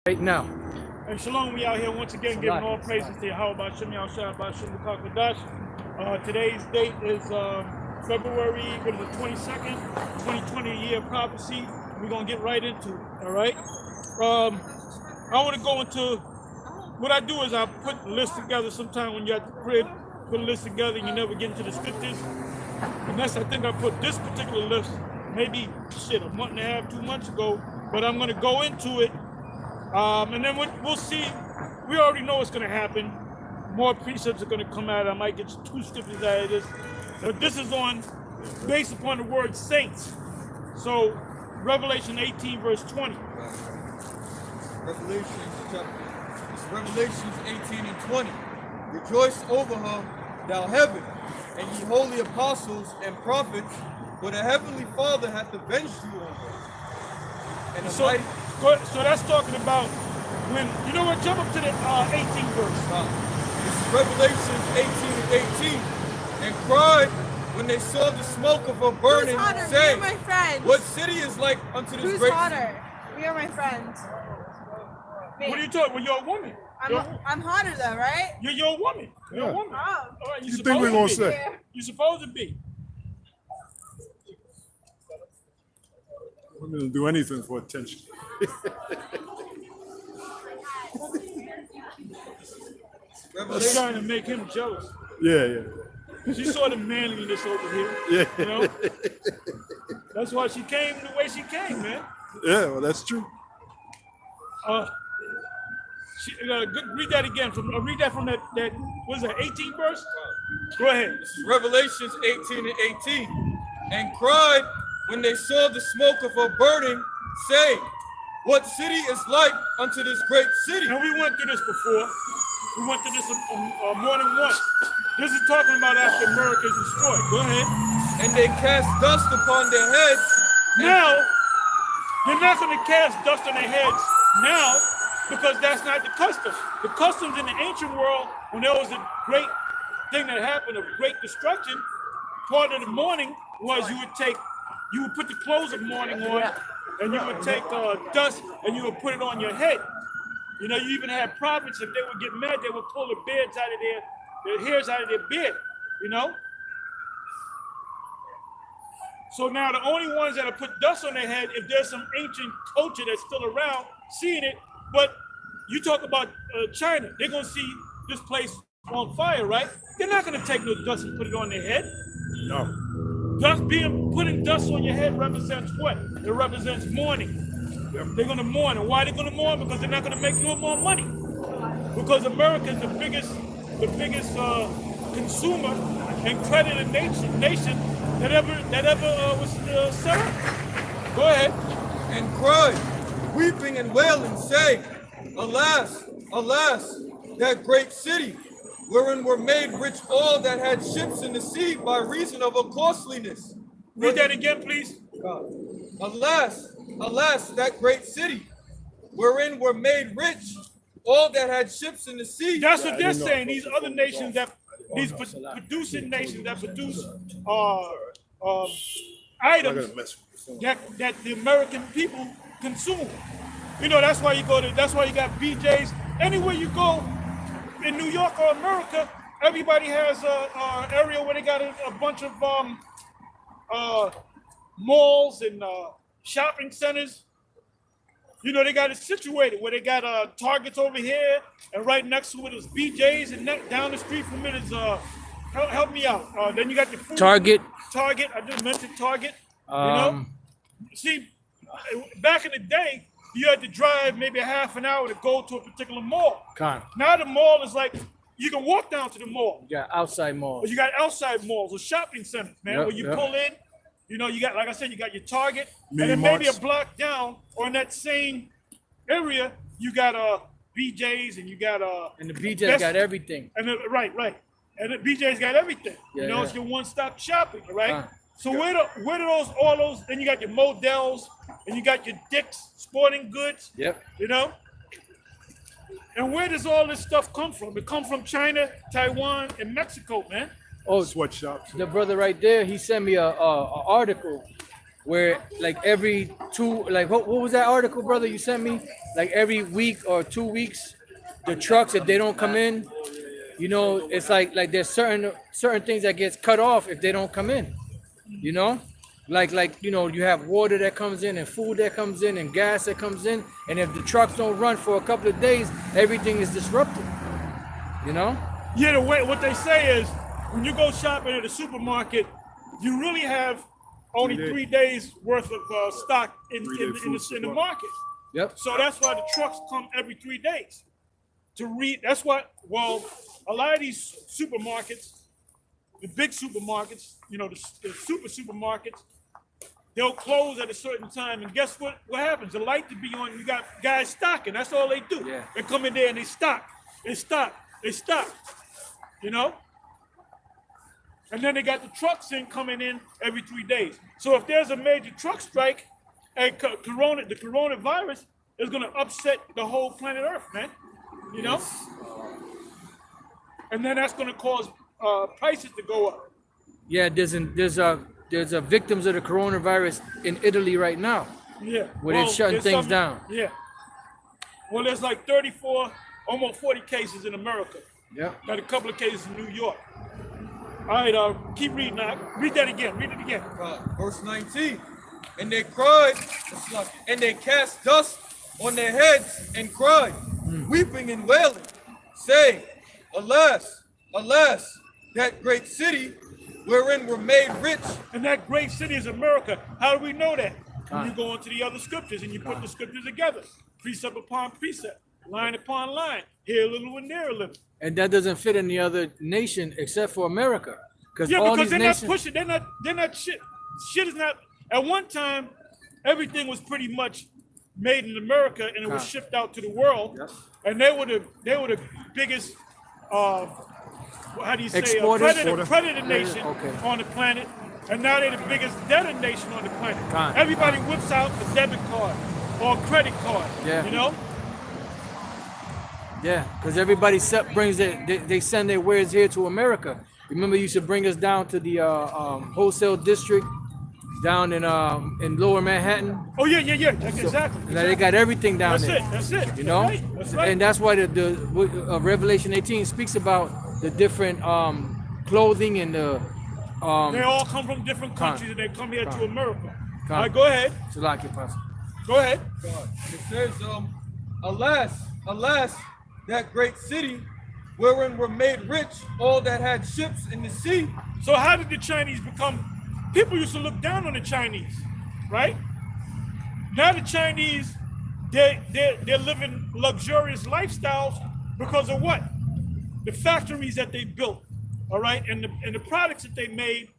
right now. And Shalom, we out here once again giving all praises to Yahweh B'Shem Yahushua B'Shem Kadash. Today's date is February 22nd, 2020 year prophecy. We're gonna get right into it. All right. I want to go into what I do is I put the list together. Sometimes when you're at the crib, put a list together and you never get into the scriptures. And that's I think I put this particular list maybe a month and a half, 2 months ago. But I'm gonna go into it. And then we'll see. We already know what's going to happen. More precepts are going to come out. I might get 2 scriptures out of this. But this is based upon the word saints. So, Revelation 18, verse 20. Revelations 18 and 20. Rejoice over her, thou heaven, and ye holy apostles and prophets, for the heavenly Father hath avenged you on her. And so that's talking about when, you know what, jump up to the 18th verse. This is Revelation 18 and 18. And cried when they saw the smoke of her burning, saying, what city is like unto this Who's great hotter? We are my friends. Me. What are you talking? Well, you're a woman. I'm hotter though, right? You're a woman. You're a woman. Oh. All right, you think we're going to say? Yeah. You're supposed to be. Women will do anything for attention. They're trying to make him jealous. Yeah. She saw the manliness over here. Yeah. You know? That's why she came the way she came, man. Yeah, well, that's true. Read that again. Read that from that what is that, 18th verse? Go ahead. This is Revelations 18 and 18. And cried when they saw the smoke of her burning, saying, what city is like unto this great city? And we went through this before. We went through this more than once. This is talking about after America is destroyed. Go ahead. And they cast dust upon their heads. Now, they're not going to cast dust on their heads now because that's not the custom. The customs in the ancient world, when there was a great thing that happened, a great destruction, part of the mourning was you would put the clothes of mourning on, and you would take dust and you would put it on your head. You know, you even had prophets, if they would get mad, they would pull the beards out of their hairs out of their beard, you know? So now the only ones that'll put dust on their head, if there's some ancient culture that's still around, seeing it, but you talk about China, they're gonna see this place on fire, right? They're not gonna take no dust and put it on their head. No. Putting dust on your head represents what? It represents mourning. Yep. They're gonna mourn, and why they're gonna mourn? Because they're not gonna make no more money. Because America is the biggest consumer and credited nation that ever was set up. Go ahead. And cried, weeping and wailing, saying, alas, alas, that great city, wherein were made rich all that had ships in the sea by reason of her costliness. Read that again, please. Alas, alas, that great city, wherein were made rich all that had ships in the sea. That's what they're saying. These other nations these producing nations that produce items that the American people consume. You know, that's why you got BJ's. Anywhere you go in New York or America, everybody has a area where they got a bunch of malls and shopping centers. You know, they got it situated where they got Targets over here, and right next to it is BJ's, and down the street from it is help me out. Then you got the food. Target. I just mentioned Target. You know, see, back in the day, you had to drive maybe a half an hour to go to a particular mall. Now the mall is like you can walk down to the mall. You got outside malls. But you got outside malls or shopping centers, man, where you pull in. You know, you got, like I said, you got your Target, and then maybe a block down or in that same area, you got BJ's and you got and the BJ's got everything. And right, and the BJ's got everything. Yeah, it's your one-stop shopping, right? So where do all those? Then you got your Models and you got your Dick's Sporting Goods. Yep. You know. And where does all this stuff come from? It comes from China, Taiwan, and Mexico, man. Oh, sweatshops. The brother right there, he sent me a article where like every two, like what was that article, brother, you sent me? Like every week or 2 weeks, the trucks, if they don't come in, you know, it's like there's certain things that gets cut off if they don't come in. You know, like you know, you have water that comes in and food that comes in and gas that comes in, and if the trucks don't run for a couple of days, everything is disrupted. You know? Yeah, the way what they say is when you go shopping at a supermarket, you really have only 3 days worth of stock in the market. Yep. So that's why the trucks come every 3 days. That's what. Well, a lot of these supermarkets, the big supermarkets, you know, the supermarkets, they'll close at a certain time, and guess what? What happens? The light to be on, you got guys stocking. That's all they do. Yeah. They come in there and they stock. You know. And then they got the trucks coming in every 3 days. So if there's a major truck strike, and the coronavirus is going to upset the whole planet Earth, man. You know? And then that's going to cause prices to go up. Yeah, there's victims of the coronavirus in Italy right now. Yeah. Where they're shutting things down. Yeah. Well, there's like 34, almost 40 cases in America. Yeah. Got a couple of cases in New York. All right, keep reading now. Read that again. Read it again. Verse 19. And they cried, and they cast dust on their heads and cried, weeping and wailing, saying, Alas, alas, that great city wherein were made rich. And that great city is America. How do we know that? When you go into the other scriptures and you put the scriptures together, precept upon precept, line upon line, here a little and there a little. And that doesn't fit any other nation except for America. Yeah, all because these they're nations, not pushing. They're not shit. Shit is not. At one time, everything was pretty much made in America and it was shipped out to the world. Yes. And they were the biggest. How do you say? Exporters? Predator nation Okay. on the planet. And now they're the biggest debtor nation on the planet. Con. Everybody whips out a debit card or a credit card. Yeah. You know. yeah, because everybody brings they send their wares here to America. Remember, you used to bring us down to the wholesale district down in Lower Manhattan. Oh yeah, exactly. Now they got everything down there. That's it. You know, That's right. and that's why the Revelation 18 speaks about the different clothing and the They all come from different countries and they come here to America. All right, go ahead. Salaki, Pastor. Go ahead. It says, Alas, alas, that great city wherein were made rich all that had ships in the sea. So how did the Chinese become? People used to look down on the Chinese, right? Now the Chinese, they're living luxurious lifestyles because of what? The factories that they built, all right, and the products that they made,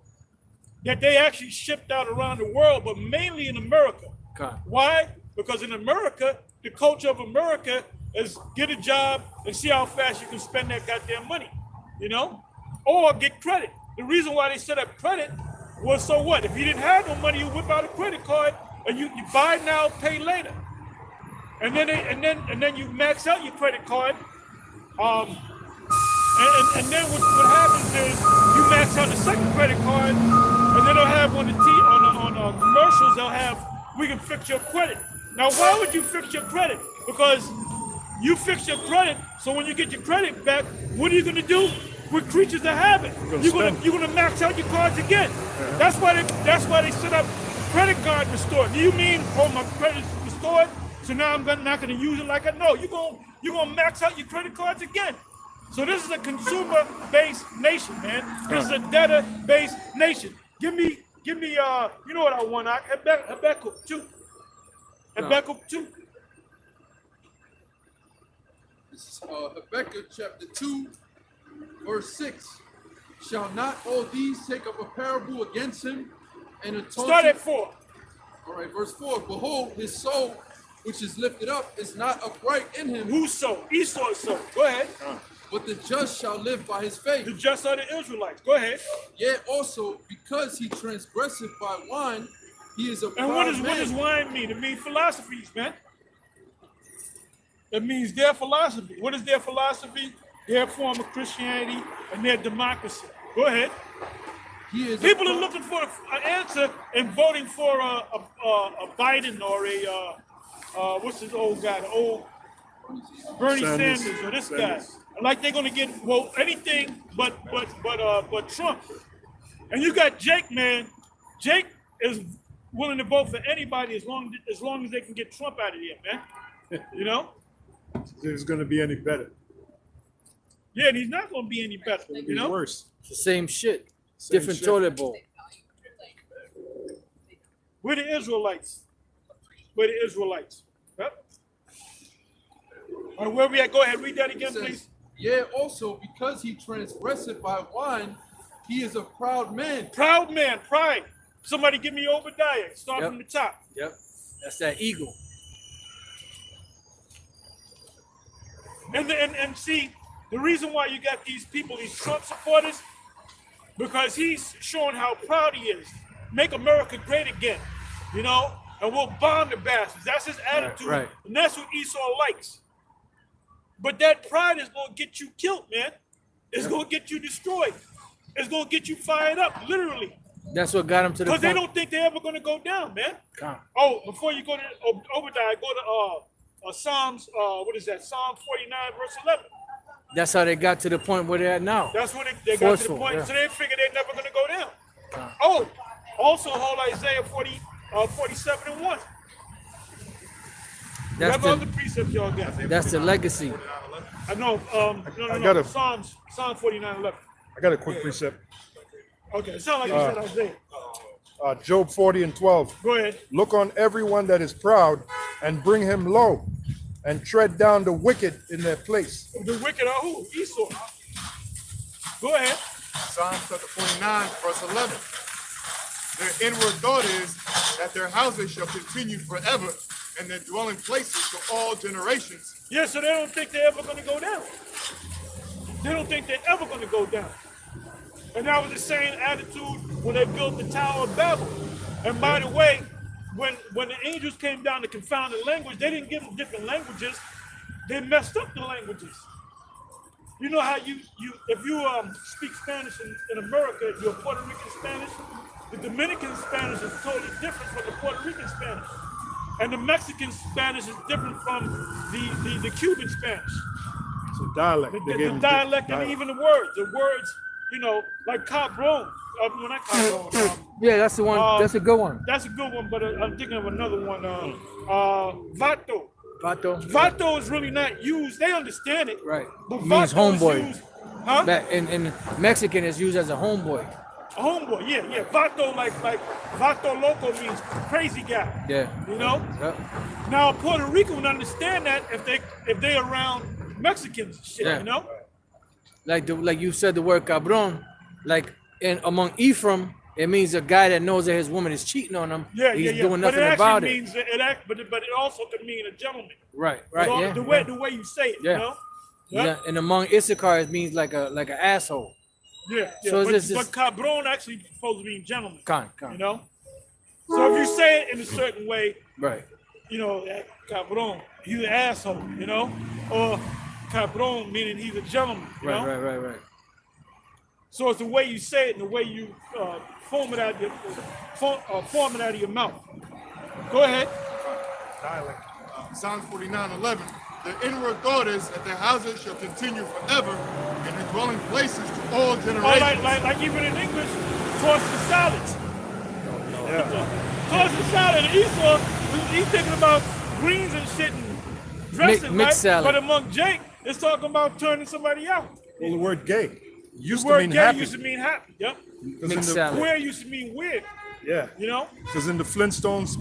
that they actually shipped out around the world, but mainly in America. Okay. Why? Because in America, the culture of America is get a job and see how fast you can spend that goddamn money, you know, or get credit. The reason why they set up credit was so what? If you didn't have no money, you whip out a credit card and you buy now, pay later, and then you max out your credit card, and then what happens is you max out the second credit card, and then they'll have on the commercials they'll have we can fix your credit. Now why would you fix your credit? Because you fix your credit, so when you get your credit back, what are you gonna do? We're creatures of habit. You're gonna max out your cards again. That's why they set up credit card restored. Do you mean, oh, my credit is restored, so now I'm not gonna use it like I know? You're gonna max out your credit cards again. So this is a consumer-based nation, man. This is a debtor-based nation. Give me, you know what I want? Habakkuk 2. Habakkuk 2. This is Habakkuk chapter 2, verse 6. Shall not all these take up a parable against him and a taunting? Start at 4. All right, verse 4. Behold, his soul, which is lifted up, is not upright in him. Whose soul? Esau's soul. Go ahead. But the just shall live by his faith. The just are the Israelites. Go ahead. Yet also, because he transgresseth by wine, he is a proud And what man. does wine mean? It means philosophies, man. It means their philosophy. What is their philosophy? Their form of Christianity and their democracy. Go ahead. He is People are looking for an answer and voting for a Biden or a what's his old guy, the old Bernie Sanders or this guy. Like they're gonna get anything but Trump. And you got Jake, man. Jake is willing to vote for anybody as long as they can get Trump out of here, man. You know? It's going to be any better. Yeah, and he's not gonna be any better. It'll You be know? worse. It's the same shit. Same Different shit. toilet bowl. We're the Israelites. We're the Israelites. Yep. All right, where we at? Go ahead, read that again, says, please. "Yea, also because he transgresseth by wine, he is a proud man." Proud man, pride. Somebody give me Obadiah. Start Yep. from the top. Yep. That's that eagle. And see, the reason why you got these people, these Trump supporters, because he's showing how proud he is. Make America great again, you know? And we'll bomb the bastards. That's his attitude. right. And that's what Esau likes. But that pride is going to get you killed, man. It's going to get you destroyed. It's going to get you fired up, literally. That's what got him to the Because point. they don't think they're ever going to go down, man. Come. Oh, before you go to Obadiah, go to Psalms, what is that? Psalm 49, verse 11. That's how they got to the point where they're at now. That's when they got to the Forceful, point. yeah. So they figured they're never going to go down. Oh, also hold Isaiah 47 and 1. That's Whatever other the precepts y'all got. that's the legacy. I know. I got a- Psalm 49:11. I got a quick precept. Okay, it sounds like you said Isaiah. Job 40 and 12. Go ahead. Look on everyone that is proud and bring him low and tread down the wicked in their place. The wicked are who? Esau. Go ahead. Psalm chapter 49, verse 11. Their inward thought is that their houses shall continue forever, and their dwelling places for all generations. Yeah, so they don't think they're ever going to go down. They don't think they're ever going to go down. And that was the same attitude when they built the Tower of Babel. And by the way, when the angels came down to confound the language, they didn't give them different languages. They messed up the languages. You know how if you speak Spanish in America, you're Puerto Rican Spanish, the Dominican Spanish is totally different from the Puerto Rican Spanish. And the Mexican Spanish is different from the Cuban Spanish. It's a dialect. They gave The them dialect and even the words, you know, like cabron. Not cabron. Yeah, that's the one. That's a good one. That's a good one, but I'm thinking of another one. Vato. Vato. Vato is really not used. They understand it. Right. But It means vato is homeboy. used- Huh? Back in Mexican is used as a homeboy. A homeboy, yeah. Vato, like Vato Loco means crazy guy. Yeah. You know? Yep. Now Puerto Rico would understand that if they around Mexicans and shit, Yeah. you know? Like you said the word cabron, like among Ephraim, it means a guy that knows that his woman is cheating on him. Yeah, He's yeah. doing But nothing it about actually it. means but it also could mean a gentleman. Right, But yeah. the way you say it, Yeah. you know? Yeah. And among Issachar, it means like an asshole. Yeah. So but, it's just- but cabron actually supposed to mean gentleman. Con. You know? So if you say it in a certain way, Right. you know, that cabron, he's an asshole, you know? Or cabron meaning he's a gentleman, you know? Right. So it's the way you say it and the way you form it out of your mouth. Go ahead. dialect. Psalm 49:11. Their inward thought is that their houses shall continue forever, and their dwelling places to all Or generations. like even in English, toss the salads. Yeah. Toss the salad. And Esau, he's thinking about greens and shit and dressing, Mixed right? salad. But among Jake, it's talking about turning somebody out. Well, the word gay used The to word mean gay happy. used to mean happy. Yep. 'Cause in Mixed the- salad. Queer used to mean weird. Yeah. You know? Because in the Flintstones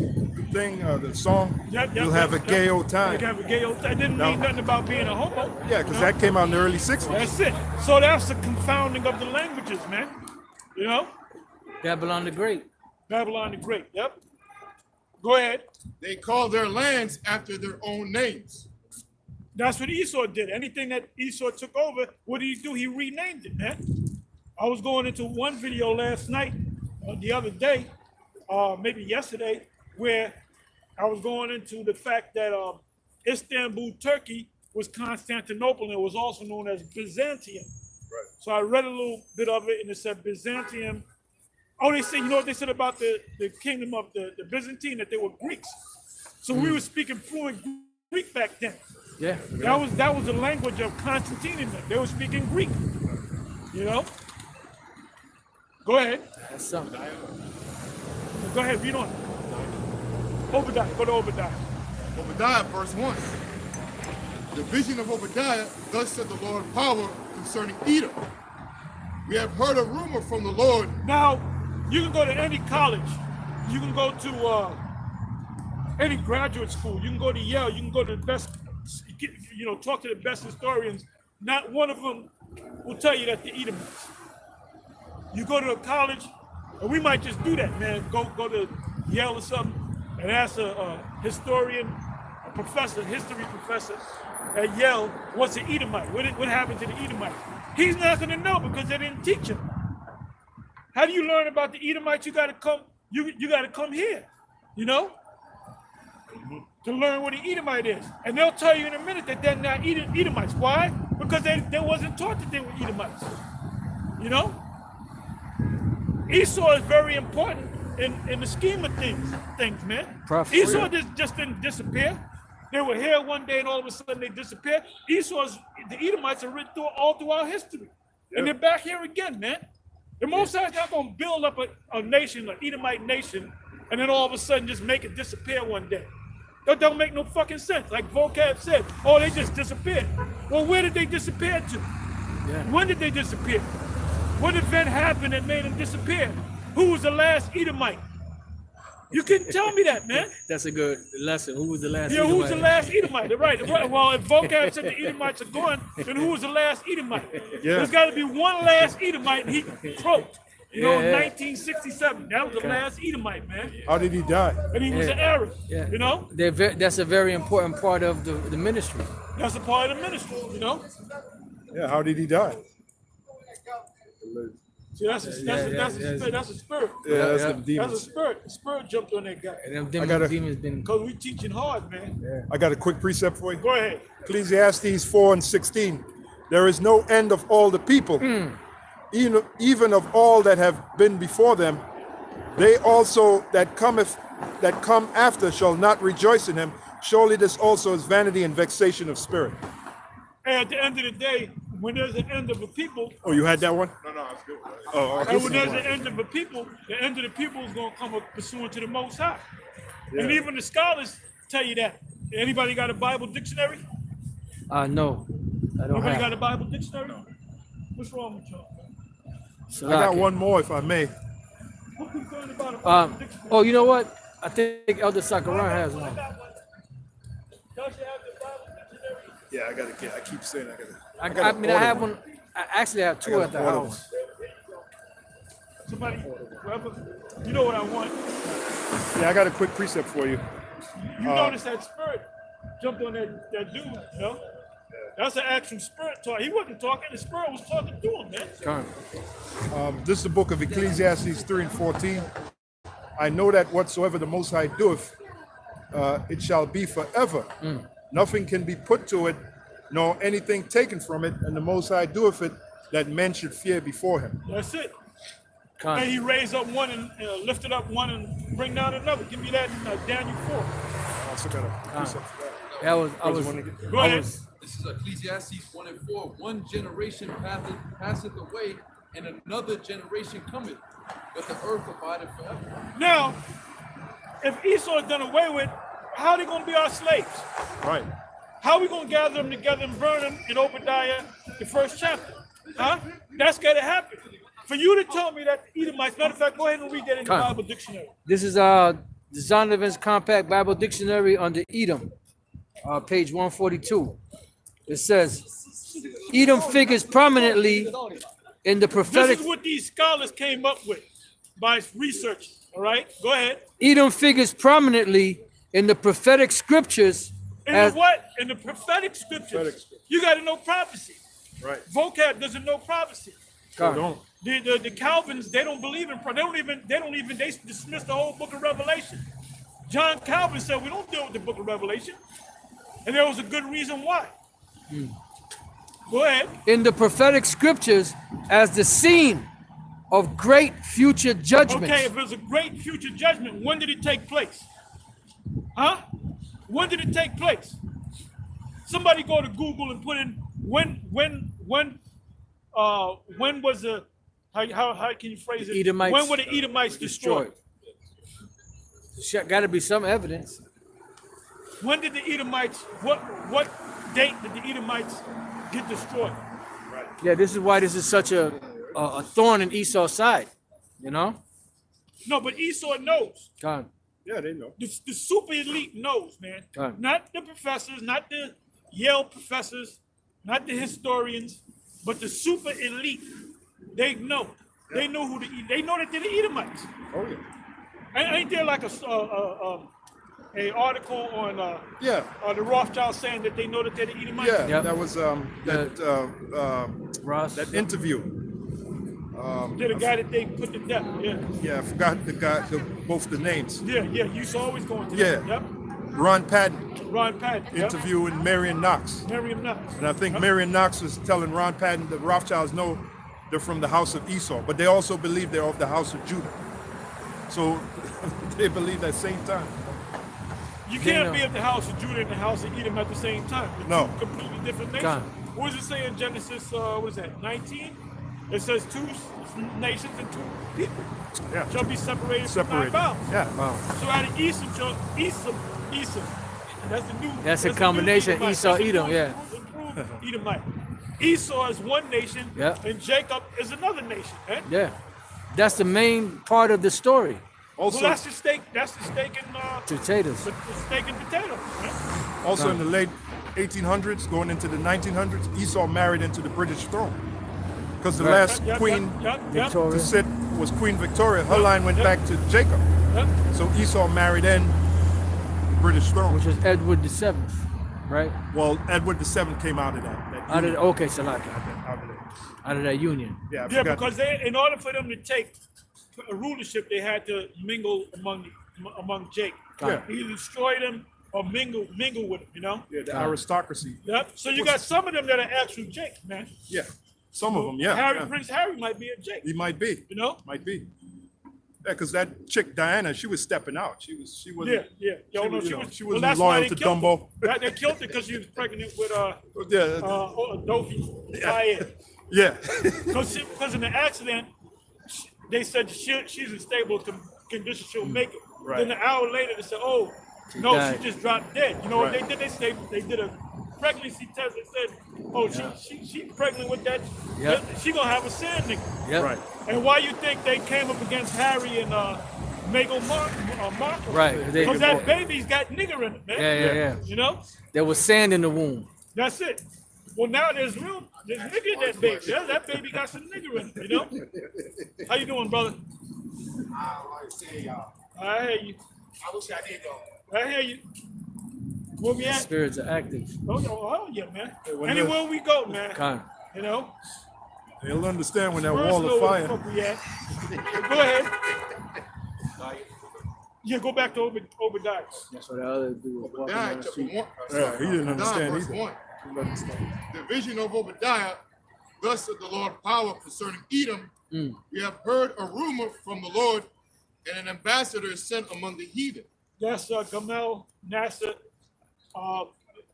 thing, the song, Yep, you'll have a gay old You time. can have a gay old time. It didn't No. mean nothing about being a homo. Yeah, because that came out in the early 60s. That's it. So that's the confounding of the languages, man. You know? Babylon the Great. Babylon the Great. Yep. Go ahead. They call their lands after their own names. That's what Esau did. Anything that Esau took over, what did he do? He renamed it, man. I was going into one video last night, the other day, maybe yesterday, where I was going into the fact that Istanbul, Turkey was Constantinople and it was also known as Byzantium. Right. So I read a little bit of it and it said Byzantium Oh, they say, you know what they said about the kingdom of the Byzantine, that they were Greeks. So we were speaking fluent Greek back then. Yeah. That was the language of Constantine and them. They were speaking Greek. You know? Go ahead. That's something. Go ahead, read on. Obadiah, go to Obadiah. Obadiah, verse 1. The vision of Obadiah, thus said the Lord of power concerning Edom. We have heard a rumor from the Lord. Now, you can go to any college. You can go to any graduate school. You can go to Yale. You can go to the best, talk to the best historians. Not one of them will tell you that the Edomites. You go to a college, and we might just do that, man. Go to Yale or something and ask a historian, a professor, history professor at Yale, what's an Edomite? What happened to the Edomite? He's not going to know because they didn't teach him. How do you learn about the Edomites? You got to come. You got to come here, to learn what an Edomite is. And they'll tell you in a minute that they're not Edomites. Why? Because they wasn't taught that they were Edomites. Esau is very important in the scheme of things, man. Prophet. Esau just didn't disappear. They were here one day and all of a sudden they disappeared. The Edomites are written all throughout history. And they're back here again, man. The Most High is not going to build up a nation, an Edomite nation, and then all of a sudden just make it disappear one day. That don't make no fucking sense. Like Vocab said, oh, they just disappeared. Well, where did they disappear to? Yeah. When did they disappear? What event happened that made them disappear? Who was the last Edomite? You couldn't tell me that, man. That's a good lesson. Who was the last? Yeah, who was the last Edomite? Right. Well, if Vocab said the Edomites are gone, then who was the last Edomite? Yeah. There's got to be one last Edomite, and he croaked. In 1967. That was the last Edomite, man. How did he die? And he was an Arab. Yeah. That's a very important part of the ministry. That's a part of the ministry, Yeah, how did he die? See, that's a spirit. That's a spirit. Yeah, that's the That's a demons. spirit. The spirit jumped on that guy. And them demons been. Because we teaching hard, man. Yeah. I got a quick precept for you. Go ahead. Ecclesiastes 4:16. There is no end of all the people, even of all that have been before them. They also that come after shall not rejoice in him. Surely this also is vanity and vexation of spirit. And at the end of the day, when there's an end of a people, Oh, you had that one? No, it's good. Oh, and when there's an end of a people, the end of the people is going to come up pursuant to the Most High. And even the scholars tell you that. Anybody got a Bible dictionary? No, I don't Nobody have. got a Bible dictionary? What's wrong with y'all? I got one more if I may. Who concerned about a Bible dictionary? Oh, you know what? I think Elder Sakaran has one. Y'all should have the Bible dictionary. Yeah, I gotta get. I keep saying I gotta. I gotta mean, I order have one. I actually have two gotta at the order house. Somebody, whoever, you know what I want. Yeah, I got a quick precept for you. You notice that spirit jumped on that dude, That's an actual spirit talk. He wasn't talking, the spirit was talking to him, man. This is the book of Ecclesiastes 3:14. I know that whatsoever the Most High doeth, it shall be forever. Nothing can be put to it, nor anything taken from it, and the Most High doeth it, that men should fear before him. That's it. And he raised up one and lifted up one and bring down another. Give me that in Daniel 4. I also got a precept for that. I was. Go ahead. This is Ecclesiastes 1:4. One generation passeth away, and another generation cometh, but the earth abideth forever. Now, if Esau is done away with, how are they going to be our slaves? Right. How are we going to gather them together and burn them in Obadiah, the first chapter? Huh? That's got to happen. For you to tell me that the Edomites, matter of fact, go ahead and read that in the Bible dictionary. This is the Zondervan's Compact Bible Dictionary under Edom, page 142. It says, Edom figures prominently in the prophetic. This is what these scholars came up with by research. All right, go ahead. Edom figures prominently in the prophetic scriptures. In the what? In the prophetic scriptures. Prophetic scriptures. You got to know prophecy. Right. Vocab doesn't know prophecy. Don't. The Calvins, they don't believe in they dismiss the whole book of Revelation. John Calvin said we don't deal with the book of Revelation. And there was a good reason why. Go ahead. In the prophetic scriptures as the scene of great future judgments. Okay, if it was a great future judgment, when did it take place? Huh? When did it take place? Somebody go to Google and put in when was the how can you phrase it? Edomites when were the Edomites destroyed? Got to be some evidence. When did the Edomites? What date did the Edomites get destroyed? Yeah, this is why this is such a thorn in Esau's side. You know. No, but Esau knows. God. Yeah, they know. The super elite knows, man. Right. Not the professors, not the Yale professors, not the historians, but the super elite. They know. Yeah. They know they know that they're the Edomites. Oh yeah. Ain't there like a article on the Rothschilds saying that they know that they're the Edomites? Yeah, Yep. that was Ross. that interview. They're the guy that they put to death. Yeah. Yeah, I forgot both the names. Yeah. You used to always go into Yeah. that. Yep. Ron Patton Ron Patton. Yep. interviewing Marion Knox. Miriam Knox. And I think Marion Knox was telling Ron Patton the Rothschilds know they're from the house of Esau, but they also believe they're of the house of Judah. So they believe at the same time. You can't be of the house of Judah and the house of Edom at the same time. They're No. two completely different nations. God. What does it say in Genesis, what is that, 19? It says two nations and two people Yeah. shall be separated from Separated. thy bounds. Yeah. Wow. So out of Esau, that's the new. That's a the new combination, Edomite. Esau, That's the Edom, new yeah. improved Edomite. Esau is one nation, Yeah. and Jacob is another nation. Eh? Yeah. That's the main part of the story. Also, Well, that's the steak. That's the steak and Potatoes. the steak and potato. Eh? also in the late 1800s, going into the 1900s, Esau married into the British throne. Because the Right. last queen Yep. Victoria. to sit was Queen Victoria. Her line went back to Jacob. Yep. So Esau married in the British throne. Which was Edward the Seventh, right? Well, Edward VII came out of that. Out of union. okay, so like Out of that. out of that union. Yeah, I Yeah, forgot. because in order for them to take a rulership, they had to mingle among Jake. Yeah. Either destroy them or mingle with them, you know? Yeah, the aristocracy. Yep. So you got some of them that are actual Jakes, man. Yeah, some of them. Yeah, Harry, yeah. Prince Harry might be a Jake. He might be. You know? Might be. Yeah, because that chick Diana, she was stepping out. She wasn't. Yeah. Yo, no, was, she you know, was. she well, wasn't that's why loyal they to killed Dumbo. her. They killed her because she was pregnant with Yeah, Dolphy Fayed. yeah. Because in the accident, they said she's in stable condition, she'll make it. Right. Then an hour later, they said, "Oh, She no, died. she just dropped dead." You know what Right. they did? They did a pregnancy test and said, "Oh, she's pregnant with that. Yep. She gonna have a sand nigga." Yep. Right. And why you think they came up against Harry and Meghan Markle? Right. They, Because that baby's got nigger in it, man. yeah. You know, There was sand in the womb. that's it. Well, now there's nigger in that baby. Yeah, that baby got some nigger in it. You know. How you doing, brother? I want to say, y'all. I hear you. I wish I did go. I hear you. Where we at? Spirits are active. Oh yeah, man. when Anywhere we go, man. Con. You know. They'll understand when that Spurs wall know of where the fire. fuck we at. Go ahead. Yeah, go back to Obadiah. That's what the other dude was walking Obadiah down the chapter street. 1. Yeah, he didn't understand verse either. 1. He didn't understand. The vision of Obadiah, thus said the Lord power concerning Edom. We have heard a rumor from the Lord, and an ambassador is sent among the heathen. That's Gamal Nasser.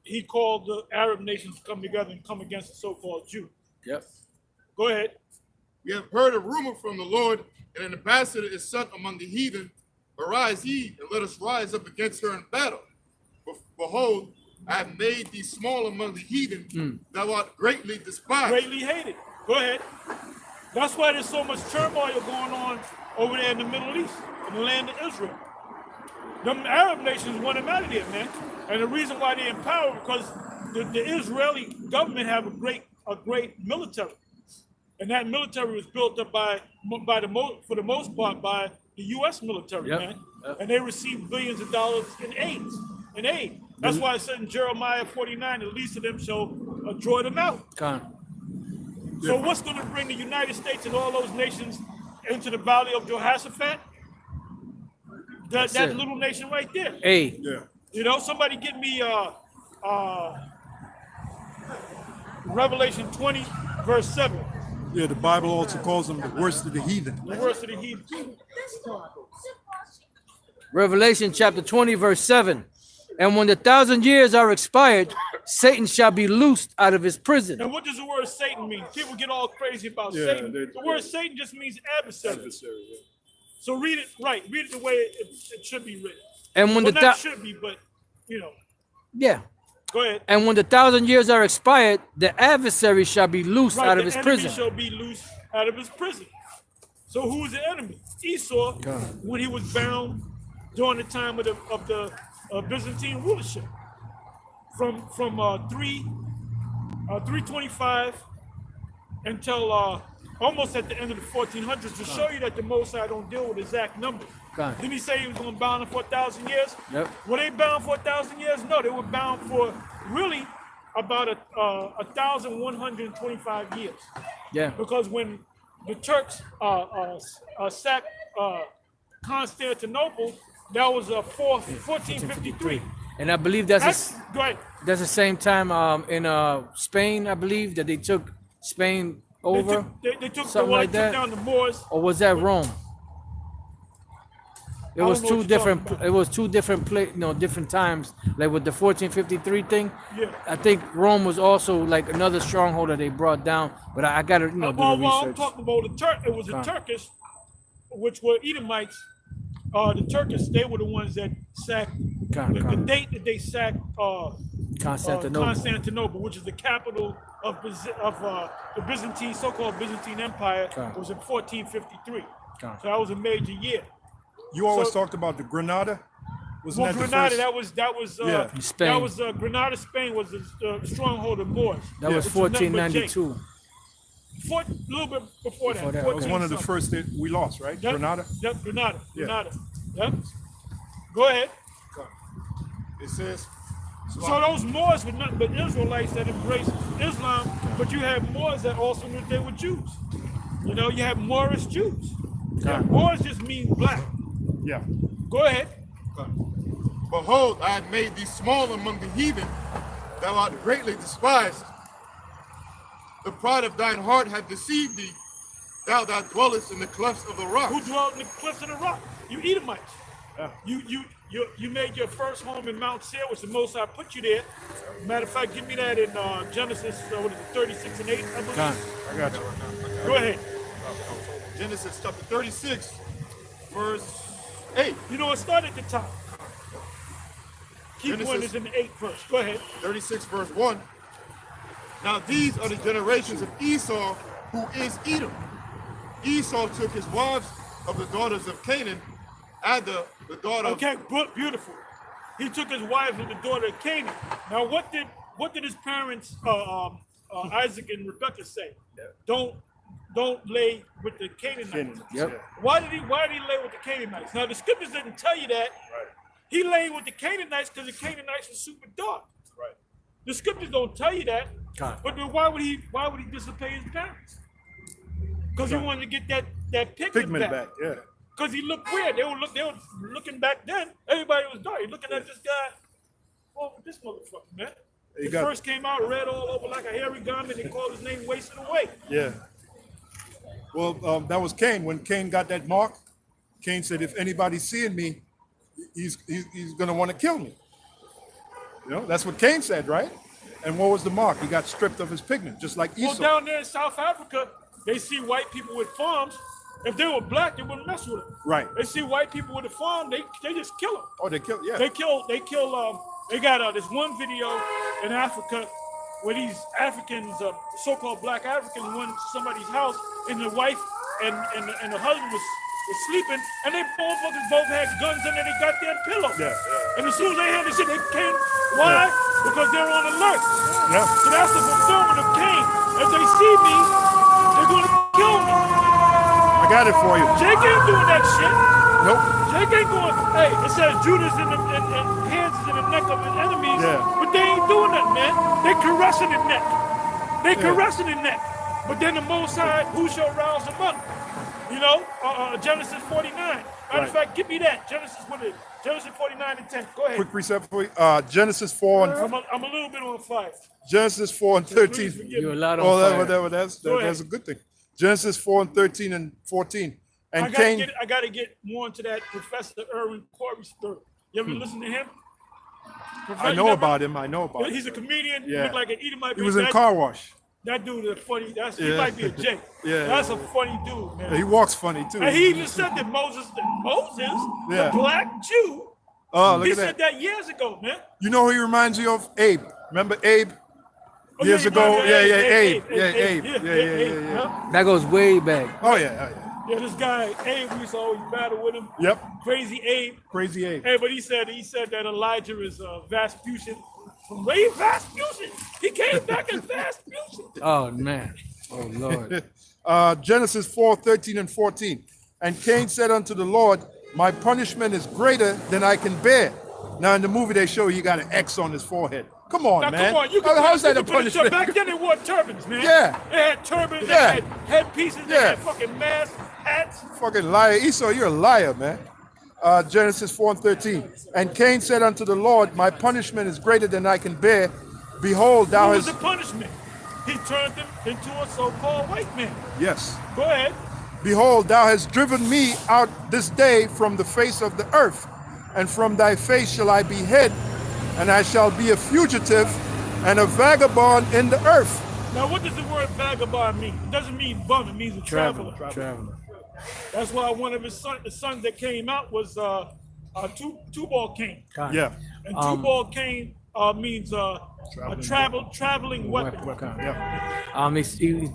He called the Arab nations to come together and come against the so-called Jew. Yep. Go ahead. We have heard a rumor from the Lord, and an ambassador is sent among the heathen. Arise ye, and let us rise up against her in battle. Behold, I have made thee small among the heathen. Thou art greatly despised. Greatly hated. Go ahead. That's why there's so much turmoil going on over there in the Middle East, in the land of Israel. Them Arab nations want them out of there, man. And the reason why they're in power because the Israeli government have a great military, and that military was built up for the most part by the U.S. military, Yep. man. Yep. And they receive billions of dollars in aid. That's why it said in Jeremiah 49, the least of them shall draw them out. Con. So what's going to bring the United States and all those nations into the valley of Jehoshaphat? That it. little nation right there. Hey. Yeah. You know, somebody give me Revelation 20, verse 7. Yeah, the Bible also calls them the worst of the heathen. The worst of the heathen. Revelation chapter 20, verse 7. And when the 1,000 years are expired, Satan shall be loosed out of his prison. And what does the word Satan mean? People get all crazy about Yeah, Satan. The word Satan just means adversary. So read it right. Read it the way it should be written. And when Well, the not should be, but yeah. Go ahead. And when the 1,000 years are expired, the adversary shall be loosed out of his prison. The enemy shall be loosed out of his prison. So who is the enemy? Esau, when he was bound during the time of the Byzantine rulership, from 325 until almost at the end of the 1400s, to show you that the Most High don't deal with exact numbers. Didn't he say he was going to bound them for 1,000 years? Yep. Were they bound for 1,000 years? No, they were bound for really about 1,125 years. Yeah. Because when the Turks sacked Constantinople, that was 1453. And I believe Go ahead. that's the same time in Spain, I believe, that they took Spain over. They took something like that. down the Moors. Or was that Rome? It I was don't know two what you're different. talking It was two different different times. Like with the 1453 thing. Yeah. I think Rome was also like another stronghold that they brought down. But I gotta do the Well, I'm research. talking about the Turk. It was the Turkish, which were Edomites. The Turkish, they were the ones that sacked. The date that they sacked Constantinople, which is the capital of the Byzantine, so-called Byzantine Empire, was in 1453. So that was a major year. You always talked about the Granada. Wasn't that Granada, the first? that was Spain. That was Granada, Spain was the stronghold of Moors. That was 1492. A little bit before that. That was one of the first that we lost, right? Yep. Granada. Yep, Granada. Yeah. Granada. Yep. Go ahead. It says, So those Moors were nothing but Israelites that embraced Islam, but you have Moors that also knew they were Jews. You know, you have Moorish Jews. Moors just mean black. Yeah. Go ahead. behold, I have made thee small among the heathen, thou art greatly despised. The pride of thine heart hath deceived thee, thou that dwellest in the clefts of the rock. Who dwelt in the cliffs of the rock? You Edomites. Yeah. You made your first home in Mount Seir, which the Most High put you there. Matter of fact, give me that in Genesis, 36 and 8, I believe. I got you. Go ahead. Genesis chapter 36, verse 8. You know, it started at the top. Keep Genesis. going is in the 8th verse. Go ahead. 36 verse 1. Now these are the generations of Esau, who is Edom. Esau took his wives of the daughters of Canaan, Ada, the daughter Okay, beautiful. He took his wife and the daughter of Canaan. Now, what did his parents, Isaac and Rebekah, say? Don't lay with the Canaanites. Yep. Why did he lay with the Canaanites? Now, the scriptures didn't tell you that. Right. He lay with the Canaanites because the Canaanites were super dark. Right. The scriptures don't tell you that. But then why would he disobey his parents? Because he wanted to get that pigment back. Yeah. Because he looked weird. They were looking back then. Everybody was dark. You're looking at this guy. Oh, this motherfucker, man. He first came out red all over like a hairy garment. They called his name Wasted Away. Yeah. Well, that was Cain. When Cain got that mark, Cain said, if anybody's seeing me, he's going to want to kill me. You know, that's what Cain said, right? And what was the mark? He got stripped of his pigment, just like Esau. Well, down there in South Africa, they see white people with farms. If they were black, they wouldn't mess with them. Right. They see white people with a farm, they just kill them. Oh, they killed, yeah. They got this one video in Africa where these Africans, so-called black Africans, went to somebody's house and the wife and the husband was sleeping, and they both had guns under their goddamn pillow. Yeah. And as soon as they had this shit, they came. Why? Because they're on alert. Yeah. So that's the fulfillment of Cain. If they see me, they're going to kill me. I got it for you. Jake ain't doing that shit. Nope. Jake ain't going, hey, it says Judas in the hands is in the neck of his enemies, but they ain't doing that, man. They caressing the neck. They caressing the neck. But then the Most High, who shall rouse them up? You know, Genesis 49. Matter of fact, give me that. Genesis 49 and 10. Go ahead. Quick precept for you. Genesis 4 and I'm a little bit on fire. Genesis 4 and 13. You're a lot on fire. That's a good thing. Genesis 4:13 and 14. And I gotta get more into that Professor Irwin Corey story. You ever listen to him? I know about him. I know about him. He's a comedian. Yeah. Look like an Edomite. He was in Car Wash. That dude is funny. He Yeah. might be a Jake. Yeah. That's a funny dude, man. He walks funny too. And he even said that Moses, Yeah. the black Jew, Oh, look he at said that. that years ago, man. You know who he reminds you of? Abe. Remember Abe? Oh, Years yeah, ago? yeah, Abe. yeah, Abe. yeah. Yeah. That goes way back. Oh, yeah. Yeah, this guy Abe, we used to always battle with him. Yep. Crazy Abe. Crazy Abe. Hey, but he said that Elijah is Vespucian. From way Vespucian. He came back as Vespucian. Oh man. Oh Lord. Genesis 4:13 and 14. And Cain said unto the Lord, my punishment is greater than I can bear. Now in the movie they show he got an X on his forehead. Come on, Now, man. come on, you can How's that a you can put it- punishment? Back then they wore turbans, man. Yeah. They had turbans, Yeah. they had headpieces, they Yeah. had fucking masks, hats. Fucking liar. Esau, you're a liar, man. Genesis 4:13. And Cain said unto the Lord, my punishment is greater than I can bear. Behold, thou What was hast... the punishment? He turned him into a so-called white man. Yes. Go ahead. Behold, thou hast driven me out this day from the face of the earth, and from thy face shall I be hid, and I shall be a fugitive and a vagabond in the earth. Now, what does the word vagabond mean? It doesn't mean bum. It means a traveler. Traveler. That's why one of his sons that came out was Tubal Cain. Yeah. And Tubal Cain means a traveling weapon. Yeah.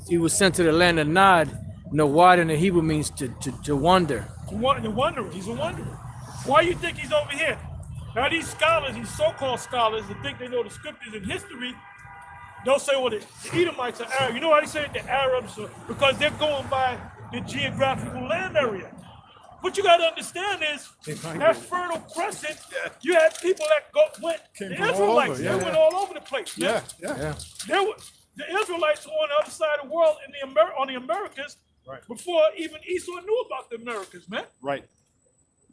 He was sent to the land of Nod. Nawad in the Hebrew means to wander. The wanderer. He's a wanderer. Why you think he's over here? Now these scholars, these so-called scholars, that think they know the scriptures and history, they'll say, well, the Edomites are Arab. You know why they say the Arabs? Because they're going by the geographical land area. What you got to understand is that Fertile Crescent, you had people that went, Came the from all Israelites, over, they yeah, went yeah. all over the place. Man. Yeah. There was the Israelites were on the other side of the world in on the Americas before even Esau knew about the Americas, man. Right.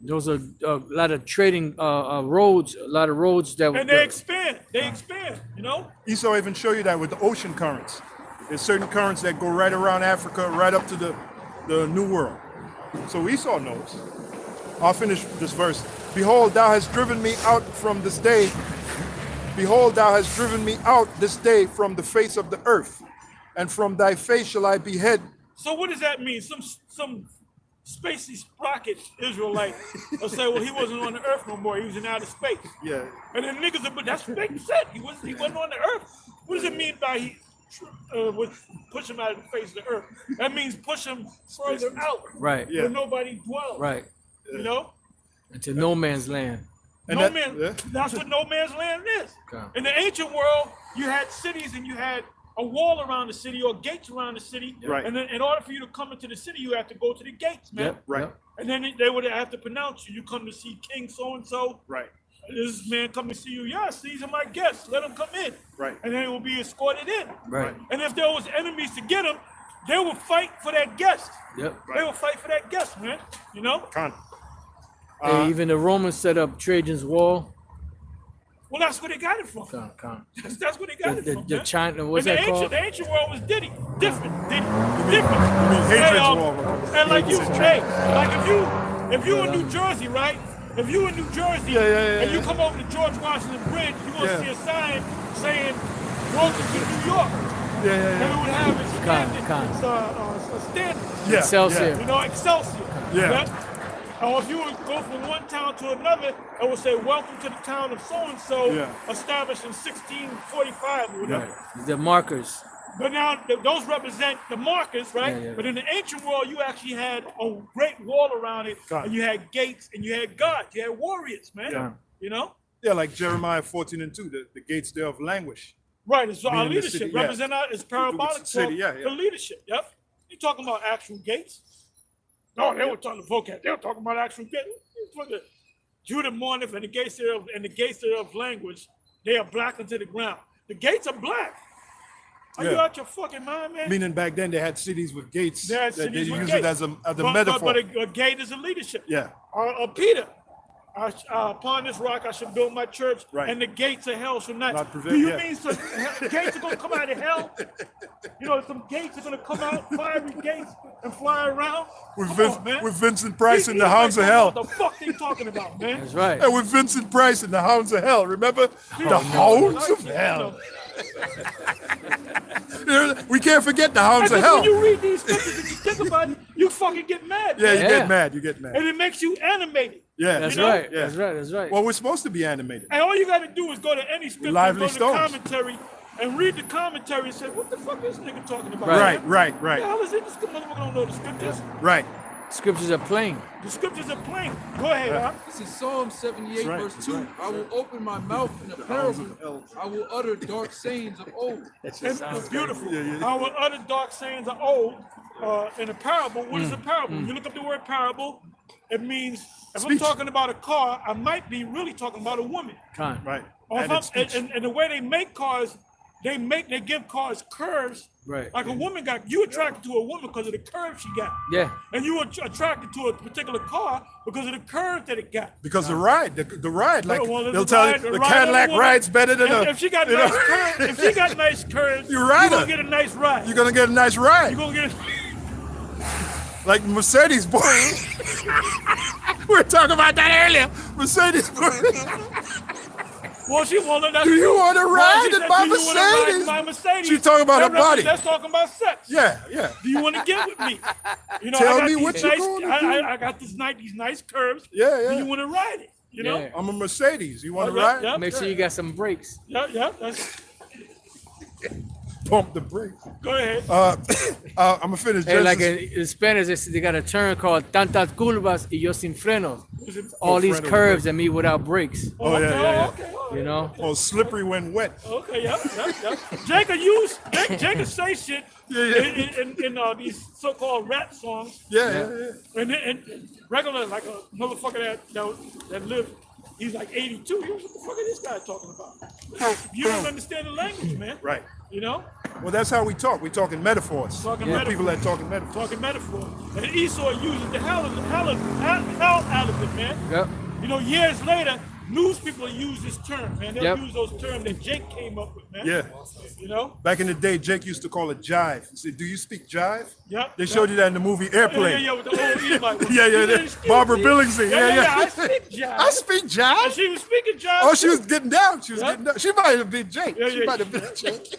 Those are a lot of trading roads, a lot of roads that. And they expand. They expand. You know. Esau even show you that with the ocean currents. There's certain currents that go right around Africa, right up to the New World. So Esau knows. I'll finish this verse. Behold, thou hast driven me out from this day. Behold, thou hast driven me out this day from the face of the earth, and from thy face shall I be hid. So what does that mean? Some spacey sprocket Israelite will say, well, he wasn't on the earth no more. He was in outer space. Yeah. And then niggas will, but that's what they said. He wasn't on the earth. What does it mean by he push him out of the face of the earth? That means push him further out. Right. Where nobody dwells. Right. You know? Into no man's land. And that's what no man's land is. Okay. In the ancient world, you had cities and you had a wall around the city or gates around the city. Right. And then in order for you to come into the city, you have to go to the gates, man. Yep. Right. Yep. And then they would have to pronounce you. You come to see King so-and-so. Right. This man come to see you. Yes, these are my guests. Let them come in. Right. And then it will be escorted in. Right. And if there was enemies to get them, they would fight for that guest. Yep. They would fight for that guest, man. You know? Con. Hey, even the Romans set up Trajan's Wall. Well, that's where they got it from. Con. That's where they got it from. The man. China, what's And that called? the ancient world was different. Different. Hadrian's Wall. And like you, if you in New Jersey, right? If you in New Jersey and you come over to George Washington Bridge, you're gonna see a sign saying "Welcome to New York." And it would have its standard. Yeah. Excelsior. You know, Excelsior. Yeah. Or if you would go from one town to another, it would say, welcome to the town of so-and-so, established in 1645 or whatever. Right. The markers. But now those represent the markers, right? Yeah. But in the ancient world, you actually had a great wall around it, and you had gates, and you had gods, you had warriors, man. Yeah. You know? Yeah, like Jeremiah 14:2, the gates thereof languish. Right, it's our Being the leadership. city, Represent our, it's parabolic for city, the leadership. Yep. You talking about actual gates? No, they were talking vocab. They were talking about actual gates. Judah mourneth, and the gates thereof language, they are black unto the ground. The gates are black. Are you out your fucking mind, man? Meaning back then they had cities with gates. They had They cities with use gates. it as a metaphor. But a gate is a leadership. Yeah. Peter, upon this rock I shall build my church, Right. and the gates of hell shall not Not prevail, do you yeah. mean so gates are going to come out of hell? You know, some gates are gonna come out, fiery gates, and fly around. With Vincent Price and the Hounds of What Hell. the fuck they talking about, man? That's right. And with Vincent Price and the Hounds of Hell. Remember? The Hounds of Hell. We can't forget the Hounds of And Hell. when you read these scriptures and you think about it, you fucking get mad. Yeah, man. you get mad. You get mad. And it makes you animated. Yeah, That's You know? right. Yeah. That's right. That's right. Well, we're supposed to be animated. And all you got to do is go to any scripture, Lively go to the Stones. commentary, and read the commentary and say, what the fuck is this nigga talking about? Right, man? right, What the right, hell is it? This motherfucker don't know the scriptures. right. Scriptures are plain. The scriptures are plain. Go ahead, huh? This is Psalm 78, That's right, verse that's 2. right. I will open my mouth in a parable. I will utter dark sayings of old. It's beautiful. Our other dark sayings are old. In a parable, what is a parable? You look up the word parable, it means, if I'm Speech. talking about a car, I might be really talking about a woman. Con. Right. Or if And it's I'm, speech. and the way they make cars, they give cars curves. Right. Like a woman you attracted to a woman because of the curve she got. Yeah. And you were attracted to a particular car because of the curve that it got. Because the ride, the ride, like Well, they'll tell you, the ride Cadillac of the woman. rides better than If she got you know, nice curves, if she got nice curves, You ride you're gonna her. get a nice ride. You're gonna get a nice ride, You're gonna get like Mercedes, boy. We were talking about that earlier. Mercedes, boy. Well, she wanted that. Do you want to ride she in said, my "Do you wanna ride in Mercedes?" my Mercedes? She talking about her body. That's talking about sex. Yeah, yeah. Do you want to get with me? You know, Tell I got me these what you nice, gonna do. I got these nice curves. Yeah, yeah. Do you want to ride it? You know? Yeah. I'm a Mercedes. You want to Yeah, ride? yeah. Make sure you got some brakes. Yeah. That's, Pump the brakes. go ahead. I'm gonna finish. Hey, like Genesis. in Spanish, they got a term called tantas curvas y yo sin frenos. All these freno curves and me without brakes. Oh, yeah, yeah. Okay. You know? Oh, slippery when wet. Okay, yeah. Jake will say shit in these so-called rap songs. Yeah. And regular, like a motherfucker that lived, he's like 82. What the fuck is this guy talking about? You don't understand the language, man. Right. You know? Well, that's how we talk. We talk in metaphors. Talking We're metaphors. people that talk in metaphors. Talking metaphor. And Esau uses the hell out of it, man. Yep. You know, years later, news people use this term, man. They'll Yep. use those terms that Jake came up with, man. Yeah. You know? Back in the day, Jake used to call it jive. He said, "Do you speak jive?" Yep. They showed you that in the movie Airplane. Yeah, with the old Edomite one. Yeah, She said, yeah. "Excuse Barbara me." Billingsley. Yeah. I speak jive. I speak And jive. she was speaking jive. Oh, she was getting down. She was Yeah. getting down. She might have been Jake. Yeah, She yeah. might have been Jake.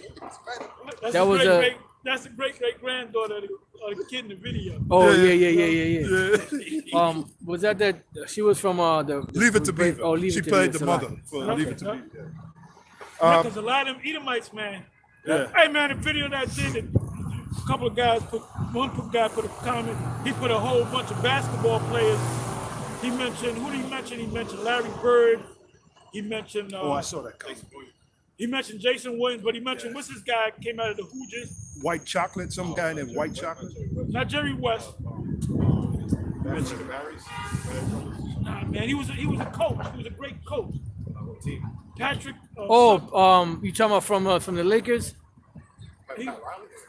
That was a- That's the great granddaughter of the kid in the video. Oh, Yeah, yeah. Was that she was from the Leave it to Beaver. Oh, Leave She It to played Beaver, the Salah. mother for Okay, Leave It to yeah. Beaver. Because a lot of them Edomites, man. Yeah. Hey, man, the video that did it, a couple of guys guy put a comment. He put a whole bunch of basketball players. He mentioned, who did he mention? He mentioned Larry Bird. He mentioned, Oh, I saw that coming. he mentioned Jason Williams, but he mentioned, what's this guy came out of the Hoosiers? White chocolate. Some guy named White chocolate. Not Jerry West. Nah, man, he was a coach. He was a great coach. Patrick. You talking about from the Lakers?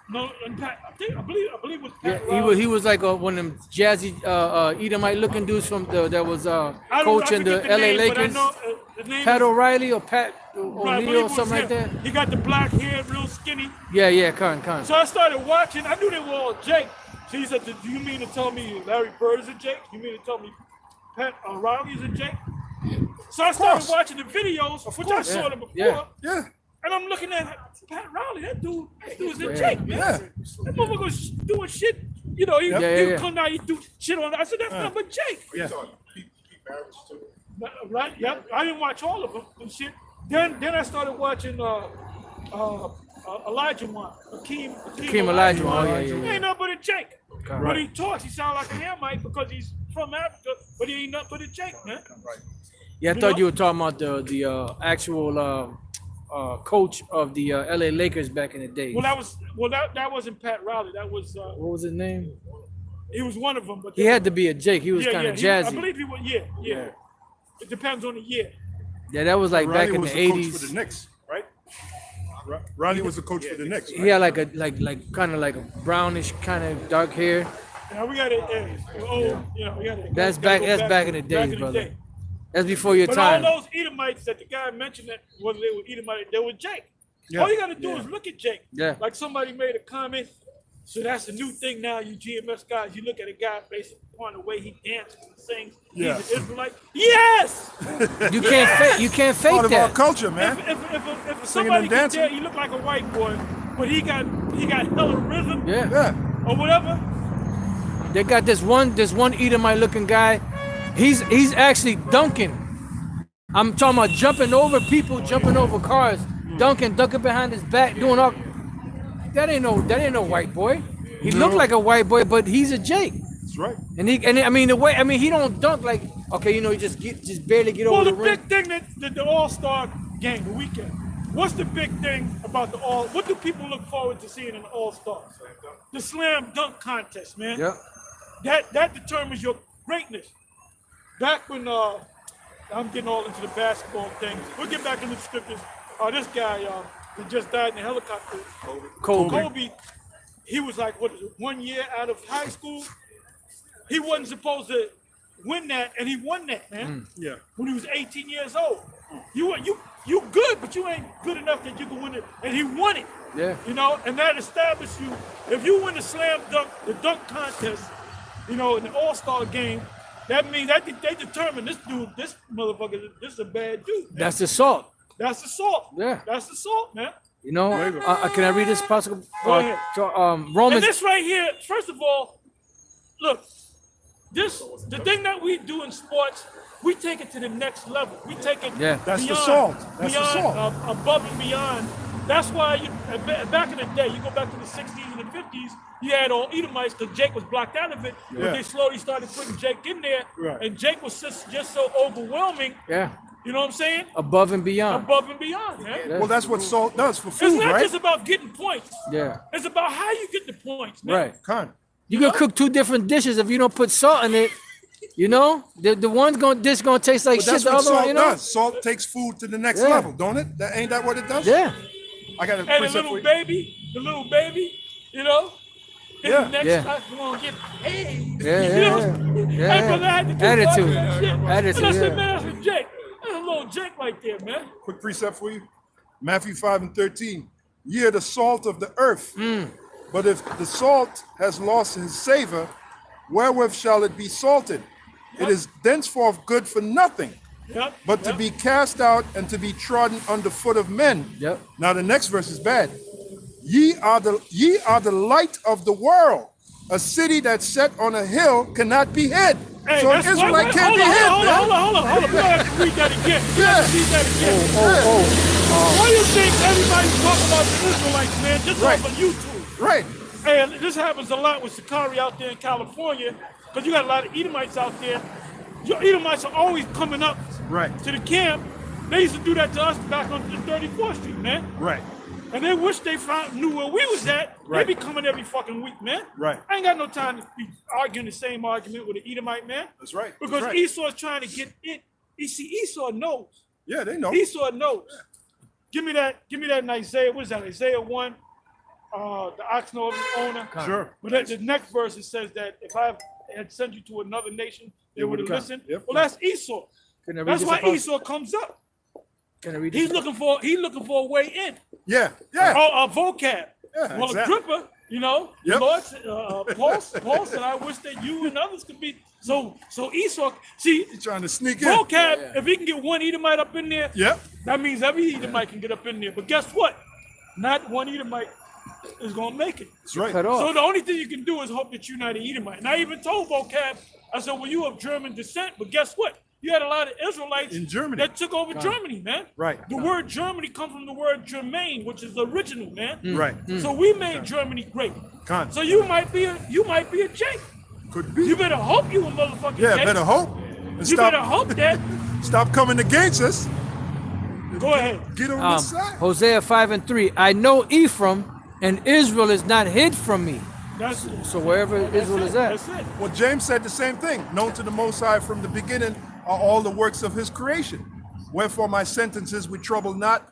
No, and I believe it was Yeah, Pat he was like one of them jazzy Edomite looking dudes from that was I coaching the forget LA name, but I Lakers. know, the name Pat is- O'Reilly or Pat right, I O'Neal believe or it was something like him. that. He got the black hair, real skinny. Yeah, con. So I started watching. I knew they were all Jake. So he said, "Do you mean to tell me Larry Bird is a Jake? You mean to tell me Pat O'Reilly is a Jake?" So I started course. watching the videos, which I saw them before. Yeah. Yeah. And I'm looking at Pat Riley. That dude's a Yeah. Jake, man. Yeah. That motherfucker's doing shit. You know, he Yeah. come down, he do shit on. I said, that's not but Jake. Yeah. Right? Yep. I didn't watch all of them and shit. Then I started watching Elijah one. Hakeem Elijah one. Oh, yeah. He ain't nothing but a Jake. Right. When he talks, he sounds like a Hamite because he's from Africa, but he ain't nothing but a Jake, man. Yeah, I thought you were talking about the actual coach of the LA Lakers back in the day. That wasn't Pat Riley. That was What was his name? he was one of them. But He had to be a Jake. He was kind of jazzy. I believe he was. Yeah. It depends on the year. Yeah, that was like back Ronnie in was the the coach '80s. for the Knicks, right? Ronnie was the coach for the Knicks. He had like kind of like a brownish kind of dark hair. Now we got it. We got it. That's back in the days, brother. That's before your But time. all those Edomites that the guy mentioned, that whether they were Edomite, they were Jake. Yeah. All you got to do is look at Jake. Yeah. Like somebody made a comment. So that's the new thing now, you GMS guys. You look at a guy based upon the way he dances and sings. Yeah. He's an Israelite. Yes! You can't fake. You can't fake Part of our that. culture, man. If Singing somebody and can dancing. tell he look like a white boy, but he got hella rhythm Yeah. Yeah. or whatever. They got this one Edomite looking guy. He's actually dunking. I'm talking about jumping over people, jumping over cars, dunking behind his back, doing all. That ain't no white boy. He looked like a white boy, but he's a Jake. That's right. And I mean he don't dunk like okay, just barely get over Well, the the rim. big thing that the All-Star game, the weekend. What's the big thing about the All? What do people look forward to seeing in the All-Star? The slam dunk contest, man. Yeah. That determines your greatness. Back when I'm getting all into the basketball thing, we'll get back into the scriptures. This guy that just died in a helicopter, Kobe. He was like 1 year out of high school. He wasn't supposed to win that, and he won that, man. Yeah. When he was 18 years old. You good, but you ain't good enough that you can win it, and he won it. Yeah. You know, and that established you. If you win the slam dunk, the dunk contest, in the All-Star game, that means that they determine this motherfucker, this is a bad dude. Man. That's the salt. That's the salt. Yeah. That's the salt, man. Can I read this possible? Go ahead. And Romans. this right here, first of all, look, the thing that we do in sports, we take it to the next level. We take it Yeah. That's the beyond, salt. That's the beyond, salt. above and beyond. That's why back in the day, you go back to the 60s and the 50s, you had all Edomites because Jake was blocked out of it. Yeah. But they slowly started putting Jake in there. Right. And Jake was just so overwhelming. Yeah. You know what I'm saying? Above and beyond. Above and beyond, man. Yeah. Well, that's what salt does for It's food, not right? just about getting points. Yeah. It's about how you get the points, man. Right. Con. You can cook two different dishes if you don't put salt in it. The one's gonna taste like But shit. that's The what other one, salt does. Salt takes food to the next Yeah. level, don't it? Ain't that what it does? Yeah. I got a And the precept for little you. baby, in Yeah. the next Yeah. class, we're gonna get paid. Yeah, yeah. Hey, brother, I had to keep Attitude. watching that shit. Attitude, And I said, yeah. man, that's a Jake. That's a little Jake right there, man. Quick precept for you. Matthew 5:13. Ye are the salt of the earth. But if the salt has lost his savor, wherewith shall it be salted? It is thenceforth good for nothing, Yep. but to be cast out and to be trodden under foot of men. Yep. Now the next verse is bad. Ye are the light of the world. A city that's set on a hill cannot be hid. Hey, So an that's Israelite can't be hid, hold man. on. We're gonna have to read that again. We Yeah. have to read that again. Why do you think everybody's talking about the Israelites, man? Just Right. off of YouTube. Right. And this happens a lot with Sakari out there in California, because you got a lot of Edomites out there. Your Edomites are always coming up Right. to the camp. They used to do that to us back on the 34th Street, man. Right. And they wish they knew where we was at. Right. They be coming every fucking week, man. Right. I ain't got no time to be arguing the same argument with an Edomite, man. That's right. That's Because right. Esau's trying to get it. You see, Esau knows. Yeah, they know. Esau knows. Give me that in Isaiah. What is that? Isaiah 1. The ox knows his owner. Sure. But the next verse it says that if I had sent you to another nation, they would have come. listened. Yep. Well, that's Esau. Can I read That's this why about- Esau comes up. Can I read He's this? looking for a way in. Yeah. Yeah. Oh, vocab. Yeah, Well, exactly. Agrippa, the Yep. Lord, Paul said, I wish that you and others could be. So Esau, see, He's trying to sneak in. vocab, if he can get one Edomite up in there, Yep. that means every Edomite can get up in there. But guess what? Not one Edomite is going to make it. That's right. Cut off. So the only thing you can do is hope that you're not an Edomite. And I even told vocab, I said, well, you of German descent, but guess what? You had a lot of Israelites In Germany. that took over Germany, man. Right. The word Germany comes from the word Germain, which is the original, man. Right. So we made Germany great. Con. So you might be a Jake. Could be. You better hope you a motherfucking Yeah, Jake. better hope. And You stop, better hope that. stop coming against us. Go ahead. Get on the side. Hosea 5:3. I know Ephraim and Israel is not hid from me. That's it. So wherever Israel is at. That's it. Well, James said the same thing. Known to the Most High from the beginning are all the works of his creation. Wherefore my sentences we trouble not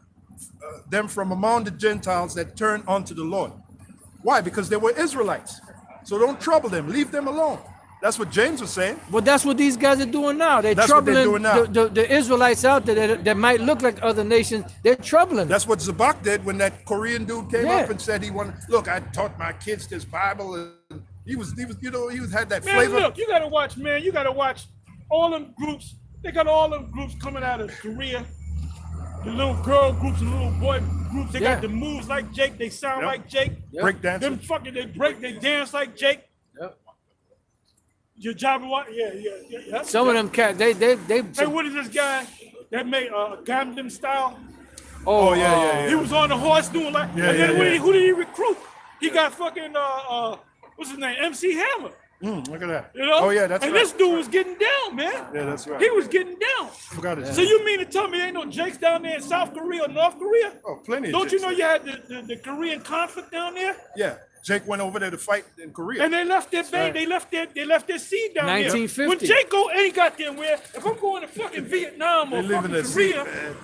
them from among the Gentiles that turn unto the Lord. Why? Because they were Israelites. So don't trouble them. Leave them alone. That's what James was saying. Well, that's what these guys are doing now. They're That's what troubling they're doing now. The Israelites out there that might look like other nations. They're troubling. That's what Zabak did when that Korean dude came Yeah. up and said he wanted. Look, I taught my kids this Bible, and he was, had that Man, flavor. look, you gotta watch, man. You gotta watch all them groups. They got all them groups coming out of Korea. The little girl groups and little boy groups. They Yeah. got the moves like Jake. They sound Yep. like Jake. Break dancing. Them fucking, they dance like Jake. Yep. Your job, what? Yeah. Some of them cats, they. Hey, what is this guy that made Gangnam Style? Oh, yeah. He was on the horse doing like. Yeah, and then yeah. who did he recruit? He got fucking what's his name? MC Hammer. Look at that. You know? Oh yeah, that's and right. this dude was getting down, man. Yeah, that's right. He was getting down. Forgot it. So you mean to tell me there ain't no Jakes down there in South Korea or North Korea? Oh, plenty. Don't of you Jakes know there. you had the Korean conflict down there? Yeah, Jake went over there to fight in Korea. And they left their right. they left their seed down 1950. there. When Jake go any goddamn where, if I'm going to fucking Vietnam or They live in fucking that seed, Korea, man.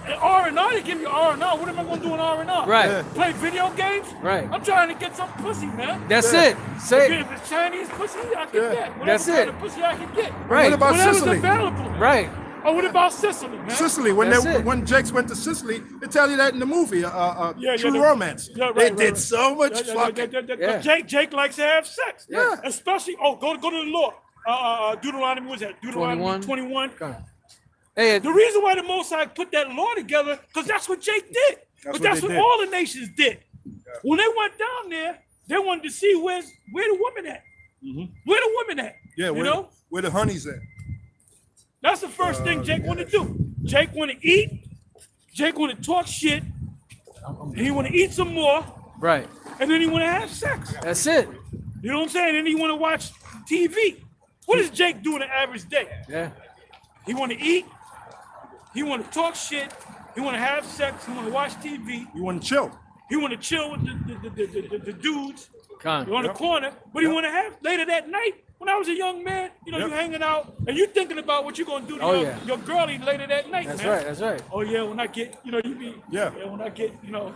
and R&R, they give me R&R. What am I gonna do in R&R? Right. Yeah. Play video games? Right. I'm trying to get some pussy, man. That's Yeah. it. Say If it's Chinese pussy, I can Yeah. get. Whatever That's kind it. of pussy I can get. Right. What about Whatever's Sicily? available. right. Oh, what about Sicily, man? Sicily, when That's it. when Jakes went to Sicily, they tell you that in the movie, True the- Romance. yeah, right, they right, did right. so much fucking. Yeah. Jake likes to have sex. Yeah. Especially, go to the law. Deuteronomy, what's that? Deuteronomy 21. Hey, The reason why the Most High put that law together, because that's what Jake did. But what that's they what did. all the nations did. When they went down there, they wanted to see where the women at. Where the women at? Yeah, you know? where the honey's at. That's the first thing Jake want to do. Jake want to eat. Jake want to talk shit. And he want to eat some more. right. And then he want to have sex. That's it. You know what I'm saying? And he want to watch TV. What does Jake do in an average day? Yeah. He want to eat. He want to talk shit. He want to have sex. He want to watch TV. You want to chill. He want to chill with the dudes Con. on the corner. But he want to have later that night. When I was a young man, you know, you hanging out and you thinking about what you're gonna do to Oh, your, yeah. your girlie later that night, That's man. right. That's right. Oh yeah, when I get, you know, you be when I get, you know,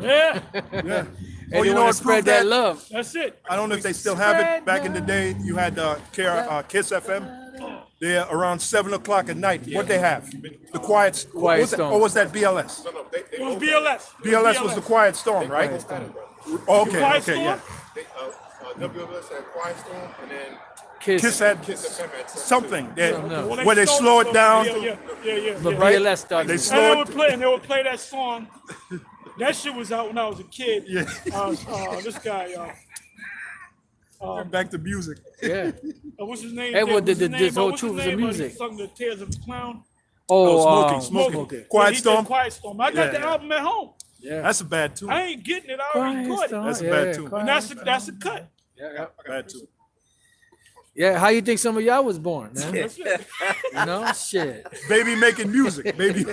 Yeah. And Oh, they you know want what to spread proved that that? love. that's it. I don't know if they still have it. Back in the day, you had Kiss FM. They're around 7 o'clock at night. What they have? The Quiet Quiet was that, Storm. or was that BLS? It was BLS. BLS was the Quiet Storm, right? Okay, Quiet okay, yeah. WLS had Quiet Storm, and then Kiss had Kiss FM had something No. where they slow it down. Yeah. But Right. BLS started. They And slow it. they would play that song. That shit was out when I was a kid. Yeah. This guy, Back to music. Yeah. what's his name? Hey, well, What's his this name? whole What's his truth is the name? music. He sung the Tears of a Clown. Oh, Smoking. Yeah, Quiet he did Storm. Quiet Storm. I got Yeah. the album at home. Yeah. That's a bad tune. I ain't getting it. I already Quiet caught it. Storm. That's a bad tune. And Quiet that's a cut. Yeah. Bad tune. Yeah. How you think some of y'all was born, man? That's it. You know, shit. Baby making music. Baby.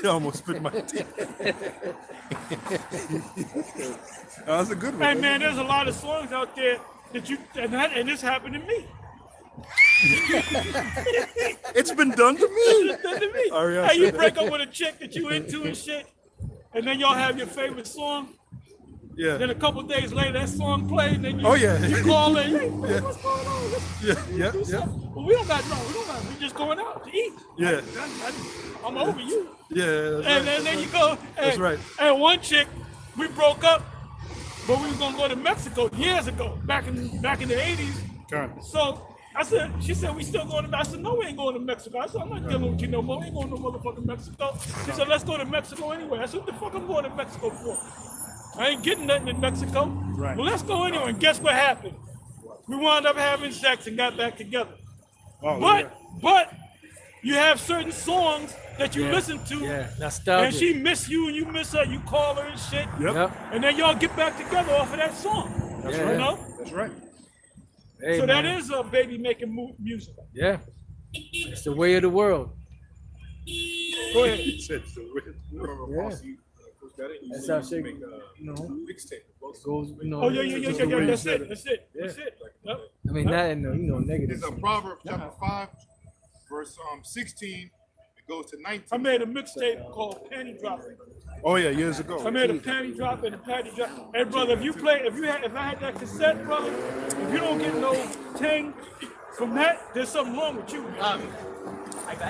You almost spit my teeth. That was a good one. Hey man, there's a lot of songs out there that you and this happened to me. It's been done to me. It's done to me. Oh, yeah, Hey, you sure. break up with a chick that you into and shit, and then y'all have your favorite song. Then Yeah. a couple days later, that song played, and then you, Oh, yeah. you call in, hey, man, what's going on? Yeah. Do something. Well, we don't got. We just going out to eat. Yeah. I'm over you. Yeah. That's And right. then you go. That's right. And one chick, we broke up, but we was gonna go to Mexico years ago, back in the 80s. Current. So she said, we still going to Mexico. I said, no, we ain't going to Mexico. I said, I'm not dealing with you no more. We ain't going to no motherfucking Mexico. She said, let's go to Mexico anyway. I said, what the fuck I'm going to Mexico for? I ain't getting nothing in Mexico. Right. Well, let's go anyway. And guess what happened? We wound up having sex and got back together. Oh, But you have certain songs that you listen to, Yeah. and Nostalgia. she miss you and you miss her. You call her and shit, Yep. and then y'all get back together off of that song. That's You right. know? That's right. Hey, So man. that is a baby making music. Yeah. It's the way of the world. Go ahead. He said it's the weird. That's how shit, you know, goes, you know. Oh yeah. the way you That's said it. That's it. That's it. Yep. I mean, not in the, you know, negative. there's a Proverbs chapter 5, verse 16. It goes to 19. I made a mixtape called Panty Dropping. Oh yeah, years ago. I made a panty drop and a panty drop. Hey brother, if I had that cassette, brother, if you don't get no tang from that, there's something wrong with you.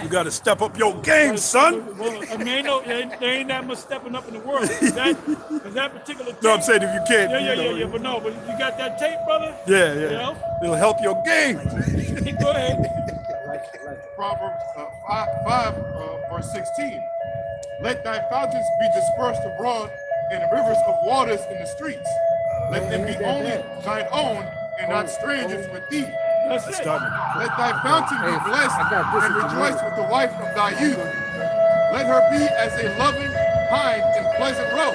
You got to step up your game, son. Well, I mean, there ain't that much stepping up in the world. That particular tape. No, I'm saying if you can't. Yeah, but you got that tape, brother? Yeah. You know? It'll help your game. Go ahead. Proverbs 5, verse 16. Let thy fountains be dispersed abroad, and the rivers of waters in the streets. Let them be only thine own, and not strangers with thee. That's it. Let thy fountain be blessed, and rejoice with the wife of thy youth. Let her be as a loving hind in pleasant roe.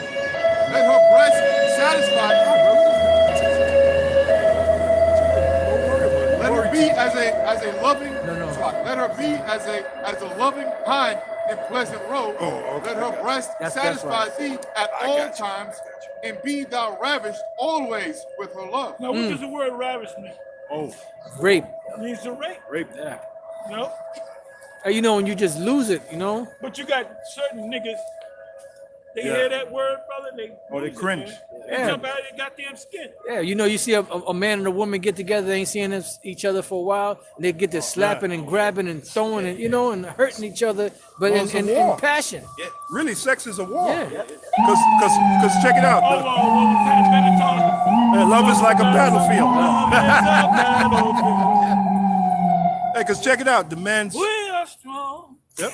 Let her breast satisfy. Let her be as a loving. Let her be as a loving hind in pleasant roe. Let her breast satisfy thee at all times, and be thou ravished always with her love. Now, what does the word ravish mean? Rape. It means to rape. Rape. Yeah. You know? You know, when you just lose it, you know? But you got certain niggas, they hear that word, brother, they they cringe. They jump out of their goddamn skin. Yeah, you know, you see a man and a woman get together, they ain't seeing each other for a while, and they get to slapping and grabbing and throwing and, you know, and hurting each other, but Well, it's a in war. passion. Really, sex is a war. Yeah. Because check it out. Love is like a battlefield. Hey, because check it out. The man's. We are strong. Yep.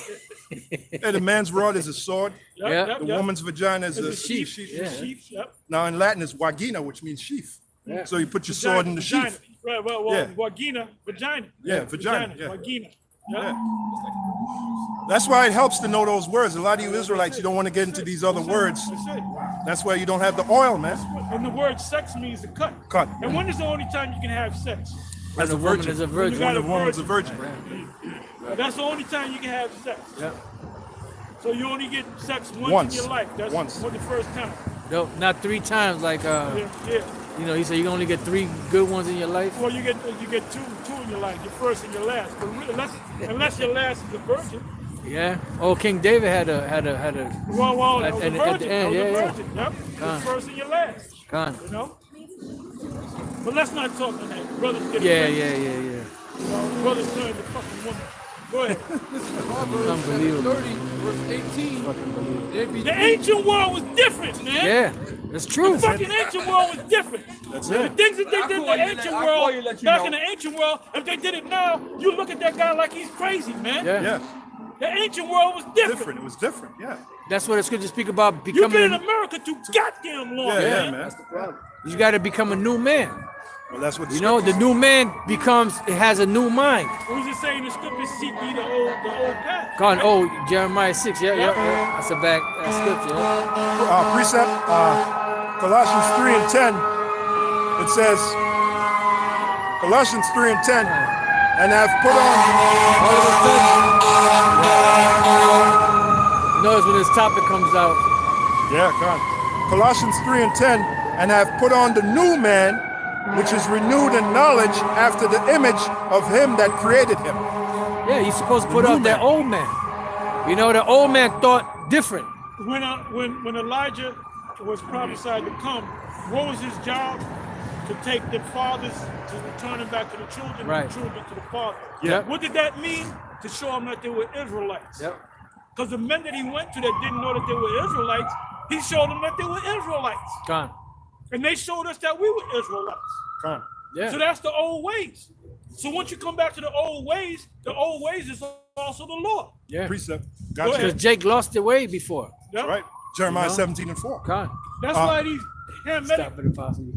Hey, the man's rod is a sword. Yeah. The woman's vagina is a sheath. sheath. Yeah. Sheath, yep. Now in Latin it's vagina, which means sheath. Yeah. So you put your sword in the Vagina. sheath. Right, well, Yeah. vagina. Vagina. Yeah, vagina, yeah. Vagina. Yeah. That's why it helps to know those words. A lot of you Israelites, you don't want to get into these other words. That's it. That's why you don't have the oil, man. And the word sex means to cut. Cut. And when is the only time you can have sex? As a woman virgin. is a When virgin. you got When the woman's a virgin. That's the only time you can have sex. Yeah. So you only get sex once Once. in your life. That's Once. for the first time. No, not 3 times like Yeah. you know, he said you can only get 3 good ones in your life. Well, you get two in your life, your first and your last. But unless your last is a virgin. Yeah. Oh, King David had a Well, At- that was a at the virgin. end, That was a yeah. virgin. Yep. Your first and your last. con. You know. But let's not talk on that. Brothers get Yeah. Brothers turn to fucking woman. Go ahead. Unbelievable. 30, verse 18. They'd be The ancient world was different, man. Yeah, that's true. The fucking ancient world was different. That's The it. things that they did in the ancient world, back in the ancient world, if they did it now, you look at that guy like he's crazy, man. Yeah. Yeah. The ancient world was different. Different. It was different. Yeah. That's what it's good to speak about You been in becoming. America too goddamn long, Yeah, man. man. You got to become a new man. Well, that's what You know, the new man has a new mind. What was it saying? The scripture seek ye the old path. Gone. Oh, Jeremiah 6. Yeah. That's a back scripture. Yeah. precept, Colossians 3 and 10, it says, Colossians 3 and 10, and have put on. Notice when this topic comes out. Yeah, come on. Colossians 3 and 10, and have put on the new man, which is renewed in knowledge after the image of him that created him. Yeah, you're supposed to put off that old man. You know, the old man thought different. When Elijah was prophesied to come, what was his job? To take the fathers, to return them back to the children, Right. and the children to the father. Yeah. What did that mean? To show them that they were Israelites. Yep. Because the men that he went to that didn't know that they were Israelites, he showed them that they were Israelites. Gone. And they showed us that we were Israelites. Come on. Yeah. So that's the old ways. So once you come back to the old ways is also the law. Yeah. Precept. Go Gotcha. ahead. Because Jake lost the way before. Yep. Right. Jeremiah You know? 17 and 4. Gone. That's why these Stop it impossible.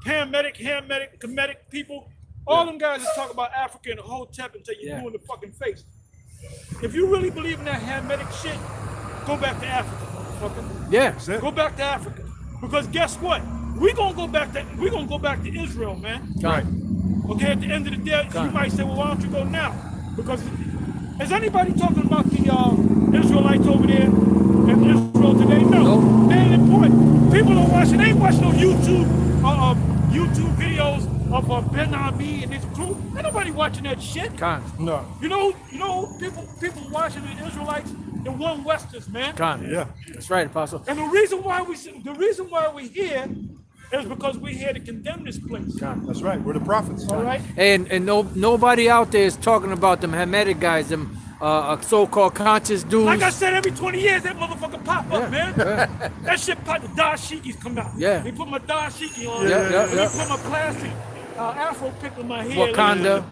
Kemetic people, all them guys that talk about Africa and the whole tep until you're Yeah. blue in the fucking face. If you really believe in that Hamitic shit, go back to Africa, motherfucker. Yeah. That's it. Go back to Africa. Because guess what? We're gonna go back to Israel, man. Right. Okay, at the end of the day, you Gone. might say, well, why don't you go now? Because is anybody talking about the Israelites over there in Israel today? No. Nope. They ain't important. People are watching, they ain't watching no YouTube videos of Ben Ami and his crew. Ain't nobody watching that shit. Gone. No. You know, people watching the Israelites the one Westers, man. Con. Yeah. That's right, Apostle. And the reason why we're here is because we're here to condemn this place. That's right. We're the prophets. All right. And nobody out there is talking about them Hamitic guys, them so-called conscious dudes. Like I said, every 20 years that motherfucker pop up, man. That shit pop. The dashikis come out. Yeah. They put my dashiki on. Yeah. They put my plastic afro pick on my head. Wakanda.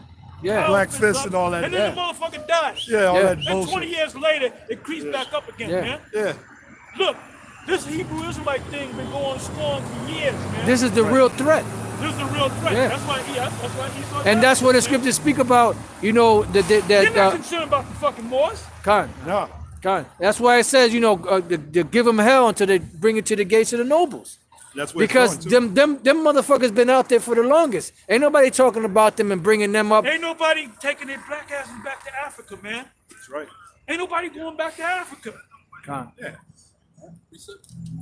Yeah. Black Fist and all that. And then the motherfucker dies. Yeah, all that And bullshit. 20 years later, it creeps back up again, man. Yeah. Look, this Hebrew Israelite thing been going strong for years, man. This is the real threat. This is the real threat. Yeah. That's why Esau And died, that's what the man. scriptures speak about, you know, You're not that concerned about the fucking Moors. Con. No. Con. That's why it says, you know, to give them hell until they bring it to the gates of the nobles. That's where Because it's going, them motherfuckers been out there for the longest. Ain't nobody talking about them and bringing them up. Ain't nobody taking their black asses back to Africa, man. That's right. Ain't nobody going back to Africa. Con. Yeah.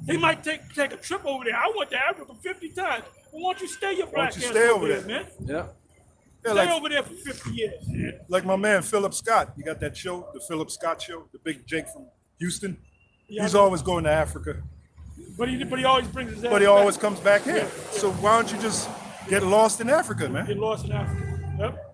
They might take a trip over there. I went to Africa 50 times. Well, why don't you stay your black don't you ass stay over over there, there? man? Yeah. Yeah, Stay like, over there for 50 years, man. like my man Philip Scott. You got that show, the Philip Scott show, the big Jake from Houston. Yeah, He's I know. always going to Africa, But he always brings his ass but he back. always comes back here. So why don't you just get lost in Africa, man? Get lost in Africa. Yep.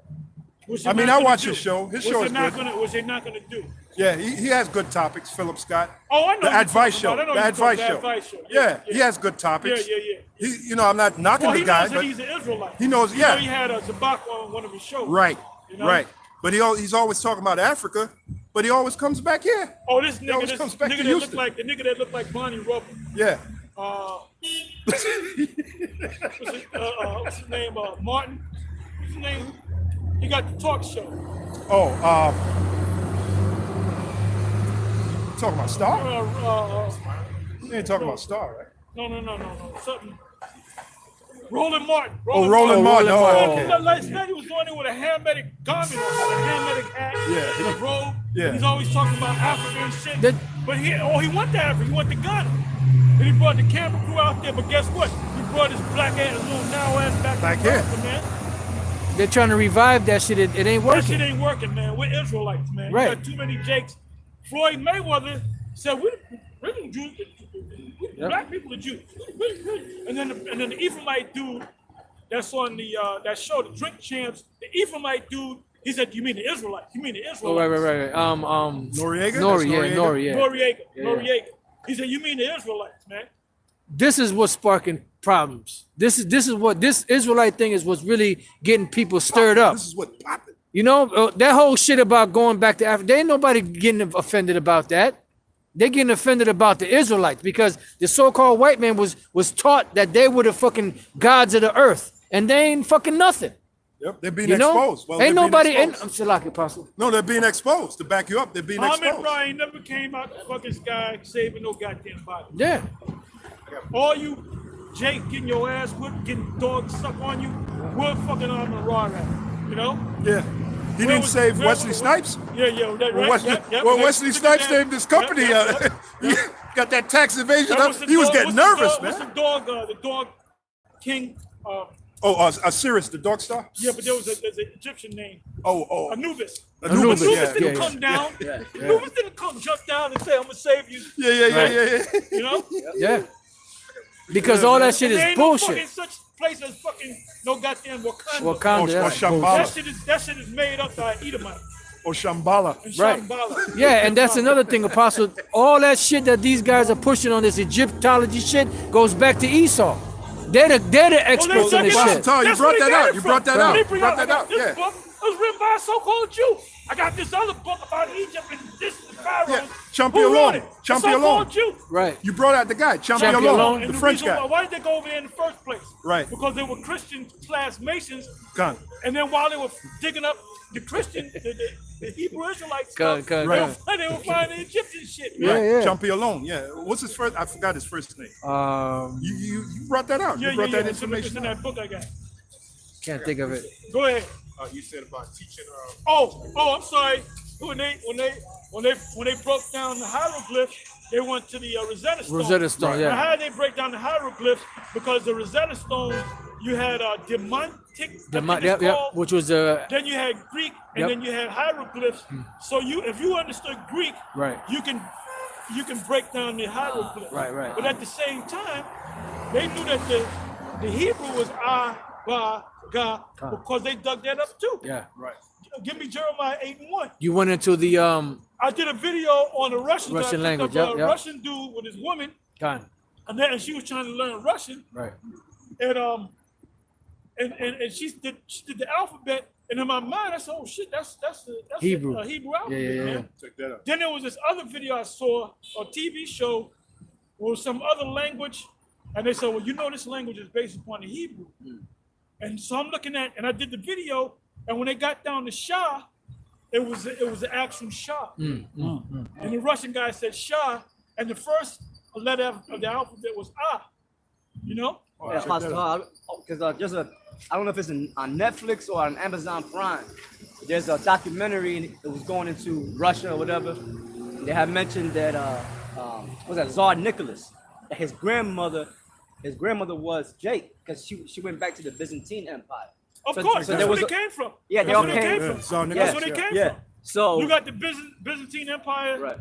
Which I they're mean, not I gonna watch do. his show. His Which show they're is not good. Which they're not gonna do. Yeah, he has good topics, Philip Scott. Oh, I know. The who you're advice talking show. about. I know The who you're advice talking show. about. The advice show. Yeah, he has good topics. Yeah. He, you know, I'm not knocking Well, the he guy, knows that but he's an Israelite. he knows. You know, Yeah, he had a Zabak on one of his shows. right, You know? right. But he's always talking about Africa, but he always comes back here. Oh, this nigga, always comes back to that looked Houston. like the nigga that looked like Bonnie Rubber. Yeah. What's his name? Martin. What's his name? He got the talk show. Oh, talking about Star? You ain't talking about Star, right? No. Something. Roland Martin. Roland Martin. Oh, okay. Last night he was doing it with a Hamitic garment on, a Hamitic hat, Yeah. a robe. Yeah. He's always talking about Africa and shit. That- But he went to Africa. He went to Ghana. And he brought the camera crew out there. But guess what? He brought his black ass, little narrow ass back Back to here. America, man. They're trying to revive that shit. It ain't That shit working. ain't working, man. We're Israelites, man. Right. You got too many Jakes. Floyd Mayweather said, we're Jews. Black people are Jews. And then the Ephraimite dude that's on the that show, the Drink Champs, the Ephraimite dude, he said, you mean the Israelites? You mean the Israelites? Oh, right. Noriega? Noriega. Noriega. He said, you mean the Israelites, man? This is what's sparking problems. This is what this Israelite thing is what's really getting people stirred up. This is what popping. You know, that whole shit about going back to Africa, there ain't nobody getting offended about that. They're getting offended about the Israelites because the so-called white man was taught that they were the fucking gods of the earth, and they ain't fucking nothing. Yep, they're being You know, exposed. Well, ain't they're being nobody. exposed. I'm Shalaki Apostle. No, they're being exposed. To back you up, they're being Ahmed exposed. Ryan never came out the fucking sky saving no goddamn body. Yeah, All you Jake getting your ass whipped, getting dogs sucked on you, we're fucking on the raw at, you know? Yeah. He didn't save Wesley Snipes. Yeah, that right. When Wesley Snipes named his company, he got that tax evasion. He was getting nervous, man. What's the dog king? Osiris, the dog star? Yeah, but there's an Egyptian name. Anubis. Anubis, Didn't come down. Anubis didn't come jump down and say, I'm gonna save you. Yeah. You know? yeah. Because all that shit There is ain't no fucking bullshit. such place as fucking no goddamn Wakanda. Wakanda. that's Shambhala. bullshit. That shit is made up by Edomite. Or Shambhala. And Right. Shambhala. Yeah, and that's another thing, Apostle. All that shit that these guys are pushing on this Egyptology shit goes back to Esau. They're the experts on this took it shit. Tell you That's brought where that they got out. it You from. brought that Let out. me You bring brought out that out. this Yeah. book was written by a so-called Jew. I got this other book about Egypt and this Pharaoh. Yeah, Who Champion wrote Long. it? A Champion so-called Long. Jew. Right. You brought out the guy, Champion Champion Long. Long, And the French reason guy. why did they go over there in the first place? Right. Because they were Christian/Masons, Gun. and then while they were digging up the Christian, the Hebrew Israelites Gun, stuff, gun, they gun. were finding Egyptian shit. Yeah, Man. yeah. Champion Long. Yeah. What's his first? I forgot his first name. You brought that out. You brought that It's in information. that book I got. Can't think of it. Go ahead. You said about teaching. I'm sorry. When they broke down the hieroglyphs, they went to the Rosetta Stone. Rosetta Stone, Now, yeah. how did they break down the hieroglyphs? Because the Rosetta Stone You had Demontic, Yep, which was then you had Greek, and Yep. then you had hieroglyphs. So if you understood Greek, Right. you can break down the hieroglyphs. Right. But at the same time, they knew that the Hebrew was Ba, Ga, because they dug that up too. yeah, right. Give me Jeremiah 8:1. You went into the I did a video on the Russian. Russian I picked language, up a yep. Russian dude with his woman, con. and she was trying to learn Russian, Right. and she did the alphabet, and in my mind I said, oh shit, that's Hebrew. a Hebrew alphabet, Yeah. man. Check that out. Then there was this other video I saw, a TV show, with some other language, and they said, well, you know, this language is based upon the Hebrew, and so I'm looking at, and I did the video, and when they got down to Shah, it was the actual Shah, and the Russian guy said Shah, and the first letter of the alphabet was Ah, you know. Yeah, Pastor, because I don't know if it's on Netflix or on Amazon Prime. There's a documentary and it was going into Russia or whatever. They had mentioned that was that Tsar Nicholas, that his grandmother was Jake because she went back to the Byzantine Empire. Of course, that's where they came from. Yeah, they that's all where came from. from. Tsar That's where Nicholas, they came Yeah. from. So You got the Byzantine Empire, right.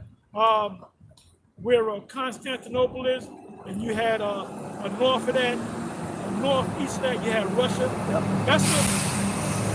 where Constantinople is, and you had north of that, northeast of that, you had Russia. That's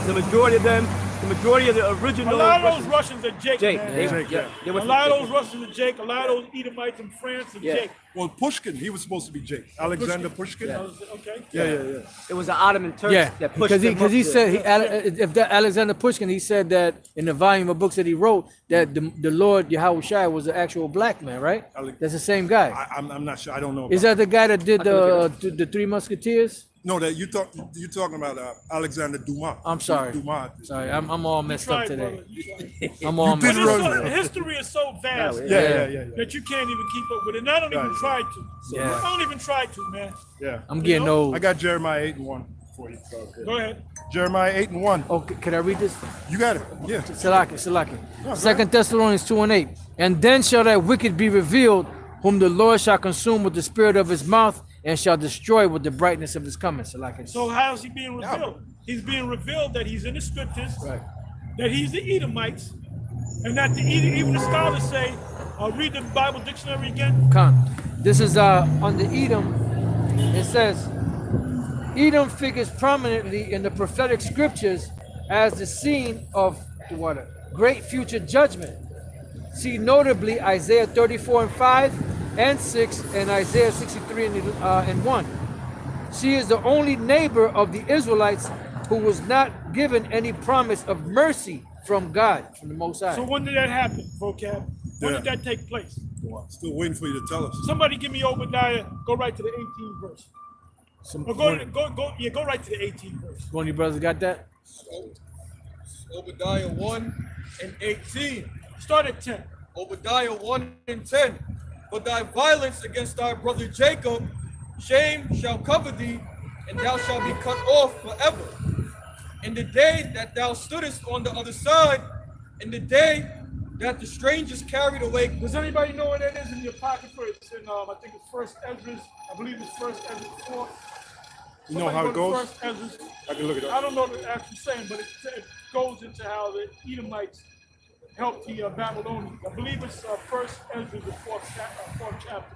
The majority of them, the majority of the original a lot of those Russians- Russians are Jake, Jake, man. they, Jake, yeah, yeah. they were A lot of those Russians are Jake. A lot of those Edomites in France are Yeah. Jake. Well, Pushkin, he was supposed to be Jake. Alexander Pushkin. I was- Okay. Yeah. It was the Ottoman Turks Yeah, that pushed because them he up said there. if that Alexander Pushkin, he said that in the volume of books that he wrote that the Lord Yahushua was an actual black man, right? That's the same guy. I'm not sure. I don't know. Is about that the guy that did I the Three Musketeers? No, that you're talking about Alexander Dumas. I'm sorry. Dumas. Sorry, I'm all messed up Tried, today. brother. You tried. I'm all did messed wrong. up. History is so vast Yeah. that you can't even keep up with it. And I don't even Right. try to. Yeah. I don't even try to, man. Yeah. I'm getting You know? old. I got Jeremiah 8:1 for you. Go ahead. Jeremiah 8:1. Okay, can I read this? You got it. Yeah. Salaki. 2 Thessalonians 2:8. And then shall that wicked be revealed, whom the Lord shall consume with the spirit of his mouth, and shall destroy with the brightness of his coming. Salaki. So how is he being revealed? He's being revealed that he's in the scriptures, Right. that he's the Edomites, and that even the scholars say, read the Bible dictionary again. Khan. This is on the Edom. It says, Edom figures prominently in the prophetic scriptures as the scene of the what? Great future judgment. See notably Isaiah 34:5 and 6 and Isaiah 63 and 1. She is the only neighbor of the Israelites who was not given any promise of mercy from God, from the Most High. So when did that happen, Vocab? When Yeah. did that take place? Still waiting for you to tell us. Somebody give me Obadiah. Go right to the 18th verse. Or go right to the 18th verse. One of you brothers got that? Obadiah 1 and 18. Start at 10. Obadiah 1 and 10. For thy violence against thy brother Jacob, shame shall cover thee, and thou shalt be cut off forever. In the day that thou stoodest on the other side, in the day that the strangers carried away. Does anybody know where that is in your pocket? It's in, I think it's First Ezra. I believe it's First Ezra 4. You know how it goes? First Ezra. I can look it I up. don't know the actual saying, but it goes into how the Edomites helped the Babylonians. I believe it's First Ezra, the fourth chapter.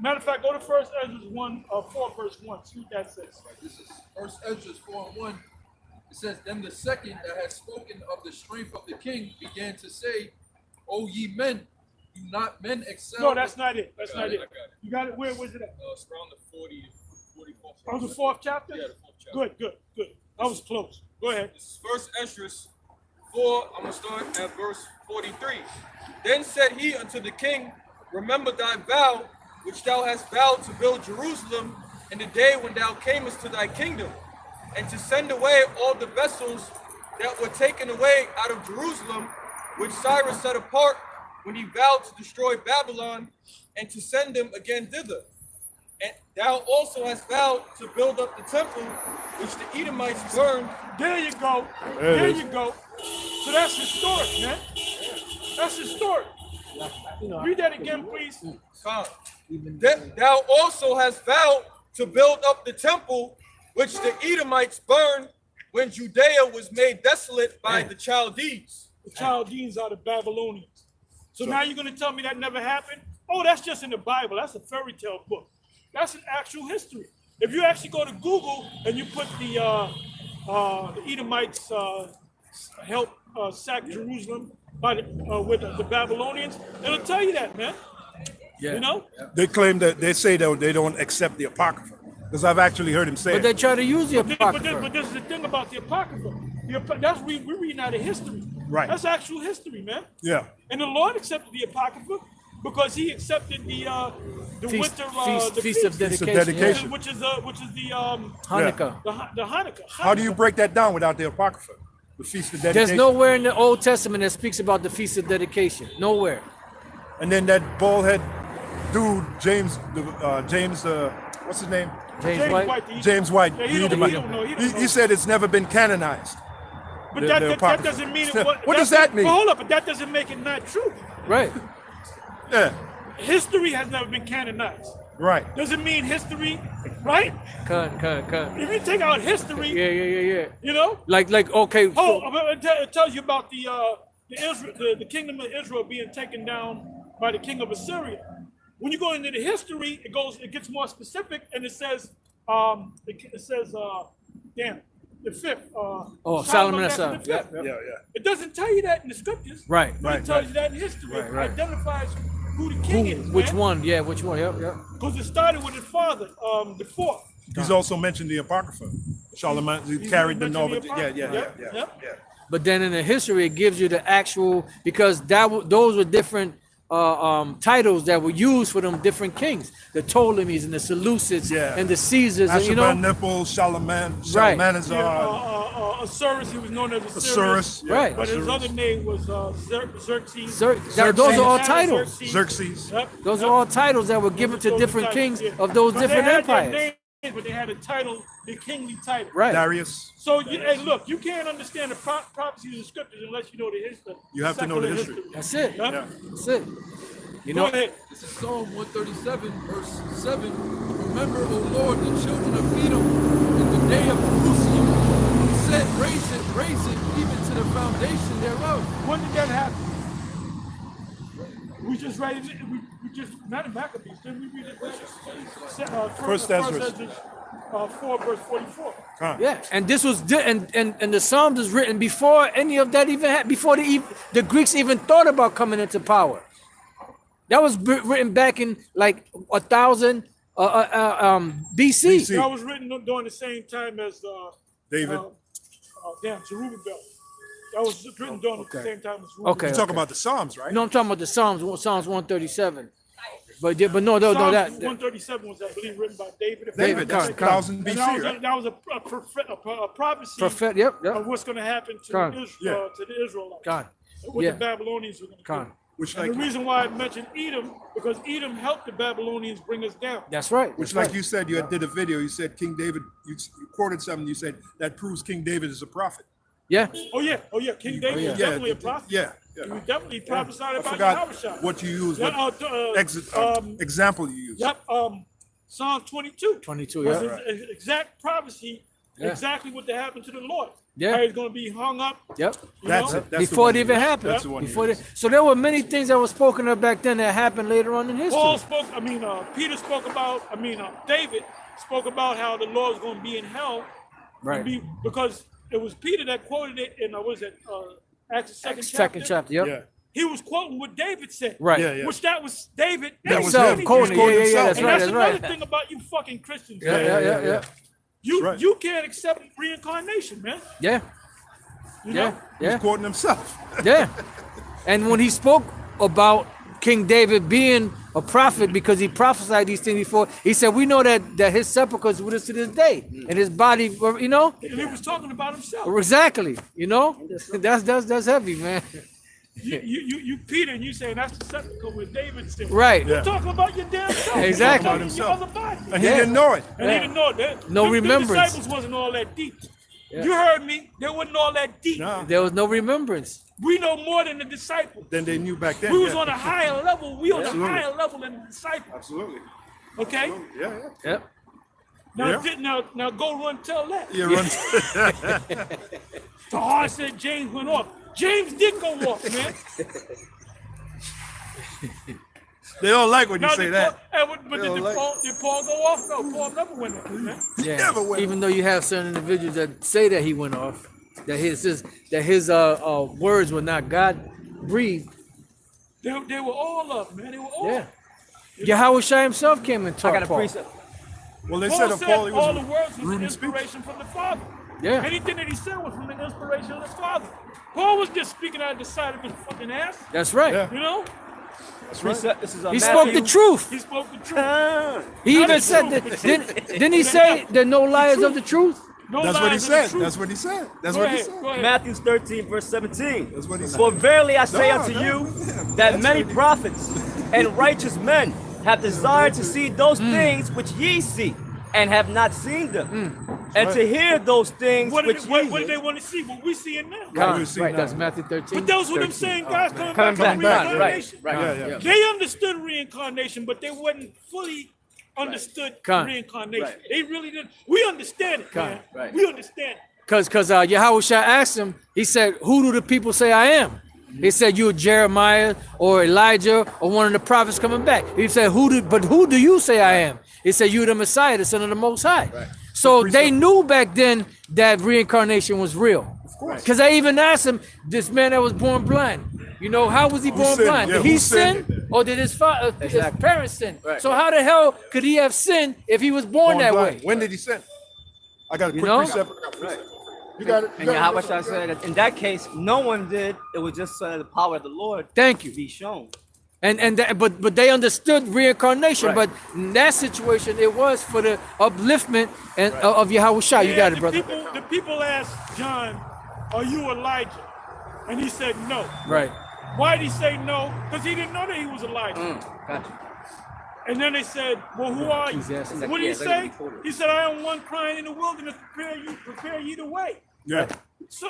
Matter of fact, go to First Ezra 4 verse 1. See what that says. This is First Ezra 4:1. It says, Then the second that had spoken of the strength of the king began to say, O ye men, do not men excel? No, that's not it. That's not it. I got it. You got it? Where was it at? It's around the 44th. Oh, the fourth chapter? Yeah, the fourth chapter. Good. I was close. Go ahead. This is First Ezra 4. I'm going to start at verse 43. Then said he unto the king, Remember thy vow, which thou hast vowed to build Jerusalem in the day when thou camest to thy kingdom, and to send away all the vessels that were taken away out of Jerusalem, which Cyrus set apart when he vowed to destroy Babylon, and to send them again thither. And thou also hast vowed to build up the temple, which the Edomites burned. There you go. There it There is. you go. So that's historic, man. That's historic. Read that again, please. Thou also hast vowed to build up the temple, which the Edomites burned when Judea was made desolate by the Chaldees. The Chaldeans are the Babylonians. So now you're going to tell me that never happened? Oh, that's just in the Bible. That's a fairy tale book. That's an actual history. If you actually go to Google and you put the Edomites help sack Jerusalem by with the Babylonians, it'll tell you that, man. Yeah. You know? They claim that they say that they don't accept the Apocrypha. Because I've actually heard him say But it. they try to use the But Apocrypha. this is the thing about the Apocrypha. That's we're reading out of history. Right. That's actual history, man. Yeah. And the Lord accepted the Apocrypha because He accepted the Feast- winter feast of Feast of dedication. dedication. which is the Hanukkah. the Hanukkah. How do you break that down without the Apocrypha? The Feast of Dedication. There's nowhere in the Old Testament that speaks about the Feast of Dedication. Nowhere. And then that bald-head dude, James, what's his name? James White. James White. Yeah, he don't know. He said it's never been canonized. But the that Apocrypha. doesn't mean it. What does that mean? Well, hold up, but that doesn't make it not true. Right. Yeah, History has never been canonized. right. Doesn't mean history, right? Cut. If you take out history, Yeah. you know. Like, okay. Oh, it tells you about the kingdom of Israel being taken down by the king of Assyria. When you go into the history, it gets more specific, and it says, the fifth. Solomon after the himself. fifth. Yeah. It doesn't tell you that in the scriptures. Right. But it tells you that in history. Right. It identifies who the king is. Which one? Yeah, which one? Yep. Because it started with his father, the fourth. He's also mentioned the Apocrypha. Charlemagne He's carried the mentioned Nova. Apocrypha. Yeah. But then in the history, it gives you the actual, because those were different titles that were used for them different kings, the Ptolemies and the Seleucids and the Caesars, and you know, Ashurbanipal, Right. Shalmaneser, Osiris, he was known as Osiris. Right. But his other name was Xerxes. those are all titles. Xerxes. Yep. Those are all titles that were given to Those different are kings titles, of those But different they had their empires. names, but they had a title, the kingly title. Right. Darius. So, hey, look, you can't understand the prophecies of the scriptures unless you know the history. You have to know the secular history. That's it. Yep. Yeah. That's it. You Go know, ahead. This is Psalm 137, verse 7. Remember, O Lord, the children of Edom in the day of Jerusalem. You said, raise it, even to the foundation thereof. When did that happen? We just read it. We just, not in Maccabees, didn't we read it? First Ezra. 4, verse 44. yeah. And this was and the Psalms was written before any of that even happened, before the Greeks even thought about coming into power. That was written back in like 1000 BC. That was written during the same time as David. Zerubbabel. That was written during the same time as Zerubbabel. Okay. You talk about the Psalms, right? No, I'm talking about the Psalms 137. But no, Psalms that 137 was, I believe, written by David. David, that's Con. 1000 And BC, right? that was a prophecy prophet. Yep. of what's going to happen to Con. to the Israelites. God. What Yeah. the Babylonians were going to Con. do. Which, And like, the reason why I mentioned Edom, because Edom helped the Babylonians bring us down. That's right. which, That's like right. you said, you did a video. You said King David. You quoted something. You said that proves King David is a prophet. Yeah. Oh yeah. King David yeah. was definitely a prophet. Yeah. He was definitely prophesied I about forgot Yahushua. what you used. Yeah, What example you used? Yep. Psalm 22. 22. Was Yeah. an exact prophecy, Yeah. exactly what happened to the Lord. Yeah. How he's going to be hung up. Yep. You That's know? it. That's the Before one it you even used. happened. That's the one you Before used. so there were many things that were spoken of back then that happened later on in history. Peter spoke about, David spoke about how the Lord's going to be in hell. Right. Because it was Peter that quoted it in, Acts the second chapter. Second chapter. Yep. Yeah. He was quoting what David said. Right. Yeah, yeah. Which that was David. That was Himself, him. quoting. He was quoting Yeah. himself. That's And right. that's That's another right. thing about you fucking Christians. Yeah. man. Yeah. You right. you can't accept reincarnation, man. Yeah. You Yeah. know? Yeah. Quoting himself. Yeah. And when he spoke about King David being a prophet, because he prophesied these things before, he said, we know that his sepulchre is with us to this day. And his body, you know? And he was talking about himself. Exactly. You know? That's heavy, man. You Peter, and you saying that's the sepulchre where David said. Right. You're talking about your damn self. Exactly. You're talking about your other body. And he didn't know it. And he didn't know that. No The remembrance. disciples wasn't all that deep. You heard me. They wasn't all that deep. No. There was no remembrance. We know more than the disciples. Than they knew back then. We was yeah. on a higher level. We on a Absolutely. higher level than the disciples. Absolutely. Okay? Yeah. Yep. Now, Yeah. now go run tell that. Yeah, run. Tahar said James went off. James did go off, man. They don't like when you Now, say did that. Paul, but They don't like- did Paul go off? No, Paul never went off, man. Yeah. never went Even though you have certain individuals that say that he went off, that his words were not God breathed. They were all up, man. They were all Yeah. up. Yahweh Shai himself came and I taught got a Paul. precept. Well, they Paul said of said Paul he all the was words was rude an in speech. inspiration from the Father. Yeah. Anything that he said was from the inspiration of the Father. Paul was just speaking out of the side of his fucking ass. That's right. Yeah. You know? Precept. This is He spoke the truth. He spoke the truth. He Not even the said truth, that. but Didn't he say there are no liars of the truth? No That's what he lies of the said. truth. That's what he said. That's Go what he ahead, said. go ahead. Matthew 13, verse 17. That's what he said. For verily I say No, unto no, you yeah, that that's many what he- prophets and righteous men have desired to see those things which ye see, and have not seen them, and to hear those things What which did, ye what did hear. they want to see? What we see it now. Right, we see right. now. That's Matthew 13. But those were them 13. same guys coming Coming back from back, reincarnation. right. Yeah, yeah. They understood reincarnation, but they wasn't fully understood Con. reincarnation. Right. They really didn't. We understand it, man. Right. We understand it. Because Yahweh Shai asked him, he said, who do the people say I am? He said, you Jeremiah or Elijah or one of the prophets coming back. He said, who do you say I am? He said, you the Messiah, the Son of the Most High. So they knew back then that reincarnation was real. Because I even asked him, this man that was born blind, you know, how was he born sinned? blind? Yeah, Did he who sin sinned? or did his Exactly. parents sin? Right. So how the hell could he have sinned if he was born that blind. way? When did he sin? I got a quick know? precept. You got it. And Yahweh Shai said that in that case, no one did. It was just the power of the Lord Thank you. be shown. But they understood reincarnation. Right. But in that situation, it was for the upliftment and of Yahweh Shai. You got it, brother. The people asked John, "Are you Elijah?" And he said, "No." Right. Why did he say no? Because he didn't know that he was Elijah. Gotcha. And then they said, "Well, who are you?" Ecclesiastes. What did he Yeah, say? like before. He said, "I am one crying in the wilderness, prepare ye the way." Yeah. So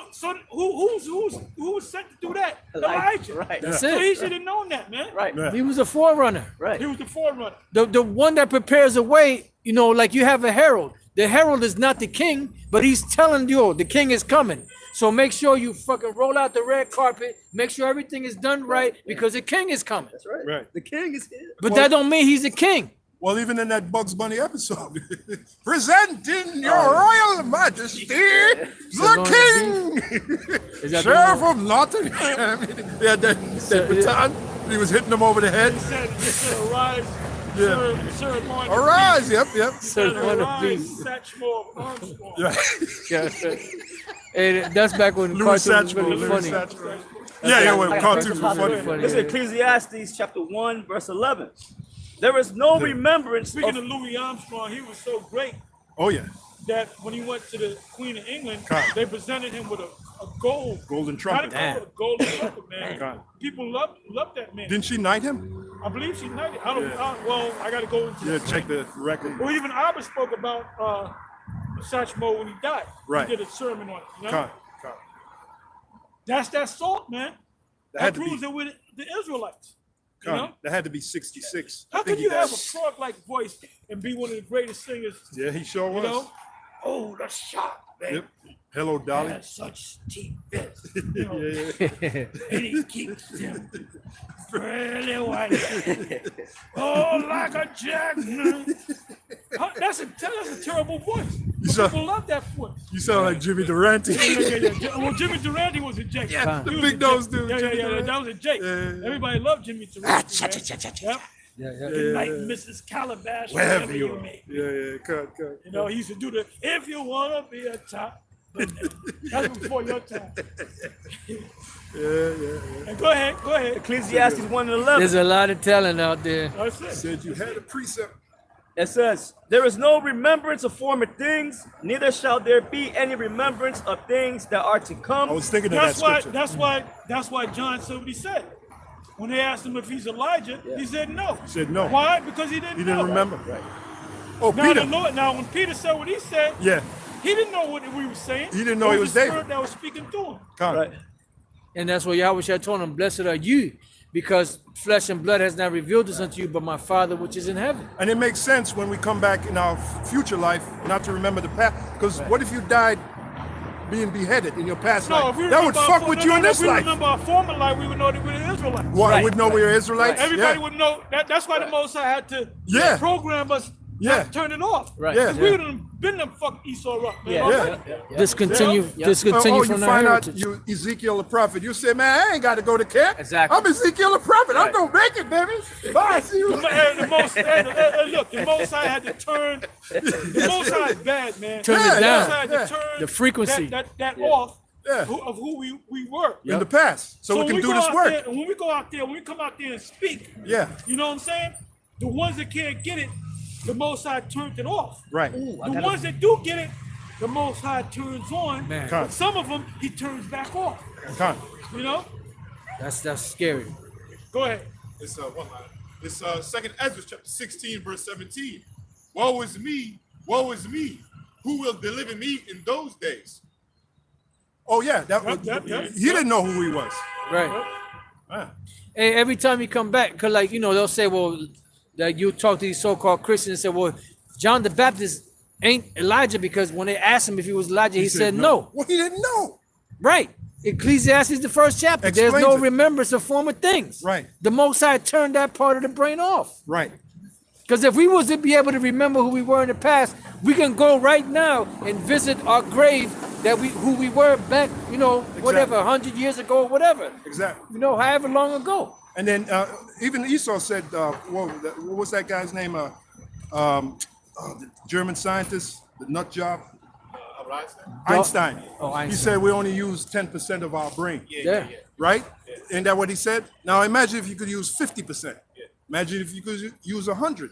who was sent to do that? Elijah. Right. That's So it. he should have known that, man. Right. Yeah. He was a forerunner. Right. He was the forerunner. The one that prepares a way, you know, like you have a herald. The herald is not the king, but he's telling you the king is coming. So make sure you fucking roll out the red carpet. Make sure everything is done right because the king is coming. That's right. Right. The king is here. But that don't mean he's the king. Well, even in that Bugs Bunny episode, presenting your royal majesty, the king, Is that sheriff the of Nottingham. Yeah, that baton. He was hitting him over the head. He said, "Arise, Yeah. Sir Lord." Arise, yep. Sir, one of Arise, these. Satchmo of Armstrong. Yeah. Yeah. And that's back when Louis cartoons was Satchmo. really Louis funny. Satchmo. Yeah, when I got cartoons a were funny. Funny, Listen, yeah. Ecclesiastes chapter 1, verse 11. There is no remembrance Speaking of of Louis Armstrong, he was so great Oh yeah, that when he went to the Queen of England, God. they presented him with a gold, golden not a trumpet. gold, a golden trumpet, man. God. People loved that man. Didn't she knight him? I believe she's knighted. I don't. Yeah. Well, I got to go into. Yeah, that. check the record. Well, even Abba spoke about Satchmo when he died. Right. He did a sermon on it. You know? Con. That's that salt, man. That had That to be. proves that we're the Israelites. You Con. know? That had to be 66. I How think can he you have a died. frog-like voice and be one of the greatest singers? Yeah, he sure You was. know? Oh, the shot, man. Yep. Hello, Dolly. Has such deep bits. You know? Yeah. And he keeps them fairly white. Oh, like a jackknife. That's a terrible voice. But sound- people love that voice. You sound like Jimmy Durante. Yeah. Well, Jimmy Durante was a Jake. Yeah, the He was big a nose Jake. dude, Yeah, Jimmy yeah, Durante. that was a Jake. Yeah. Everybody loved Jimmy Durante. Yep. Yeah, yeah. Good night, Mrs. Calabash. Wherever you you are. may. Yeah. Cut. You know, he used to do the if you wanna be a top. That's before your time. Yeah. And go ahead. Ecclesiastes 1 and 11. There's a lot of talent out there. That's it. Said you had a precept. It says, there is no remembrance of former things, neither shall there be any remembrance of things that are to come. I was thinking of that scripture. That's why John said what he said. When they asked him if he's Elijah, he said no. He said no. Why? Because he didn't He know. didn't remember. Oh, Now, Peter. the Lord, now when Peter said what he said, Yeah. he didn't know what we were saying. He didn't know It he was the David. Spirit that was speaking through him. Con. Right. And that's what Yahweh Shai told him, blessed are you because flesh and blood has not revealed this unto you, but my Father which is in heaven. And it makes sense when we come back in our future life not to remember the past. Because what if you died being beheaded in your past No, if life? we That would remember fuck our- with no, you no, in no, this if we life. remember our former life, we would know that we were Israelites. Why would know we were Israelites? Everybody Yeah. would know. That's why the Most High had to Yeah. program us Yeah. not to turn it off. Right. Yeah. Because we would have been them fuck Esau up, man. Yeah. Already. Discontinue, Yeah. discontinue Oh, you from the find out heritage. you Ezekiel the prophet. You say, man, I ain't got to go to camp. Exactly. I'm Ezekiel the prophet. I'm Right. gonna make it, baby. Bye. See you. Look, the Most High had to turn. The Most High is bad, man. Turn Yeah, it The down. Most High had to Yeah. turn The frequency. that off Yeah. of who we were. In the past, so we when can do go this out work. there- when we go out there, when we come out there and speak, Yeah. you know what I'm saying? The ones that can't get it, the Most High turned it off. Right. The ones that do get it, the Most High turns on. Man. But some of them, he turns back off. Con. You know? That's scary. Go ahead. It's one line. It's Second Ezra chapter 16, verse 17. Woe is me, woe is me. Who will deliver me in those days? Oh yeah, that was. Yep. He didn't know who he was. Right. Ah. Hey, every time you come back, cause like they'll say, well, that you talk to these so-called Christians and say, well, John the Baptist ain't Elijah, because when they asked him if he was Elijah, he said no. Well, he didn't know. Right. Ecclesiastes, the first chapter. There's Explains no it. remembrance of former things. Right. The Most High turned that part of the brain off. Right. Because if we was to be able to remember who we were in the past, we can go right now and visit our grave who we were back, whatever, 100 years ago, whatever. Exactly. However long ago. And then even Esau said, what was that guy's name? The German scientist, the nut job, Einstein. Oh, Einstein. He said we only use 10% of our brain. Yeah. Right? Ain't that what he said? Now imagine if you could use 50%. Imagine if you could use 100.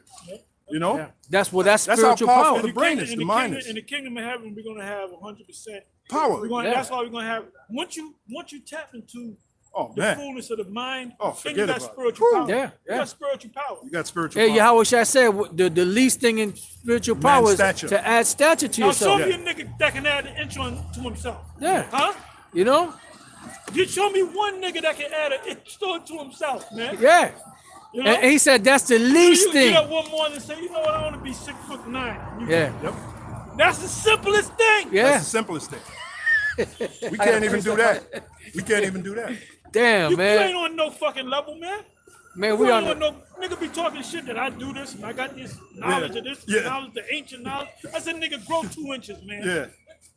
You know? Yeah. That's how spiritual powerful power. the brain is, the mind is. In the kingdom of heaven, we're gonna have 100% Power. That's why we're gonna have once you tap into Oh the man. fullness of the mind, Oh, then forget you got about it. spiritual Woo. power. Yeah, You got spiritual power. You got spiritual Hey, power. Yahweh Shai said the least thing in spiritual power is stature. to add stature to Now yourself. show me a nigga that can add an inch on to himself. Yeah. Huh? You know? You show me one nigga that can add an inch to himself, man. Yeah. You know? And he said that's the least you thing. get up one morning and say, you know what, I want to be 6'9". You- Yeah. Yep. That's the simplest thing. Yeah. That's the simplest thing. We can't even do that. We can't even do that. Damn, You ain't man. on no fucking level, man. Man, We we ain't on on no nigga be talking shit that I do this and I got this knowledge of this, Yeah. knowledge, the ancient knowledge. I said, nigga, grow 2 inches, man. Yeah.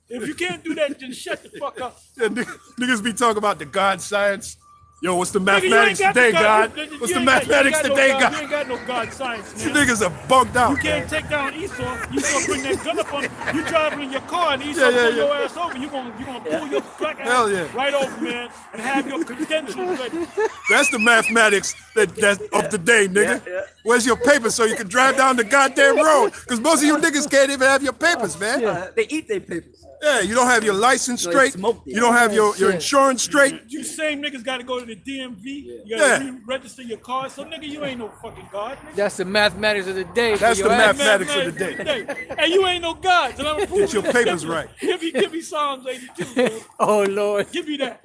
If you can't do that, then shut the fuck up. Yeah, niggas be talking about the God science. Yo, what's the Nigga, you mathematics ain't got today, the God? you What's the ain't got- you ain't mathematics got no today, God? You God? ain't got no God science, You man. niggas are bugged out. You can't take down Esau. You gonna bring that gun up on. You driving in your car and Esau Yeah, yeah, pull your yeah. ass over. You gonna pull your black Hell ass yeah. right over, man, and have your credentials ready. That's the mathematics that's of the day, nigga. Where's your papers so you can drive down the goddamn road? Because most of you niggas can't even have your papers, man. They eat their papers. Yeah, you don't have your license So they straight. smoke it. You don't have your Shit. insurance straight. You same niggas got to go to the DMV. You got to Yeah. re-register your car. So nigga, you ain't no fucking God. Nigga. That's the mathematics of the day. for That's your the ass. mathematics of the day. And you ain't no God. So I'm gonna prove Get your it. papers right. Give me Psalms 82. Man. Oh Lord. Give me that.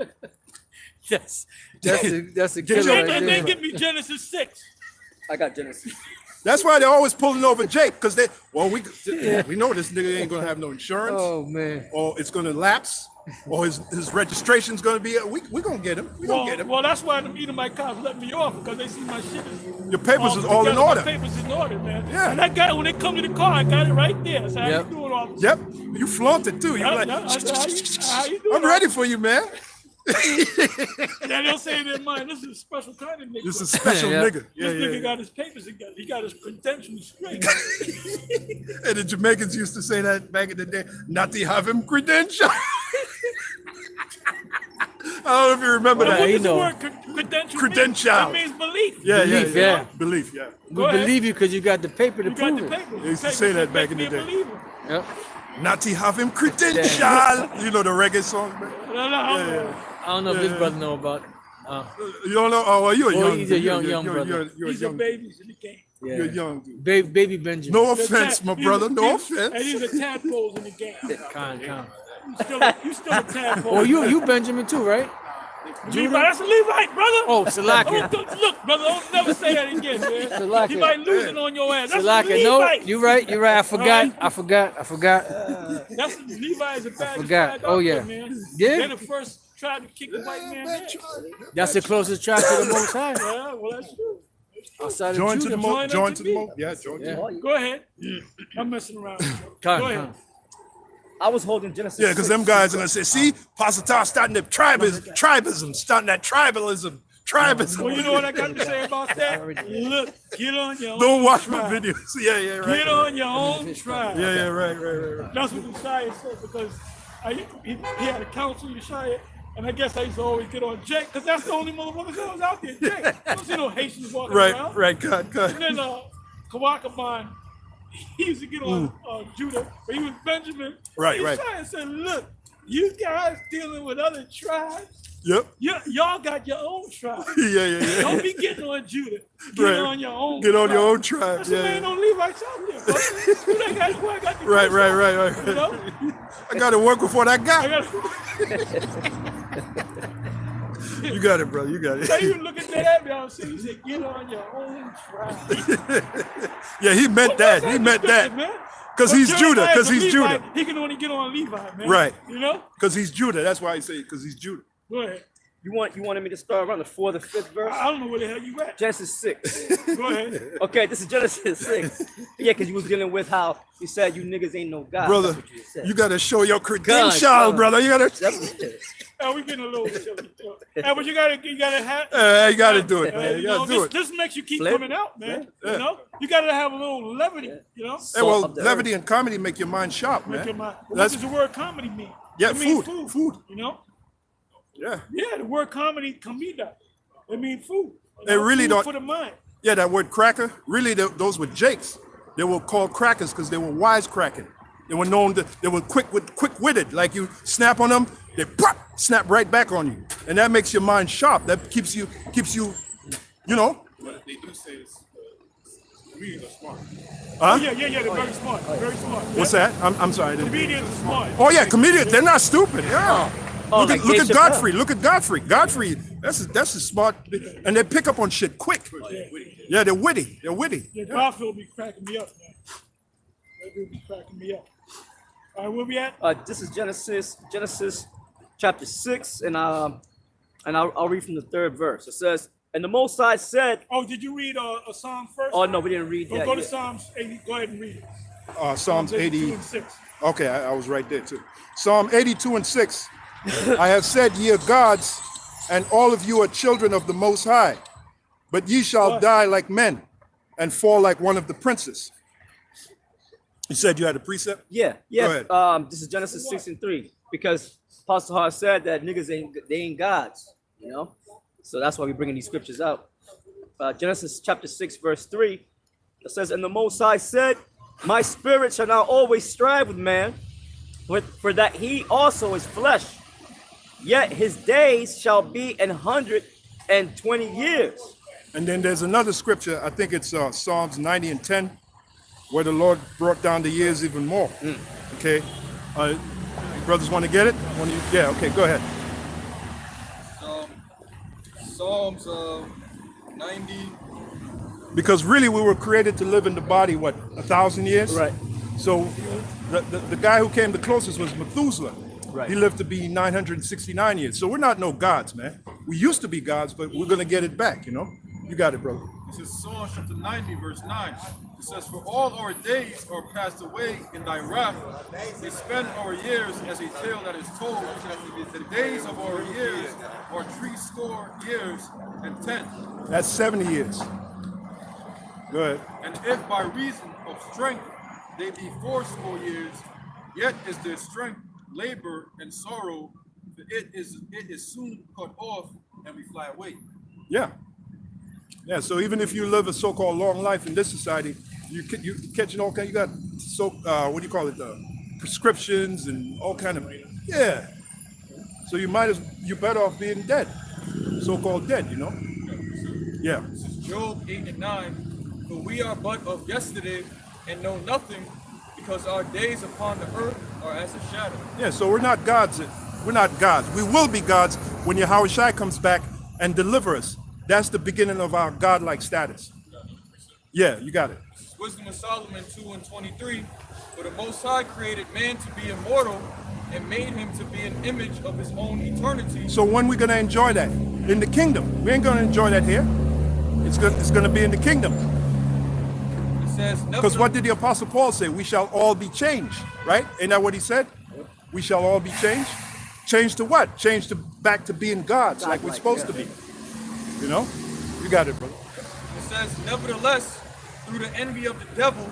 That's a Get killer your- right And then there. give me Genesis 6. I got Genesis. That's why they're always pulling over Jake, because we know this nigga ain't gonna have no insurance, Oh man. or it's gonna lapse, or his registration's gonna be. We gonna get him. We gonna get him. Well, that's why the Edomite cops let me off because they see my shit is Your papers is all in together. order. My papers is in order, man. Yeah. And I got it when they come to the car. I got it right there. So how Yep. you doing, officer? Yep, you flaunt it too. You're I like, said, how you doing? I'm ready for you, man. And they'll say in their mind, this is a special kind of nigga. This is a special Yeah. nigga. Yeah, This nigga yeah. got his papers together. He got his credentials straight. And the Jamaicans used to say that back in the day. Not to have him credential. I don't know if you remember What that. he does the know. word credential Credential. mean? It means belief. Yeah, Belief, yeah. Belief, yeah. We Go ahead. believe you because you got the paper to You got prove the it. paper. They used to say that back in the Make me a day. believer. Yep. Not to have him credential. You know the reggae song, man? No, Yeah. I don't know if this brother know about. You don't know? Oh, well, you're a Well, young he's a dude. young You're brother. you're a These are young dude. babies in the game. Yeah. You're a young dude. Baby Benjamin. No offense, my brother. No And offense. these are tadpoles in the game. Con. You still a tadpole. Oh, you Benjamin too, right? Levi, that's a Levite, brother. Oh, Salakia. Look, brother, don't never say that again, man. Salakia. He might lose it on your ass. That's a Salakia. No, Levite. you're right. You're right. I forgot. Right. I forgot. That's Levi is a bad forgot. tribe Oh, out yeah. there, man. Yeah. They're the first tribe to kick the white man ass. That's the closest tribe to the Most High. Yeah, well, that's true. Outside Join of to the Judah. mo. Join to the me. mo. Yeah, join to the mo. Go ahead. I'm messing around. Come, Go ahead. come. I was holding Genesis. Yeah, because 6. them guys are gonna say, see, Pastor Tar starting the tribalism, starting that tribalism. Well, you know what I got to say about that? Look, get on your own Don't watch my tribe. videos. Yeah, right. Get on your own tribe. Yeah, right. That's what Yeshaya said, because he had a council, Yeshaya, and I guess I used to always get on Jake, because that's the only motherfucker that was out there, Jake. I don't see no Haitians walking around. Right, cut. And then Kawakaban, he used to get on Judah, but he was Benjamin. Right. Yeshaya said, look, you guys dealing with other tribes, Yep. y'all got your own tribe. Yeah. Don't be getting on Judah. Get Right. on your own Get on tribe. your own tribe. That's why ain't no Levites out there, bro. Who I got to Right. You know? I got to work with what I I got. got You got it, bro. You got They it. even looking at me, I was saying, he said, get on your own tribe. Yeah, he meant that. He meant that. Because he's Judah. Because he's Judah. He can only get on Levi, man. Right. You know? Because he's Judah. That's why I say because he's Judah. Go ahead. You wanted me to start around the 4th or 5th verse? I don't know where the hell you at. Genesis 6. Go ahead. Okay, this is Genesis 6. Yeah, because you was dealing with how you said you niggas ain't no God. Brother, That's what you said. you got to show your credentials, God. brother. You got to. That's what it is. We getting a little silly. But you gotta have. You got to do it, man. You got to do it. This makes you keep Flip. coming out, man. Yeah. You know? You gotta have a little levity, you know? Hey, well, Of the levity and comedy make your mind sharp, Make your man. mind. What That's does the word comedy mean? Yeah, It means food. You know? Yeah. Yeah, the word comedy, comida. It means food. You They know, really food don't- for the mind. Yeah, that word cracker. Really, those were jakes. They were called crackers because they were wisecracking. They were known to. They were quick-witted. Like you snap on them, they snap right back on you, and that makes your mind sharp. That keeps you. You know. But they do say it's comedians are smart. Oh, yeah, they're very smart. Very smart. What's that? I'm sorry. I didn't- Comedians are smart. Oh yeah, comedians. They're not stupid. Yeah. Oh, look like at look Dave at Chappelle. Godfrey. Look at Godfrey. Godfrey. That's a smart. And they pick up on shit quick. Yeah, they're witty. They're witty. Yeah, Garfield be cracking me up, man. That dude be cracking me up. All right, where we at? This is Genesis chapter 6, and I'll read from the 3rd verse. It says, and the Most High said, Oh, did you read a Psalm first? oh no, we didn't read that Go to yet. Psalms 80. Go ahead and read it. Psalms 82 80. and 6. Okay, I was right there too. Psalm 82 and 6. I have said, ye are gods, and all of you are children of the Most High. But ye shall What? die like men, and fall like one of the princes. You said you had a precept? Yeah. Go ahead. This is Genesis 6 and 3, because Pastor Hart said that niggas ain't gods, you know. So that's why we're bringing these scriptures out. Genesis chapter 6 verse 3. It says, and the Most High said, my spirit shall not always strive with man, for that he also is flesh. Yet his days shall be 120 years. And then there's another scripture, I think it's Psalms 90 and 10, where the Lord brought down the years even more. Okay. You brothers want to get it? Yeah, okay, go ahead. Psalms 90. Because really we were created to live in the body, what, 1,000 years? Right. So the guy who came the closest was Methuselah. Right. He lived to be 969 years. So we're not no gods, man. We used to be gods, but we're going to get it back, you know? You got it, brother. This is Psalm chapter 90, verse 9. It says, for all our days are passed away in thy wrath. We spend our years as a tale that is told. The days of our years are 60 years and 10. That's 70 years. Go ahead. And if by reason of strength they be 80 years, yet is their strength labor and sorrow, for it is soon cut off and we fly away. Yeah. Yeah, so even if you live a so-called long life in this society, you catching all kind. You got what do you call it? Prescriptions and all kind of So you're better off being dead, so-called dead. You know. Yeah. This is Job 8 and 9. For we are but of yesterday and know nothing, because our days upon the earth are as a shadow. Yeah. So we're not gods. We're not gods. We will be gods when Yahushua comes back and deliver us. That's the beginning of our godlike status. Yeah, you got it. Wisdom of Solomon 2:23. For the Most High created man to be immortal and made him to be an image of his own eternity. So when we gonna enjoy that? In the kingdom. We ain't gonna enjoy that here. It's gonna be in the kingdom. It says, Because what did the Apostle Paul say? We shall all be changed, right? Ain't that what he said? We shall all be changed. Changed to what? Changed to back to being gods, like we're supposed to be. You know? You got it, brother. It says, nevertheless, through the envy of the devil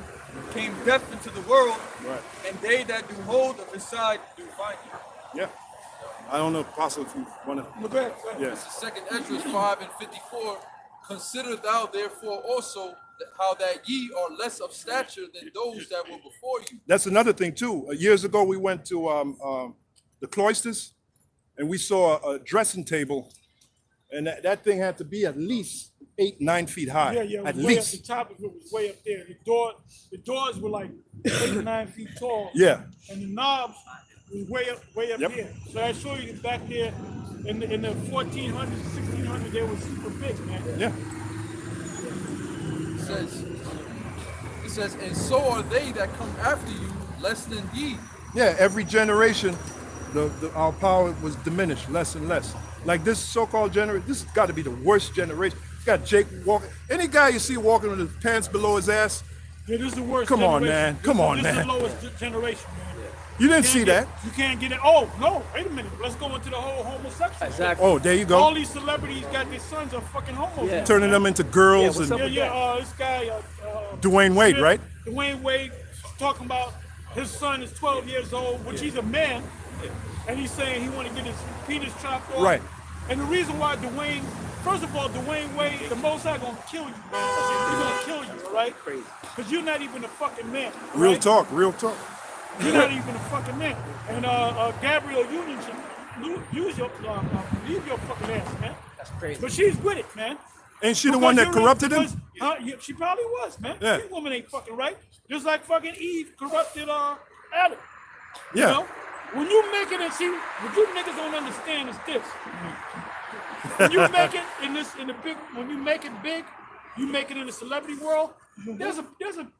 came death into the world, Right. and they that do hold of his side do find it. Yeah. I don't know, Apostle, if you want to. Look back. Yeah. This is 2nd Esdras 5:54. Consider thou therefore also how that ye are less of stature than those that were before you. That's another thing, too. Years ago, we went to the cloisters, and we saw a dressing table, and that thing had to be at least 8-9 feet high. Yeah, yeah. At Way least. up the top of it was way up there. The doors were like 8 or 9 feet tall. Yeah. And the knobs was way up Yep. here. So I show you back there in the 1400s, 1600s, they were super big, man. Yeah. It says, and so are they that come after you less than ye. Yeah, every generation, our power was diminished less and less. Like this so-called generation, this has got to be the worst generation. You got Jake walking. Any guy you see walking with his pants below his ass, Yeah, this is the worst Come on, generation. man. Come on, This man. is the lowest generation, man. you didn't can't see get- that. You can't get it. Oh, no, wait a minute. Let's go into the whole homosexual. Exactly. Oh, there you All go. these celebrities got their sons are fucking homos. Yeah. now, Turning man. them into girls Yeah, what's and up? Yeah, this guy, Dwayne Wade, Smith, right? Dwayne Wade talking about his son is 12 years old, which he's a man, and he's saying he want to get his penis chopped off. Right. And the reason why first of all, Dwayne Wade, the Most High gonna kill you, man. He's gonna kill you, all right? Crazy. Because you're not even a fucking man. all Real right? talk, real talk. You're not even a fucking man. And Gabrielle Union should leave your fucking ass, man. That's crazy. But she's with it, man. Ain't she the one that corrupted him? Yeah, she probably was, man. Yeah. This woman ain't fucking right. Just like fucking Eve corrupted Adam. You Yeah. know? When you make it and see, what you niggas don't understand is this. When you make it when you make it big, you make it in the celebrity world, there's a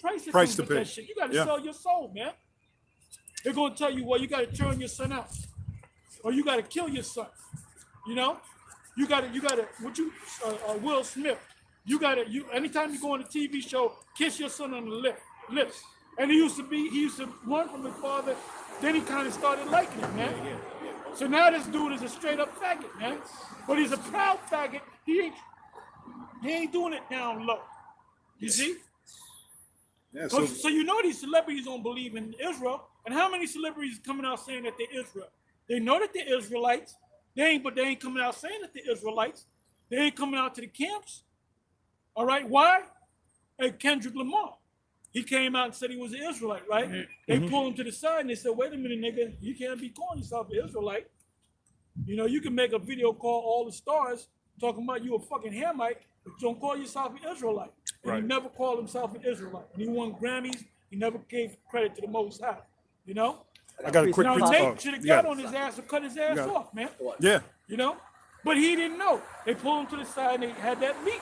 price that Price comes to with pay. that shit. You gotta Yeah. sell your soul, man. They're gonna tell you, well, you gotta turn your son out. Or you gotta kill your son. You know? You gotta, Will Smith, anytime you go on a TV show, kiss your son on the lips. And he used to run from his father, then he kind of started liking it, man. So now this dude is a straight up faggot, man. But he's a proud faggot. He ain't doing it down low. You see? Yeah, So you know these celebrities don't believe in Israel. And how many celebrities coming out saying that they're Israel? They know that they're Israelites. But they ain't coming out saying that they're Israelites. They ain't coming out to the camps. All right, why? Hey, Kendrick Lamar. He came out and said he was an Israelite, right? They pulled him to the side and they said, wait a minute, nigga, you can't be calling yourself an Israelite. You know, you can make a video called All the Stars talking about you a fucking Hamite, but you don't call yourself an Israelite. And Right. he never called himself an Israelite. When he won Grammys, he never gave credit to the Most High. You know? I got a quick Now, picture. Nate should have Yeah. got on his ass and cut his ass got it. off, man. Yeah. You know? But he didn't know. They pulled him to the side and they had that meet.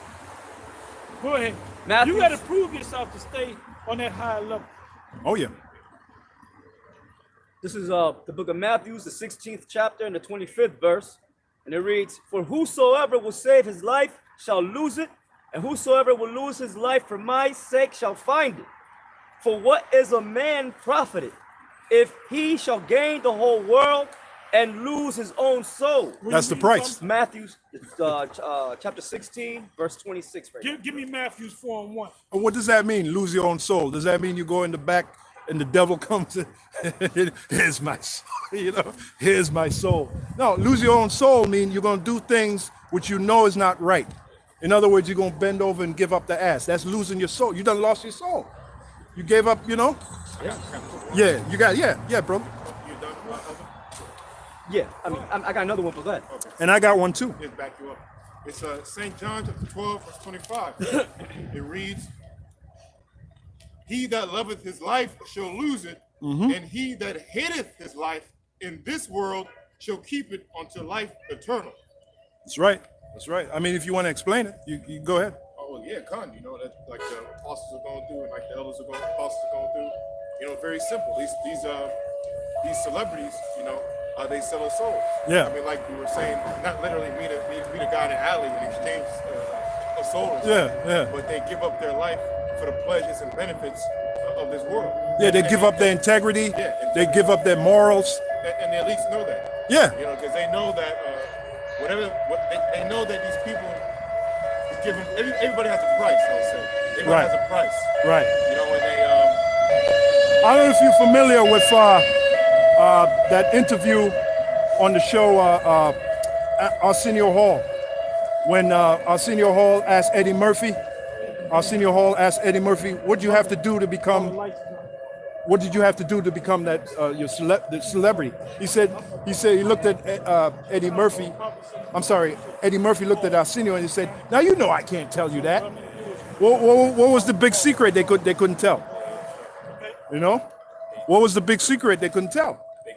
Go ahead. Matthews. You got to prove yourself to stay on that high level. Oh yeah. This is the book of Matthew, the 16th chapter and the 25th verse. And it reads, for whosoever will save his life shall lose it, and whosoever will lose his life for my sake shall find it. For what is a man profited if he shall gain the whole world and lose his own soul? That's the price. Matthew chapter 16, verse 26. Right Give me Matthews 4:1. And what does that mean? Lose your own soul. Does that mean you go in the back and the devil comes and here's my soul, you know, here's my soul. No, lose your own soul means you're gonna do things which you know is not right. In other words, you're gonna bend over and give up the ass. That's losing your soul. You done lost your soul. You gave up, you know? Yeah, you got, yeah, bro. Yeah, I mean, I got another one for that. And I got one too. Just back you up. It's St. John chapter 12, verse 25. It reads, he that loveth his life shall lose it, and he that hateth his life in this world shall keep it unto life eternal. That's right. That's right. I mean, if you want to explain it, you go ahead. Oh well, yeah, Khan. You know that like the apostles are going through, and like the elders are going, apostles are going through. You know, very simple. These celebrities, you know, they sell their souls. Yeah. I mean, like we were saying, not literally meet a guy in the alley and exchange a soul. Yeah. But they give up their life for the pleasures and benefits of this world. Yeah, they give up their integrity. Yeah, they give up their morals. And they at least know that. Yeah. You know, because they know that they know that these people give them. Everybody has a price. I'll say. Everybody has a price. Right. You know, when they. I don't know if you're familiar with that interview on the show Arsenio Hall, when Arsenio Hall asked Eddie Murphy. Arsenio Hall asked Eddie Murphy, "What did you have to do to become? What did you have to do to become that the celebrity?" He said he looked at Eddie Murphy. I'm sorry, Eddie Murphy looked at Arsenio and he said, "Now you know I can't tell you that. What was the big secret they couldn't tell? You know, what was the big secret they couldn't tell? They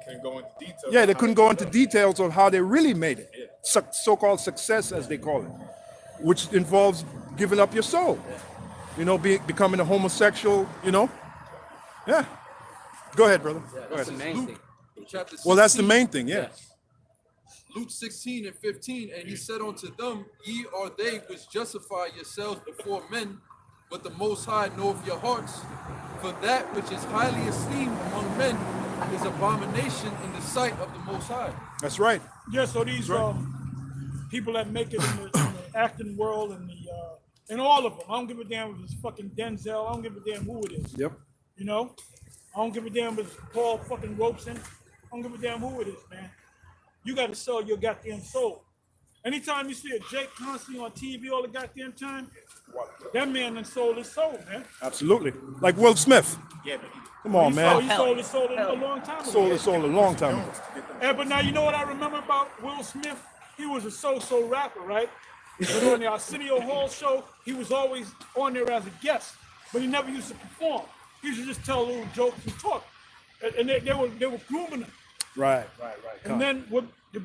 couldn't go into details. Yeah, they couldn't go into details on how they really made it. So-called success, as they call it, which involves giving up your soul. You know, becoming a homosexual. You know. Yeah. Go ahead, brother. Yeah, Go that's ahead. the main thing. Chapter 16, Well, that's the main thing. Yeah. Luke 16 and 15, and he said unto them, Ye are they which justify yourselves before men, but the Most High knoweth your hearts. For that which is highly esteemed among men is abomination in the sight of the Most High. That's right. Yeah, so these people that make it in the acting world and all of them, I don't give a damn if it's fucking Denzel, I don't give a damn who it is. Yep. You know? I don't give a damn if it's Paul fucking Robeson. I don't give a damn who it is, man. You got to sell your goddamn soul. Anytime you see a Jake constantly on TV all the goddamn time, that man done sold his soul, man. Absolutely. Like Will Smith. Yeah, Come on, man. He sold his soul a long time ago. Sold his soul a long time ago. But now you know what I remember about Will Smith? He was a so-so rapper, right? But on the Arsenio Hall show, he was always on there as a guest, but he never used to perform. He used to just tell little jokes and talk, and they were grooming him. Right. And then with the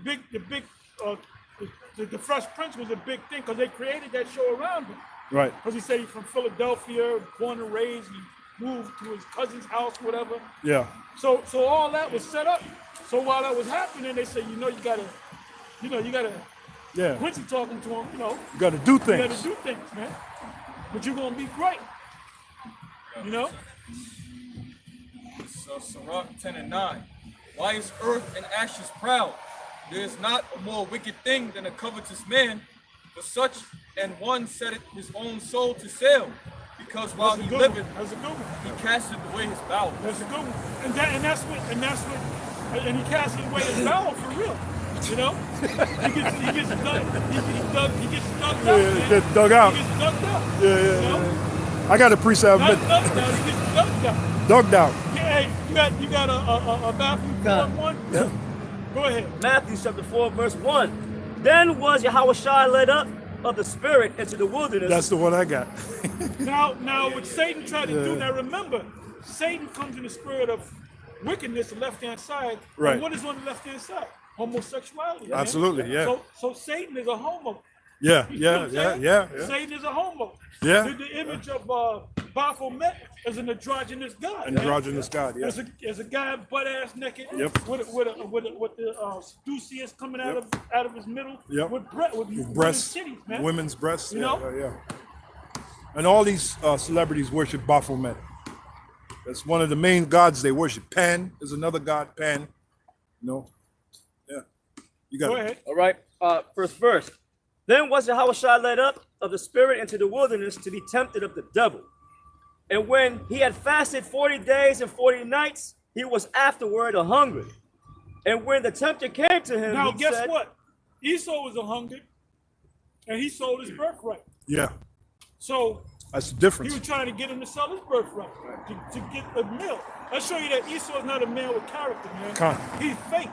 Fresh Prince was a big thing because they created that show around him. Right. Because he said he's from Philadelphia, born and raised. He moved to his cousin's house, whatever. Yeah. So all that was set up. So while that was happening, they said, you gotta. Yeah. Quincy talking to him, You got to do you things. gotta do things, man. But you're gonna be great. You know. So Sirach 10 and 9. Why is earth and ashes proud? There is not a more wicked thing than a covetous man, for such and one setteth his own soul to sale, because while he liveth, That's a good one. he casteth away his bowels. That's a good one. And he casted away his bowel for real. You know? He gets dug out. Yeah, get dug out. He gets dug out. Yeah. You know? I got a precept. Not dug out, he gets dug out. Dug out. Yeah, hey, you got a Matthew 4:1? Yeah. Go ahead. Matthew chapter 4, verse 1. Then was Yahushua led up of the Spirit into the wilderness. That's the one I got. Now what Satan tried to do, now remember, Satan comes in the spirit of wickedness, the left-hand side. Right. And what is on the left-hand side? Homosexuality. man. Absolutely, yeah. So Satan is a homo. Yeah. You know what I'm saying? Yeah. Satan is a homo. Yeah. The image of Baphomet is an androgynous god. Androgynous God, yeah. There's a guy butt ass naked. Yep. With the Ducius coming out of his middle. Yep. With Breasts, titties, man. women's breasts. You know? Yeah. And all these celebrities worship Baphomet. That's one of the main gods they worship. Pan is another god, Pan. Yeah. You got Go it. ahead. All right, first verse. Then was Yahushua led up of the Spirit into the wilderness to be tempted of the devil. And when he had fasted 40 days and 40 nights, he was afterward a hungry. And when the tempter came to him, Now he guess said, what? Esau was a hungry, and he sold his birthright. Yeah. So That's the he difference. was trying to get him to sell his birthright to get a meal. I'll show you that Esau is not a man with character, man. Con. He's fake.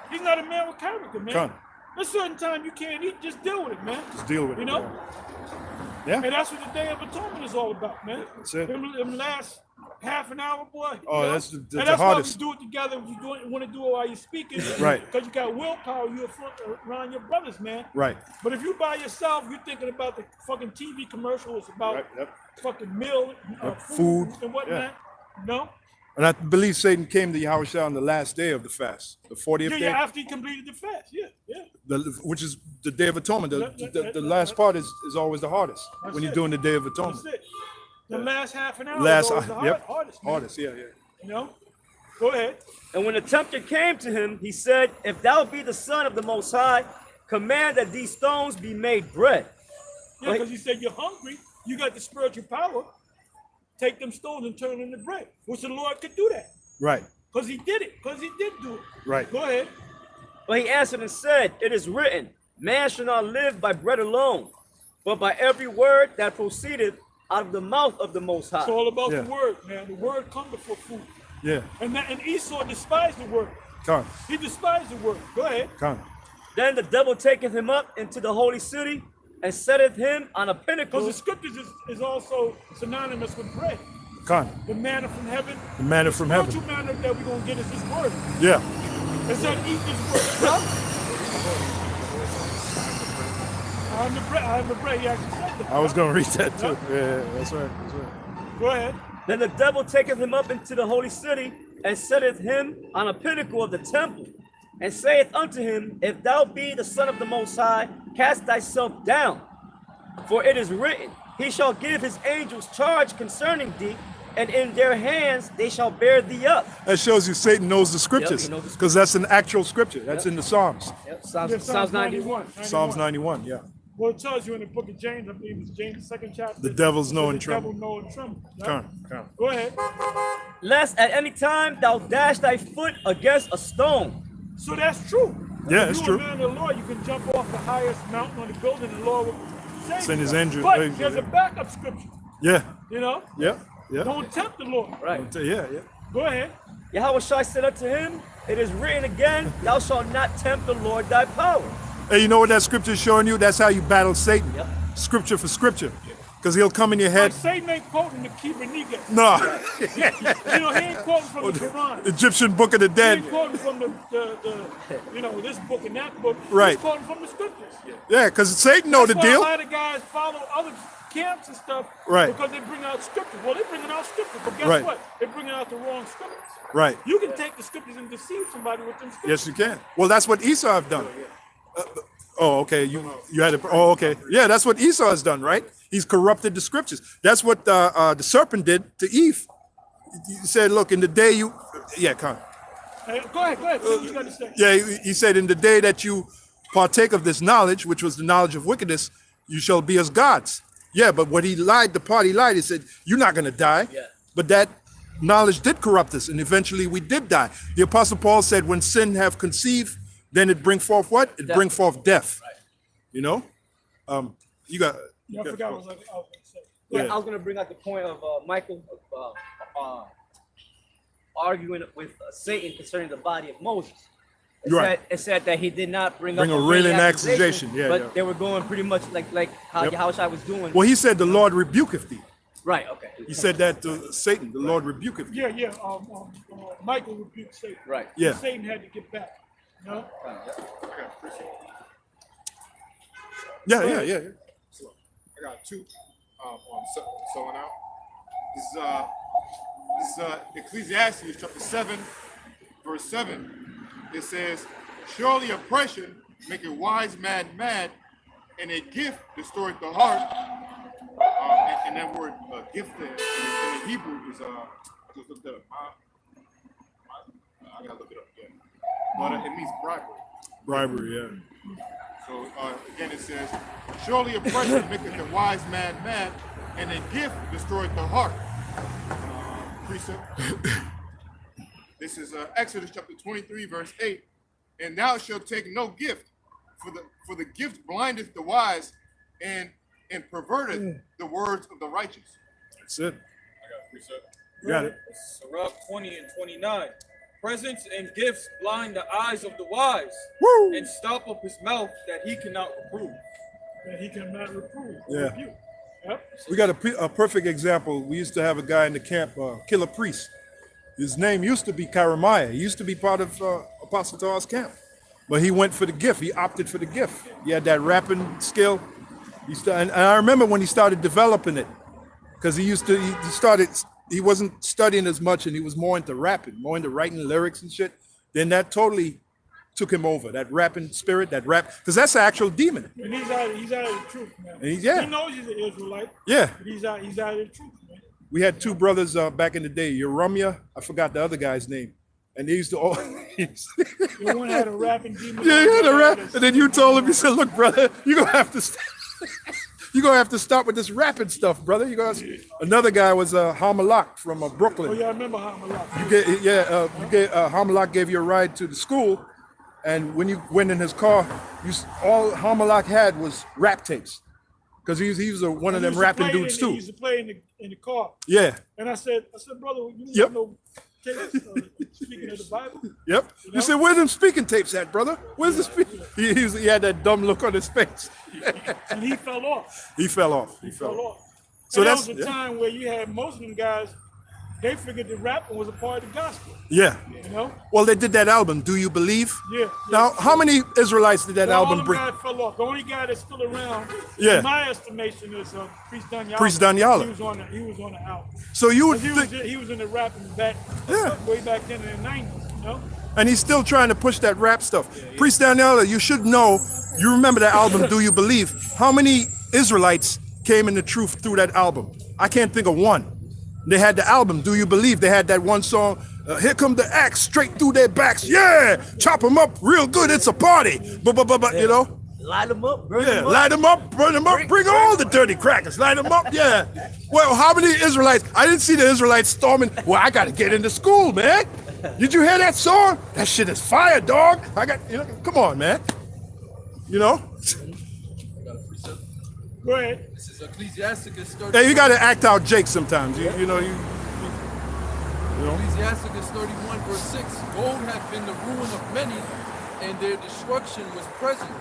He's not a man with character, man. Con. There's certain time you can't eat, just deal with it, man. Just deal with it. You know? Yeah. Yeah. And that's what the Day of Atonement is all about, man. That's it. Them last half an hour, boy. Oh, you know? that's the and that's hardest. why we do it together. If you want to do it while you're speaking, Right. Because you got willpower, you're around your brothers, man. Right. But if you by yourself, you're thinking about the fucking TV commercial. It's about Right, yep. fucking meal, Food, and whatnot. yeah. No. And I believe Satan came to Yahushua on the last day of the fast, the 40th Yeah, day, yeah, after he completed the fast. Yeah. which is the Day of Atonement. The That- last part is always the hardest That's when you're it. doing the Day of Atonement. That's it. The last half an hour Last, is always the yep, hardest, man. hardest, yeah. You know? Go ahead. And when the tempter came to him, he said, if thou be the Son of the Most High, command that these stones be made bread. Yeah, because he said you're hungry, you got the spiritual power. Take them stones and turn them into bread. Which the Lord could do that. Right, Because he did it. Because he did do it. right. Go ahead. But he answered and said, it is written, man shall not live by bread alone, but by every word that proceedeth out of the mouth of the Most High. It's all about Yeah. the word, man. The word comes before food. Yeah, And Esau despised the word. come, He despised the word. Go ahead. come. Then the devil taketh him up into the holy city and setteth him on a pinnacle. Because the scriptures is also synonymous with bread. Come. The manna from heaven. The manna from The heaven. spiritual manna that we're going to get is his word. Yeah, It said, eat this word. I'm the bread. He actually said that. I was going to read that too. Yeah, that's right. That's right. Go ahead. Then the devil taketh him up into the holy city and setteth him on a pinnacle of the temple and saith unto him, if thou be the Son of the Most High, cast thyself down. For it is written, he shall give his angels charge concerning thee, and in their hands they shall bear thee up. That shows you Satan knows the scriptures, knows the because that's an actual scripture. That's in the Psalms. Yep. Yeah, Psalms 91. Psalms 91, yeah. Well, it tells you in the book of James, I believe it's James, the 2nd chapter. The devils know it says and the tremble. devil know and tremble. Right? Come. Go ahead. Lest at any time thou dash thy foot against a stone. So that's true. Yeah, if it's you're true. a man of the Lord, you can jump off the highest mountain on the building, and the Lord will save Send you. his angels. But Angels, there's a yeah. backup scripture, Yeah, you know? yeah, yeah. Don't tempt the Lord. Right. Yeah. Go ahead. Yahushua said unto him, it is written again, thou shalt not tempt the Lord thy power. Hey, you know what that scripture is showing you? That's how you battle Satan. Yep. Scripture for scripture. Because he'll come in your Like head. Satan ain't quoting the Kibernega. No. You know, he ain't quoting from the Quran. Egyptian Book of the He Dead. ain't quoting from this book and that book. Right. He's quoting from the scriptures. Yeah, because Satan know the That's why deal. a lot of guys follow other camps and stuff. Right. Because they bring out scriptures. Well, they're bringing out scriptures, but guess Right. what? They're bringing out the wrong scriptures. Right. You can take the scriptures and deceive somebody with them scriptures. Yes, you can. Well, that's what Esau have done. Oh, okay. You had it. Oh, okay. Yeah, that's what Esau has done, right? He's corrupted the scriptures. That's what the serpent did to Eve. He said, "Look, in the day you, yeah, come. Hey, go ahead. Say what you got to say. Yeah, he said, in the day that you partake of this knowledge, which was the knowledge of wickedness, you shall be as gods." Yeah, but what he lied, the part he lied, he said, "You're not going to die." Yeah. But that knowledge did corrupt us, and eventually we did die. The Apostle Paul said, when sin have conceived, then it bring forth what? It bring forth death. Right. You know? You got... Yeah, I forgot what I was going to say. Yeah, Yeah. I was going to bring out the point of Michael arguing with Satan concerning the body of Moses. Right. It said that he did not bring Bring up a railing accusation. Yeah, but yeah. they were going pretty much like how Yep. Yahushua was doing. Well, he said, the Lord rebuketh thee. Right, okay. He said that to Satan, the Lord rebuketh thee. Yeah. Michael rebuked Satan. Right. Yeah. Satan had to get back. You know? Yeah. So I got two on sowing out. This is Ecclesiastes chapter 7, verse 7. It says, "Surely oppression make a wise man mad, and a gift destroyeth the heart." And that word gift there in the Hebrew is I just looked it up. I gotta look it up again. But it means bribery. Bribery, yeah. So again it says, "Surely oppression maketh a wise man mad, and a gift destroyeth the heart." Precept. This is Exodus chapter 23, verse 8. "And thou shalt take no gift, for the gift blindeth the wise, and perverteth the words of the righteous." That's it. I got precept. You got it. Sirach 20 and 29. Presents and gifts blind the eyes of the wise, Woo! and stop up his mouth that he cannot reprove. That he cannot reprove. Yeah. Rebuke. Yep. We got a perfect example. We used to have a guy in the camp, Killer Priest. His name used to be Karamaya. He used to be part of Apostle Tar's camp. But he went for the gift. He opted for the gift. He had that rapping skill. And I remember when he started developing it, because he wasn't studying as much and he was more into rapping, more into writing lyrics and shit. Then that totally took him over, that rapping spirit, that rap, because that's an actual demon. And he's out of the truth, man. And he knows he's an Israelite. Yeah. But he's out of the truth, man. We had two brothers back in the day, Yerumia, I forgot the other guy's name. And they used to all. The one had a rapping demon. Yeah, he had a rap. And then you told him, you said, look, brother, you're going to have to stop with this rapping stuff, brother. Another guy was Hamalak from Brooklyn. Oh, yeah, I remember Hamalak. Hamalak gave you a ride to the school. And when you went in his car, all Hamalak had was rap tapes. Because he was one of them rapping dudes too. He used to play in the car. Yeah. And I said, brother, you Yep. know tapes speaking of the Bible? Yep. You said, where's them speaking tapes at, brother? Where's the speaking? He had that dumb look on his face. And he fell off. He fell off. So that was a time where you had most of them guys, they figured that rapping was a part of the gospel. Yeah. You know? Well, they did that album, Do You Believe? Yeah. Now, how many Israelites did that album bring? All them guys fell off. The only guy that's still around, Yeah. in my estimation, is Priest Danyala. Priest Danyala. He was on the album. So you would he was in the rapping way back then in the 90s, you know? And he's still trying to push that rap stuff. Priest Danyala, you should know, you remember that album, Do You Believe? How many Israelites came in the truth through that album? I can't think of one. They had the album, Do You Believe? They had that one song, Here Come the Axe, straight through their backs. Yeah, chop them up real good, it's a party. You know? Light them up, burn them up. Light them up, burn them up, bring all the dirty crackers, light them up, yeah. Well, how many Israelites? I didn't see the Israelites storming. Well, I got to get into school, man. Did you hear that song? That shit is fire, dog. Come on, man. You know? Go ahead. This is Ecclesiasticus 31. Hey, you got to act out Jake sometimes. You know. Ecclesiasticus 31 verse 6. Gold hath been the ruin of many, and their destruction was present.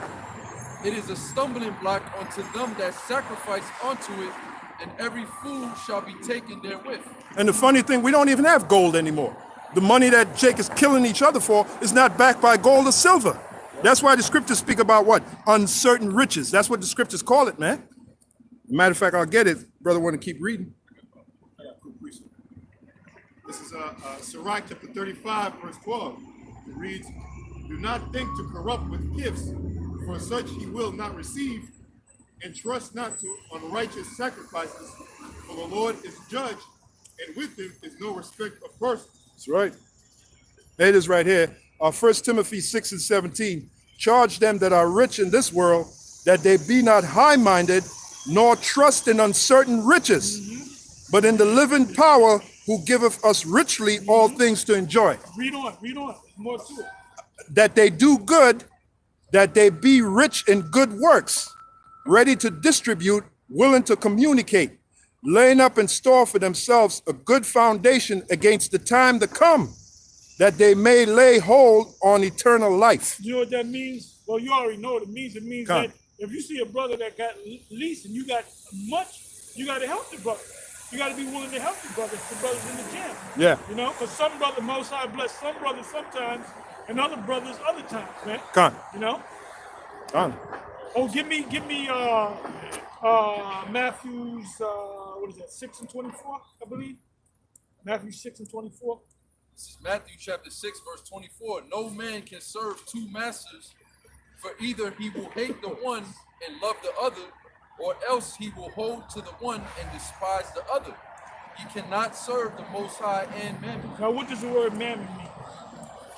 It is a stumbling block unto them that sacrifice unto it, and every fool shall be taken therewith. And the funny thing, we don't even have gold anymore. The money that Jake is killing each other for is not backed by gold or silver. That's why the scriptures speak about what? Uncertain riches. That's what the scriptures call it, man. Matter of fact, I'll get it. Brother, want to keep reading? This is Sirach chapter 35, verse 12. It reads, do not think to corrupt with gifts, for such he will not receive, and trust not to unrighteous sacrifices, for the Lord is judge, and with him is no respect of persons. That's right. It is right here. 1 Timothy 6 and 17. Charge them that are rich in this world, that they be not high-minded, nor trust in uncertain riches, but in the living power who giveth us richly all things to enjoy. Read on. More to it. That they do good, that they be rich in good works, ready to distribute, willing to communicate, laying up in store for themselves a good foundation against the time to come, that they may lay hold on eternal life. You know what that means? Well, you already know what it means. It means that if you see a brother that got least and you got much, you got to help the brother. You got to be willing to help the brothers in the gym. Yeah. You know, because some brothers, Most High bless some brothers sometimes, and other brothers other times, man. You know? Oh, give me Matthew's, what is that, 6 and 24, I believe? Matthew 6 and 24. This is Matthew chapter 6, verse 24. No man can serve two masters, for either he will hate the one and love the other, or else he will hold to the one and despise the other. You cannot serve the Most High and mammon. Now, what does the word mammon mean?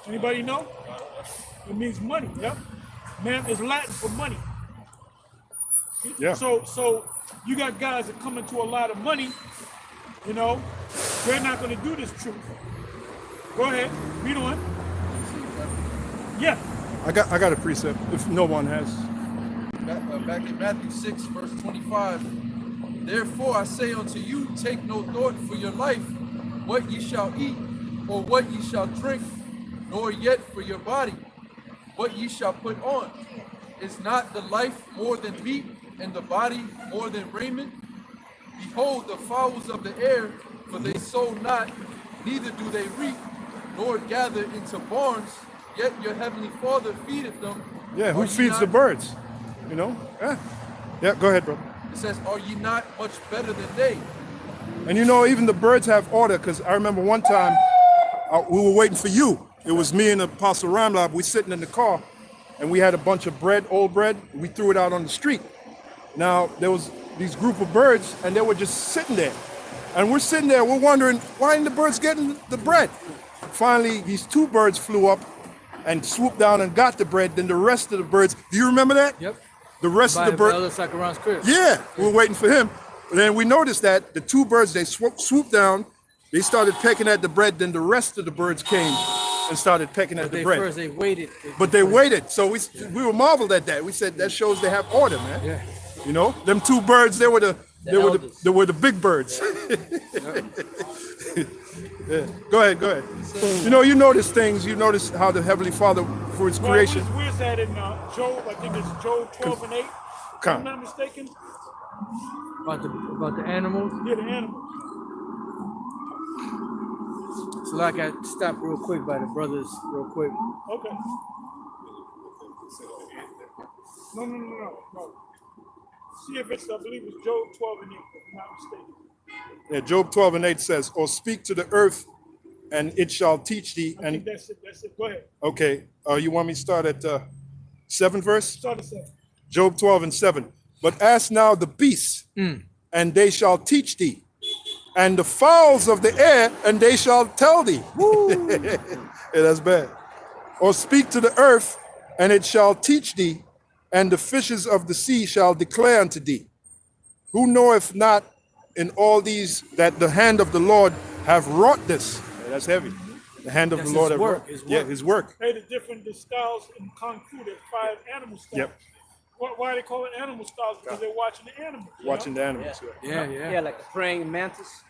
Anybody know? It means money, yeah? Mammon is Latin for money. Yeah. So you got guys that come into a lot of money, you know, they're not going to do this truth. Go ahead, read on. Yeah. I got a precept if no one has. Back in Matthew 6, verse 25. Therefore I say unto you, take no thought for your life, what ye shall eat, or what ye shall drink, nor yet for your body, what ye shall put on. Is not the life more than meat, and the body more than raiment? Behold the fowls of the air, for they sow not, neither do they reap, nor gather into barns, yet your heavenly Father feedeth them. Yeah, who Are ye feeds the not- birds? You know? Yeah, go ahead, bro. It says, are ye not much better than they? And you know, even the birds have order, because I remember one time we were waiting for you. It was me and Apostle Ramlab. We sitting in the car, and we had a bunch of bread, old bread. We threw it out on the street. Now, there was these group of birds, and they were just sitting there. And we're sitting there, we're wondering, why ain't the birds getting the bread? Finally, these two birds flew up and swooped down and got the bread. Then the rest of the birds, do you remember that? Yep. The rest By of the birds. Elder Sakaran's crib. Yeah, we were waiting for him. Then we noticed that the two birds, they swooped down, they started pecking at the bread, then the rest of the birds came and started pecking at the bread. First they waited. But they waited, so we were marveled at that. We said that shows they have order, man. Yeah. You know, them two birds, they were the big birds. Yeah. Go ahead. You know, you notice things. You notice how the Heavenly Father, for His creation. Where's that in Job? I think it's Job 12 and 8. If I'm not mistaken. About the animals. Yeah, the animals. So like I stopped real quick by the brothers, real quick. Okay. No. See if it's, I believe it's Job 12 and 8, if I'm not mistaken. Yeah, Job 12 and 8 says, or speak to the earth, and it shall teach thee. I think that's it. Go ahead. Okay, you want me to start at 7th verse? Start at 7. Job 12 and 7. But ask now the beasts, and they shall teach thee, and the fowls of the air, and they shall tell thee. Yeah, that's bad. Or speak to the earth, and it shall teach thee, and the fishes of the sea shall declare unto thee. Who knoweth not in all these that the hand of the Lord have wrought this? Yeah, that's heavy. The hand of the Lord have wrought. Yeah, His work. Hey, the styles in Kung Fu, there's 5 animal styles. Yep. Why they call it animal styles? Because they're watching the animals. Watching the animals. Yeah. Like the praying mantis.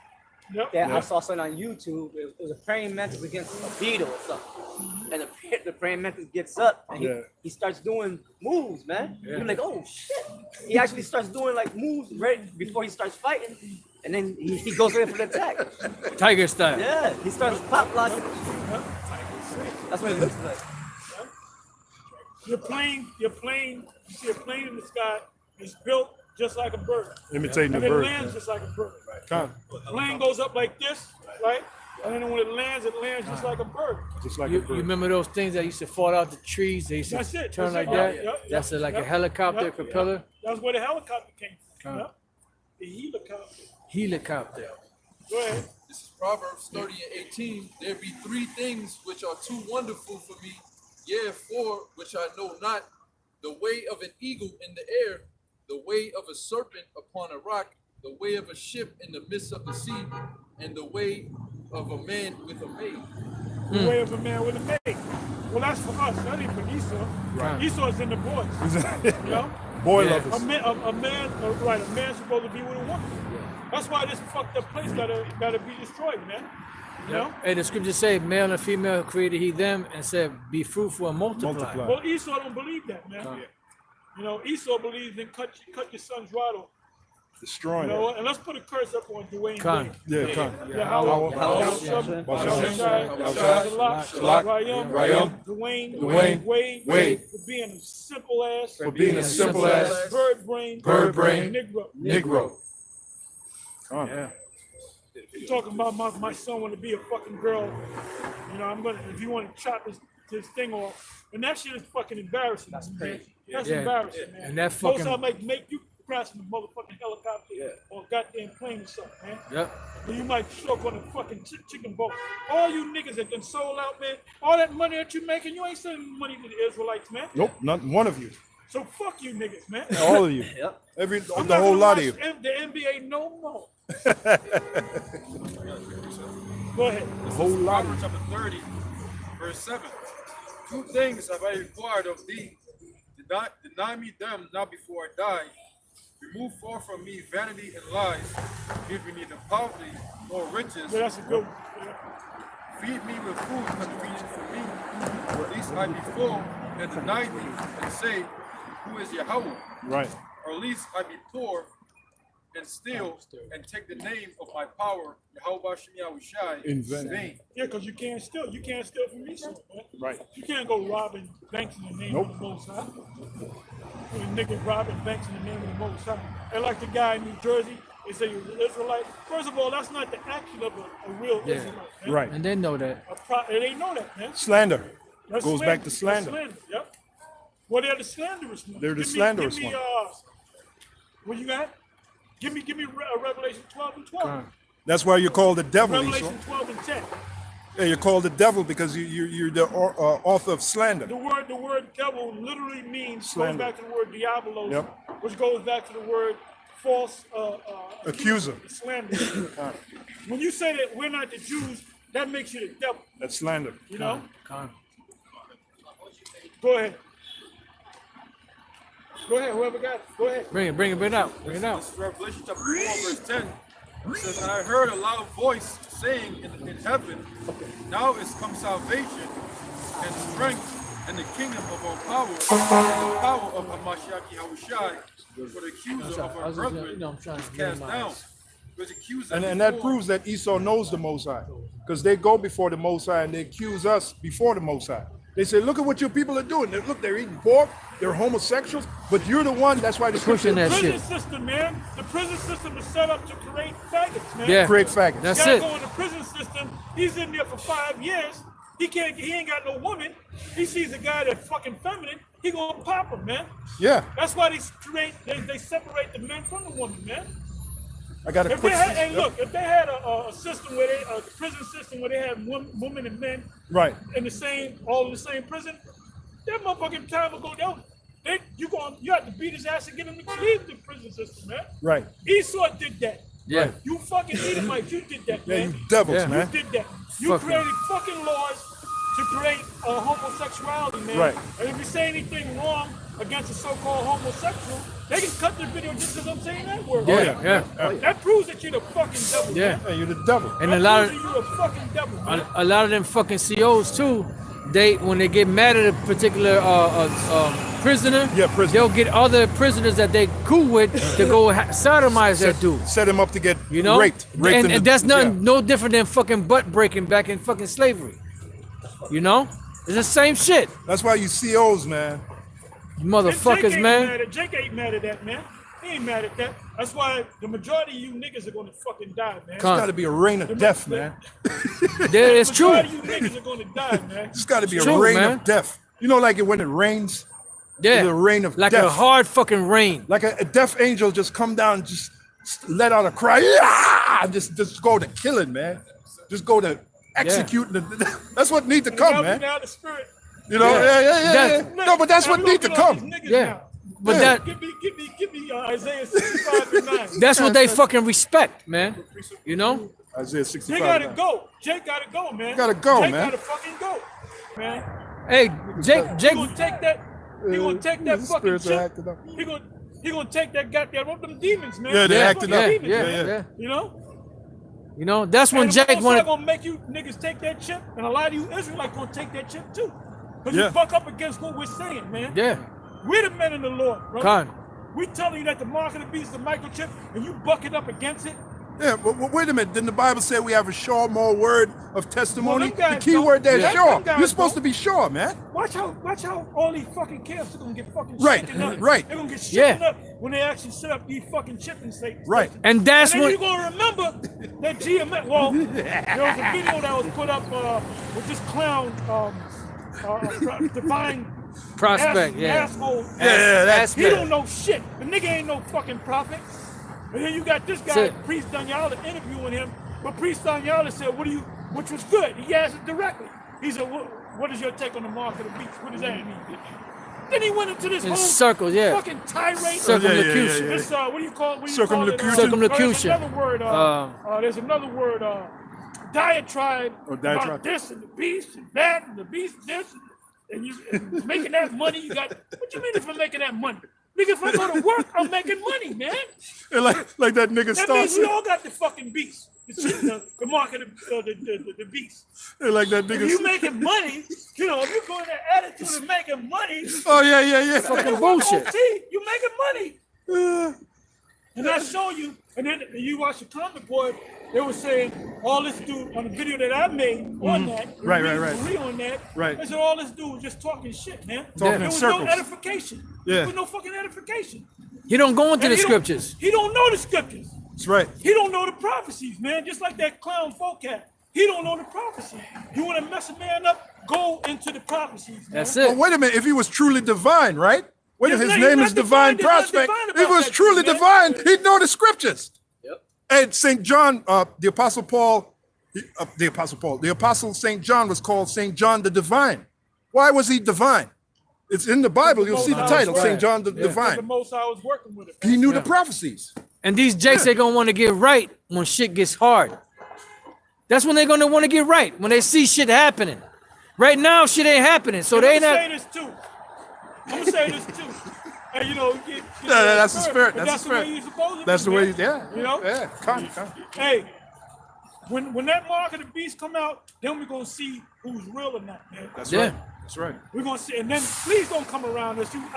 Yep. Yeah, I saw something on YouTube. It was a praying mantis against a beetle or something. And the praying mantis gets up and he starts doing moves, man. You're like, oh shit. He actually starts doing like moves right before he starts fighting. And then he goes in for the attack. Tiger style. Yeah, he starts pop locking. That's what it looks like. You're playing, you see a plane in the sky, it's built just like a bird. Imitating and the bird. it lands just like a bird. Come. The plane goes up like this, right? And then when it lands just like a bird. Just like You a bird. remember those things that used to fall out the trees? They used to turn like that? That's like a helicopter propeller? That's where the helicopter came from. The helicopter. Go ahead. This is Proverbs 30 and 18. There be 3 things which are too wonderful for me, yea, 4 which I know not. The way of an eagle in the air, the way of a serpent upon a rock, the way of a ship in the midst of the sea, and the way of a man with a maid. The way of a man with a maid. Well, that's for us. That ain't for Esau. Right. Esau's in the boys. You know? Boy lovers. A man's supposed to be with a woman. That's why this fucked up place gotta be destroyed, man. You know? Hey, the scriptures say male and female created He them and said be fruitful and multiply. Well, Esau don't believe that, man. You know, Esau believes in cut your son's rod off. Destroying You know, and let's put a curse up on Dwayne Khan. Wade. it. Yeah, Dwayne Wade for being a simple ass. Bird brain. Negro. You're talking about my son want to be a fucking girl. You know, if you want to chop his thing off. And that shit is fucking embarrassing. That's crazy. That's embarrassing, man. And that fucking... Most of them make you crash in the motherfucking helicopter or goddamn plane or something, man. Yep. And you might choke on a fucking chicken boat. All you niggas that done sold out, man, all that money that you making, you ain't sending money to the Israelites, man. Nope, not one of you. So fuck you niggas, man. All of you. Yep. I'm The whole lot of you. The NBA no more. Go ahead. The whole lot. Proverbs chapter 30, verse 7. 2 things have I required of thee. Deny me them now before I die. Remove far from me vanity and lies. Give me neither poverty nor riches. Yeah, that's a good one. Feed me with food convenient for me. Or at least I be full and deny thee and say, who is Yahweh? Right. Or at least I be poor and steal and take the name of my power, Yahweh Shem Yahushai, In vain. Yeah, because you can't steal. You can't steal from Esau, man. Right. You can't go robbing banks in the name Nope. of the Most High. When niggas robbing banks in the name of the Most High. And like the guy in New Jersey, they say you're an Israelite. First of all, that's not the action of a real Israelite, man. Right. And they know that. And they know that, man. Slander. That's Goes back to That's slander. Yep. Well, they're the slanderous ones. They're the Give me- slanderous give me, ones. what you got? Give me Revelation 12 and 12. That's why you're called the devil, Esau. Revelation 12 and 10. Yeah, you're called the devil because you're the author of slander. The word devil literally means, goes Slander. back to the word diabolos, Yep. which goes back to the word false Accuser. slander. When you say that we're not the Jews, that makes you the devil, That's slander. you know? Con. Go ahead. Go ahead, whoever got it. Go ahead. Bring it out. Bring it out. This is Revelation chapter 4, verse 10. It says, and I heard a loud voice saying in heaven, now is come salvation and strength and the kingdom of our power and the power of Hamashiach Yahushai, for the accuser of our brethren is cast down. Because accusers And that proves that Esau knows the Most High, because they go before the Most High and they accuse us before the Most High. They say, look at what your people are doing. Look, they're eating pork, they're homosexuals, but you're the one, that's why the Pushing that Prison shit. system, man. The prison system is set up to create faggots, man. Yeah. create faggots. That's Guy it. go in the prison system. He's in there for 5 years. He ain't got no woman. He sees a guy that's fucking feminine. He gonna pop him, man. Yeah, That's why they separate the men from the woman, man. I got a If they quick. had, hey, look, if they had a system where a prison system where they had women and men Right. in the same, all in the same prison, that motherfucking time will go down. You have to beat his ass and get him to leave the prison system, man. Right. Esau did that. Yeah. You fucking Edomites, you did that, Yeah, man. you devils, Yeah. You man. did that. You Fucking- created fucking laws to create homosexuality, man. Right. And if you say anything wrong against a so-called homosexual, they can cut the video just because I'm saying that word. Yeah, yeah. That proves that you're the fucking devil, Yeah. man. Hey, you're the devil. And That a lot proves of that you're a fucking devil, man. a lot of them fucking COs too. When they get mad at a particular prisoner, Yeah, prisoner. they'll get other prisoners that they cool with to go sodomize that dude. Set him up to get You know, raped. and that's nothing no different than fucking butt breaking back in fucking slavery. You know, it's the same shit. That's why you COs, man. You And motherfuckers, man. Jake ain't mad at that, man. He ain't mad at that. That's why the majority of you niggas are gonna fucking die, man. It's got to be a rain of death, man. It's true. Majority of you niggas are gonna die, man. It's got to be a True, rain man. of death. You know, like when it rains, Yeah, the rain of like death. a hard fucking rain. Like a deaf angel just come down and just let out a cry. Yeah! Just go to killing, man. Just go to executing. That's what need to come, man. Now the spirit. You know, yeah. That- No, but that's what need to come. Yeah, but Yeah. that Give me Isaiah 65 and 9. that's what they fucking respect, man. You know, Isaiah They 65. gotta go. Jake gotta go, man. Gotta go, Jake man. gotta fucking go, man. hey, Jake, He gonna take that. He gonna take that the fucking spirits are chip. acting up. He gonna take that goddamn up them demons, man. Yeah, they're yeah, acting yeah, up. yeah, Demons, yeah, man. You know. You know, that's when And the Jake Most High wanted. gonna make you niggas take that chip, and a lot of you Israelites gonna take that chip too. Cause Yeah. you buck up against what we're saying, man. Yeah, We're the men in the Lord, bro. Con. We telling you that the mark of the beast is the microchip, and you bucking up against it. Yeah, but wait a minute. Didn't the Bible say we have a sure more word of testimony? Well, them guys The key don't. word there is Yeah. sure. Them guys You're supposed don't. to be sure, man. Watch how all these fucking camps are gonna get fucking Right, shaken up. right. They're gonna get Yeah. shaken up when they actually set up these fucking chipping stations. Right. And that's And then when. you're gonna remember that GMS. Well, there was a video that was put up with this clown, Divine Prospect, yeah. asshole. Yeah, that's He don't know shit. The nigga ain't no fucking prophet. And then you got this guy, That's it. Priest Daniela, interviewing him. But Priest Daniela said, which was good. He asked it directly. He said, what is your take on the mark of the beast? What does that mean? Then he went into this In whole circles, yeah. fucking tirade. Circumlocution. Yeah. This, what do you call it? Circumlocution. Circumlocution. There's another word, diatribe, Oh, diatribe. about this and the beast and that and the beast this. And you and making that money, you got, what you mean if I'm making that money? Nigga, if I go to work, I'm making money, man. And like that nigga That means starts. we all got the fucking beast. The mark of the beast. Like that If nigga. you making money, you know, if you're going to attitude of making money, Oh yeah. Fucking bullshit. see, you making money. And I show you, and then you watch the comic board, they were saying all this dude on the video that I made on that, Right. on that, Right. they said all this dude was just talking shit, man. Talking in there was circles. no edification. Yeah. There was no fucking edification. You don't go into And the he don't- scriptures. He don't know the scriptures. That's right. He don't know the prophecies, man. Just like that clown folk cat. He don't know the prophecy. You want to mess a man up? Go into the prophecies, man. That's Well, it. wait a minute. If he was truly divine, right? Wait, He's his not- name he's is not Divine divine. There's nothing Prospect. divine If he about was that truly dude, man. divine, he'd know the scriptures. Yep. And St. John, the Apostle Paul, the Apostle St. John was called St. John the Divine. Why was he divine? It's in the Bible. You'll see the title, Right. St. John the The Divine. most I was working with it. He knew the prophecies. And these jakes, they're gonna want to get right when shit gets hard. That's when they're gonna want to get right, when they see shit happening. Right now, shit ain't happening, so they I'm gonna not. say this too. I'm gonna say this too. And you know, That's the spirit. but That's the the way spirit. you're supposed to That's be, the way. man. Yeah. You know? Yeah. Come. Hey, when that mark of the beast come out, then we're gonna see who's real or not, man. That's Yeah. right. That's right. We're gonna see, and then please don't come around us, you real.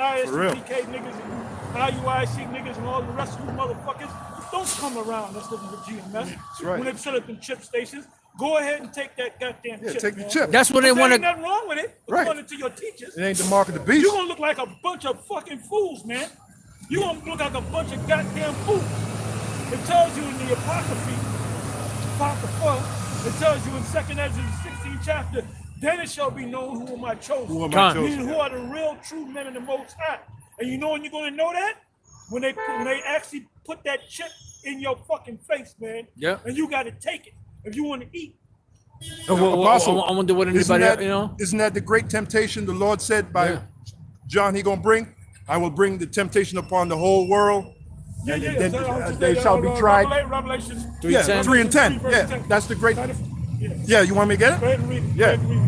ISTK niggas and IUIC niggas and all the rest of you motherfuckers. Don't come around us looking for GMS. That's right. When they set up in chip stations, go ahead and take that goddamn Yeah, chip. take the man. chip. That's what they There want ain't to. nothing wrong with it, Right. according to your teachers. It ain't the mark of the beast. You're gonna look like a bunch of fucking fools, man. You're gonna look like a bunch of goddamn fools. It tells you in the Apocrypha, it tells you in 2nd Ezra, 16th chapter, then it shall be known who am I chosen. Who am I Con. chosen? Meaning who are the real true men in the Most High. And you know when you're gonna know that? When they actually put that chip in your fucking face, man. Yeah. And you gotta take it if you wanna eat. Apostle, I wonder what Isn't anybody, that, you know. isn't that the great temptation the Lord said by Yeah. John he gonna bring? I will bring the temptation upon the whole world. And then they shall be tried. Revelation 3:10. 3 and 10. verse Yeah, 10. that's the great. Yeah. Yeah, you want me to get Go it? ahead and read it. Yeah. Go ahead and read it.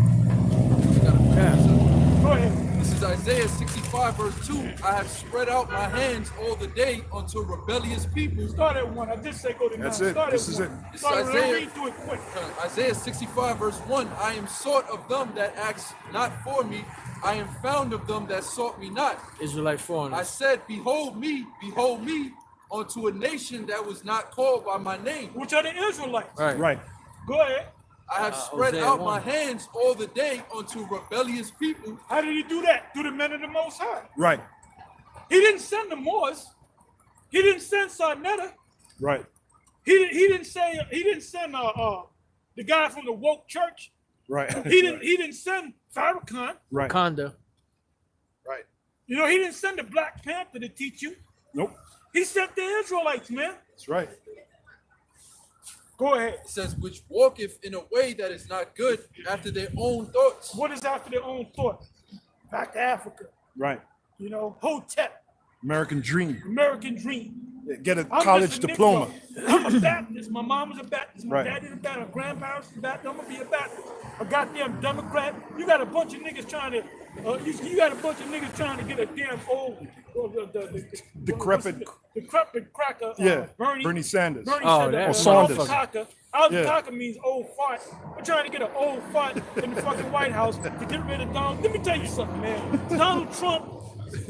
Go ahead. This is Isaiah 65 verse 2. I have spread out my hands all the day unto rebellious people. Start at 1. I did say go to 9. That's it. Start This at is 1. it. Start at Isaiah. read through it quick. Isaiah 65 verse 1. I am sought of them that ask not for me. I am found of them that sought me not. Israelite I foreigners. said, behold me, unto a nation that was not called by my name. Which are the Israelites. Right. Right. Go ahead. I have spread Hosea out 1. my hands all the day unto rebellious people. How did he do that? Through the men of the Most High. Right. He didn't send the Moors. He didn't send Sarnetta. Right. He didn't send the guy from the woke church. Right. He didn't send Farrakhan. Right. Conda. Right. You know, he didn't send the Black Panther to teach you. Nope. He sent the Israelites, man. That's right. Go ahead. It says, which walketh in a way that is not good after their own thoughts. What is after their own thought? Back to Africa. Right. You know, Hotep, American dream. American dream. Get a I'm college just a diploma. Negro. I'm a Baptist. My mom was a Baptist. My Right. daddy's a Baptist. My grandparents was a Baptist. I'm gonna be a Baptist. A goddamn Democrat. You got a bunch of niggas trying to. You got a bunch of niggas trying to get a damn old. Decrepit. Decrepit cracker. Yeah. Bernie. Bernie Sanders. Bernie Oh, Sanders. that Al Saunders. Taka. Al Yeah. Taka means old fart. I'm trying to get an old fart in the fucking White House to get rid of Donald. Let me tell you something, man. Donald Trump.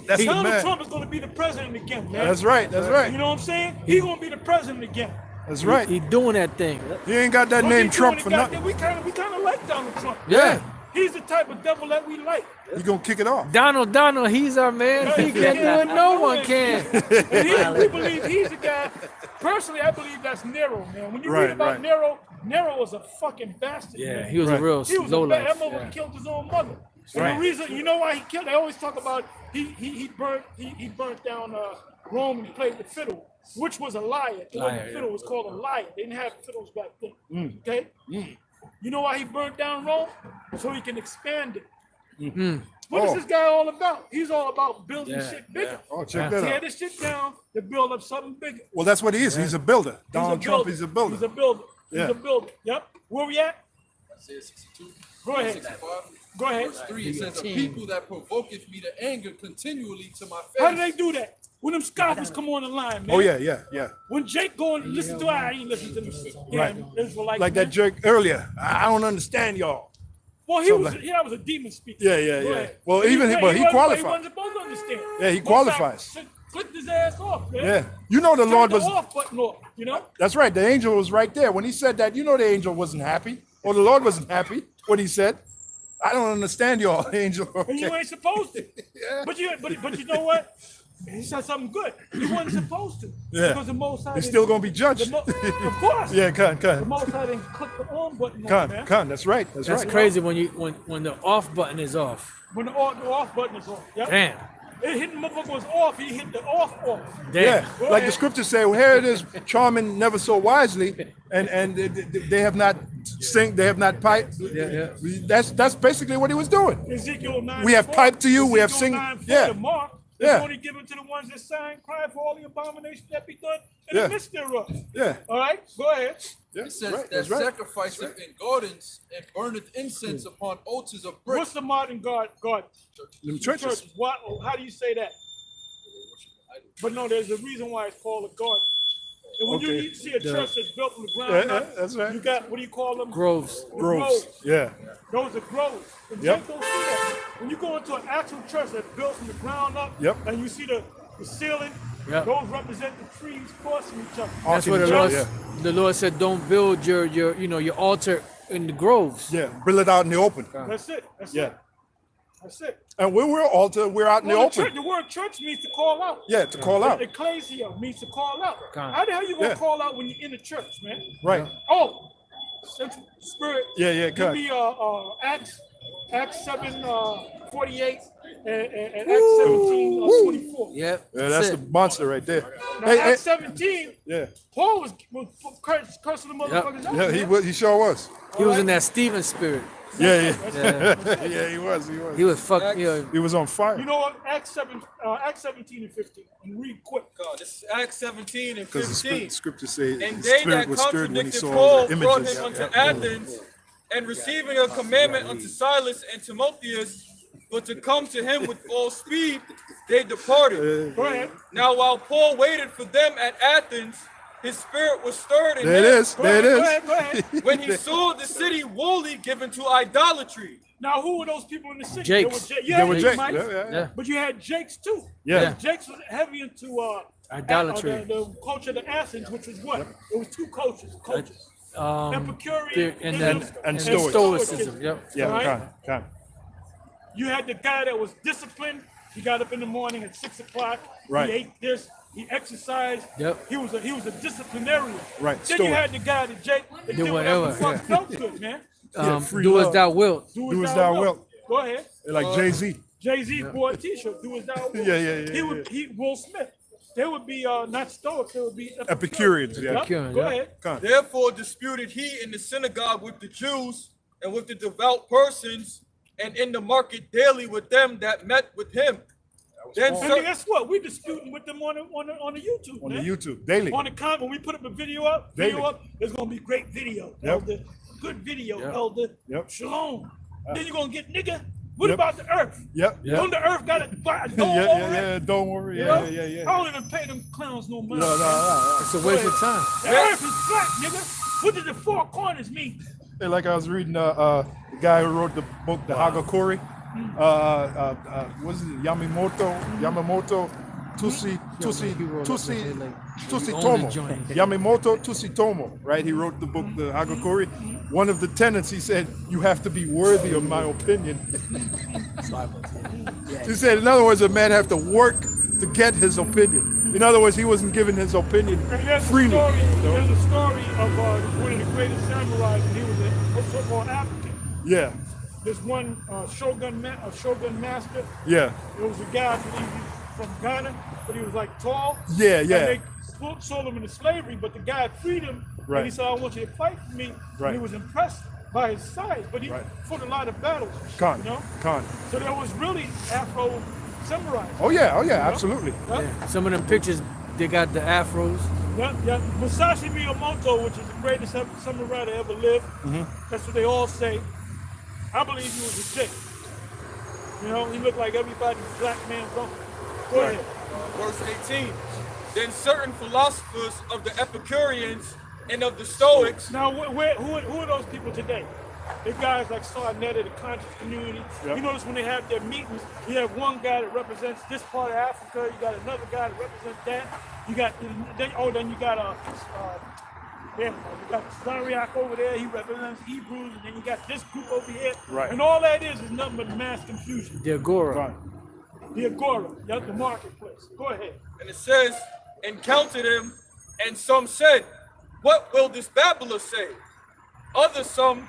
That's the Donald man. Trump is going to be the president again, man. That's right. That's You right. know what I'm saying? He's going to be the president again. That's right. He doing that thing. He ain't got that What name he Trump doing, for goddamn, nothing. we kind of like Donald Trump. Yeah. He's the type of devil that we like. He gonna kick it off. Donald, he's our man. He can do it. No one can. And we believe he's the guy. Personally, I believe that's Nero, man. When you Right, read about right. Nero was a fucking bastard. Yeah, man. he was a real He was low a bad. life. That motherfucker killed his own mother. And Right. the reason, you know why he killed? They always talk about he burnt down Rome and he played the fiddle, which was a lyre. It wasn't Lyre, a fiddle. yeah. It was called a lyre. They didn't have fiddles back then. Mm. Okay. You know why he burnt down Rome? So he can expand it. What is Oh. this guy all about? He's all about building Yeah, shit bigger. Oh, check that Tear out. this shit down to build up something bigger. Well, that's what he is. He's a builder. He's Donald a Trump builder. is a builder. He's a builder. Yeah. He's a builder. Yep. Where we at? Isaiah 62. Go ahead. 65. Go ahead. Verse 3, it says, a people that provoketh me to anger continually to my face. How do they do that? When them scoffers come on the line, man. Oh yeah. When Jake go and listen to, I ain't listen to them. Right. Israelites, Like that man. jerk earlier. I don't understand y'all. Well, he So was. like- Yeah, was a demon speaker. Yeah. Go ahead. Well, He even wasn't- but he wasn't- qualified. He wasn't supposed to understand. Yeah, he Most qualifies. time, clicked his ass off, man. Yeah. You know the Turned Lord the was. off button off, you know? That's right. The angel was right there. When he said that, you know the angel wasn't happy. Or the Lord wasn't happy when he said, I don't understand y'all, angel. And you Okay. ain't supposed to. Yeah. But you know what? He said something good. He wasn't supposed to. Yeah. Because the Most High They're didn't- still going to be judged. of course. Yeah, The Khan. Most High didn't click the on button on, man. Khan. That's right. That's That's right. crazy when you when the off button is off. When the off button is off. Yep. Damn. It hit the motherfucker was off. He hit the off. Damn. Yeah, Go like the ahead. scriptures say, well, here it is, charming never so wisely, and they have not sing, they have not piped. Yeah. That's basically what he was doing. Ezekiel 9. We have piped to you, we have Ezekiel sing- 9, yeah. The mark is Yeah. only given to the ones that sign, cry for all the abominations that be done in Yeah. the midst thereof. Yeah, All right, go ahead. yeah, It says right, that that's right. sacrificeth in gardens and burneth incense upon altars of brick. What's the modern God? Them churches. Church. What? How do you say that? But no, there's a reason why it's called a garden. And when Okay. you see a church that's built from the ground Yeah, up, that's right. you got, what do you call them? Groves. The Groves. Yeah, Those are groves. And Yep. Jake don't see that. When you go into an actual church that's built from the ground up, Yep. and you see the ceiling, Yep. those represent the trees crossing each other. That's what the Lord said. Don't build your your altar in the groves. Yeah, build it out in the open. That's it. That's Yeah. it. That's it. And when we're altar, we're out in the Well, open. the word church means to call out. Yeah, to call out. Ecclesia means to call out. Come. How the hell you gonna Yeah. call out when you're in the church, man? Right. Oh, Central Spirit. Yeah, Give God. me Acts 7:48 and Acts 17:24. Yep. Yeah, that's the it. monster right there. Now Hey, Acts 17, yeah, Paul was cursing the motherfuckers out. yeah, man. he sure was. He was in that Stephen spirit. Yeah, Yeah. yeah, he was. He was fucked. He was on fire. You know what? Acts 17 and 15. And read quick. God, this is Acts 17 and Because the 15. scriptures say And the they spirit that was stirred when he contradicted saw Paul the brought images. him unto Athens, and receiving a commandment unto Silas and Timotheus, but to come to him with all speed, they departed. Go ahead. Now while Paul waited for them at Athens, his spirit was stirred in There it him is. There it Go is. ahead. Go ahead. when he saw the city wholly given to idolatry. Now, who were those people in the city? Jakes. There were They were Jakes. Jake. Mike, Yeah. but you had Jakes too. Yeah. Jakes was heavy into Idolatry. the culture of Athens, which was what? It was two cultures. Epicurean and Stoics. Stoicism. Yep. Yeah, Right. Con. You had the guy that was disciplined. He got up in the morning at 6 o'clock. Right. He ate this. He exercised. Yep. He was a disciplinarian. Right, Then Stoic. you had the guy that Jake that Do did whatever whatever, fuck felt good, man. free Do as love. thou wilt. Do as thou wilt. Go ahead. Like Jay-Z. Jay-Z wore a t-shirt. Do as thou wilt. Yeah. Will Smith. They would be not Stoics. They would be Epicureans, yeah. Yep. Epicurean, Go yeah. ahead. Con. Therefore disputed he in the synagogue with the Jews and with the devout persons, and in the market daily with them that met with him. Then And certain, guess what? We disputing with them on the YouTube, On the man. YouTube, daily. On the comment, when we put up a video up, Daily. there's gonna be great video, Yep. Elder. Good video, Yep. Elder. Yep. Shalom. Then you're gonna get nigga. What Yep. about the earth? Yep. Don't the earth got a dome Yeah, over it? don't worry. You Yeah, know? yeah, yeah. I don't even pay them clowns no money. No. It's a waste of time. The earth is flat, nigga. What does the four corners mean? Hey, like I was reading the guy who wrote the book, the Hagakure. Was it Yamamoto Tusi Tomo. Yamamoto Tusitomo, right? He wrote the book, the Hagakure. One of the tenets, he said, you have to be worthy of my opinion. He said, in other words, a man have to work to get his opinion. In other words, he wasn't giving his opinion And there's freely. there's a story of one of the greatest samurais, and he was a so-called African. Yeah, This one shogun master. yeah, It was a guy, I believe he was from Ghana, but he was like tall. yeah, And yeah. they sold him into slavery, but the guy freed him. Right. And he said, I want you to fight for me. Right. And he was impressed by his size, but he Right. fought a lot of battles. Con, You know? con. So there was really Afro samurai. Oh yeah, absolutely. Yeah. Some of them pictures, they got the afros. Yeah. Musashi Miyamoto, which is the greatest samurai to ever live. Mm-hmm. That's what they all say. I believe he was a chick. You know, he looked like everybody's black man from. Go ahead. verse 18. Then certain philosophers of the Epicureans and of the Stoics. Now, who are those people today? They guys like Sarnetta, the conscious community. Yep. You notice when they have their meetings, you have one guy that represents this part of Africa. You got another guy that represents that. You got then you got you got Syriac over there. He represents Hebrews, and then you got this group over here. Right. And all that is nothing but mass confusion. The Agora. Right. The Agora, the marketplace. Go ahead. And it says, and counted him, and some said, what will this babbler say? Others some,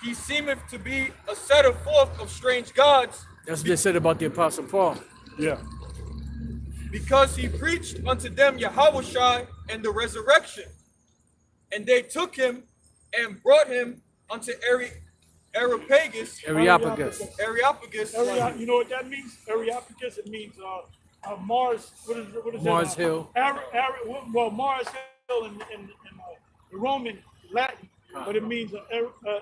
he seemeth to be a setter forth of strange gods, That's what they said about the Apostle Paul. Yeah. because he preached unto them Yahushua and the resurrection. And they took him and brought him unto Areopagus. Areopagus. You know what that means? Areopagus, it means Mars. What is Mars that? Hill. Well, Mars Hill in the Roman Latin, but it means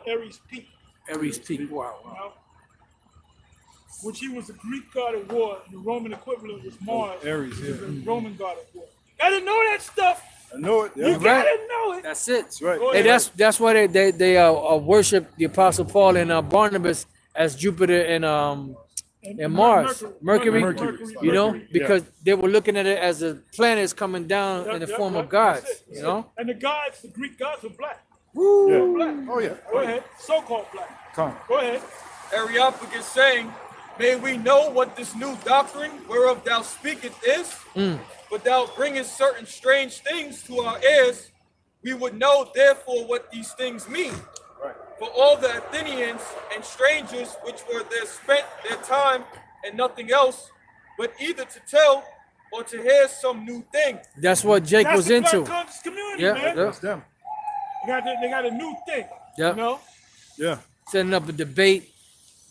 Ares Peak. Ares Peak. Wow. You know? Which he was a Greek god of war, and the Roman equivalent was Mars. Ares, He was yeah. a Roman god of war. Gotta know that stuff. I know it. You Yeah. Right. gotta know it. That's it. That's right. Go Hey, ahead. that's why they worship the Apostle Paul and Barnabas as Jupiter and Mars, Mercury. You know, Mercury. because they were looking at it as the planets coming down in the form of gods. That's it. You know. And the gods, the Greek gods were black. Yeah. Black. Oh yeah. Go ahead. So-called black. Come. Go ahead. Areopagus saying, may we know what this new doctrine whereof thou speakest is, but thou bringest certain strange things to our ears. We would know therefore what these things mean. Right. For all the Athenians and strangers which were there spent their time and nothing else, but either to tell or to hear some new thing. That's what Jake That's was the into. black conscious community, Yeah, man. yeah. That's them. They got a new thing. Yeah. You know? Yeah. Setting up a debate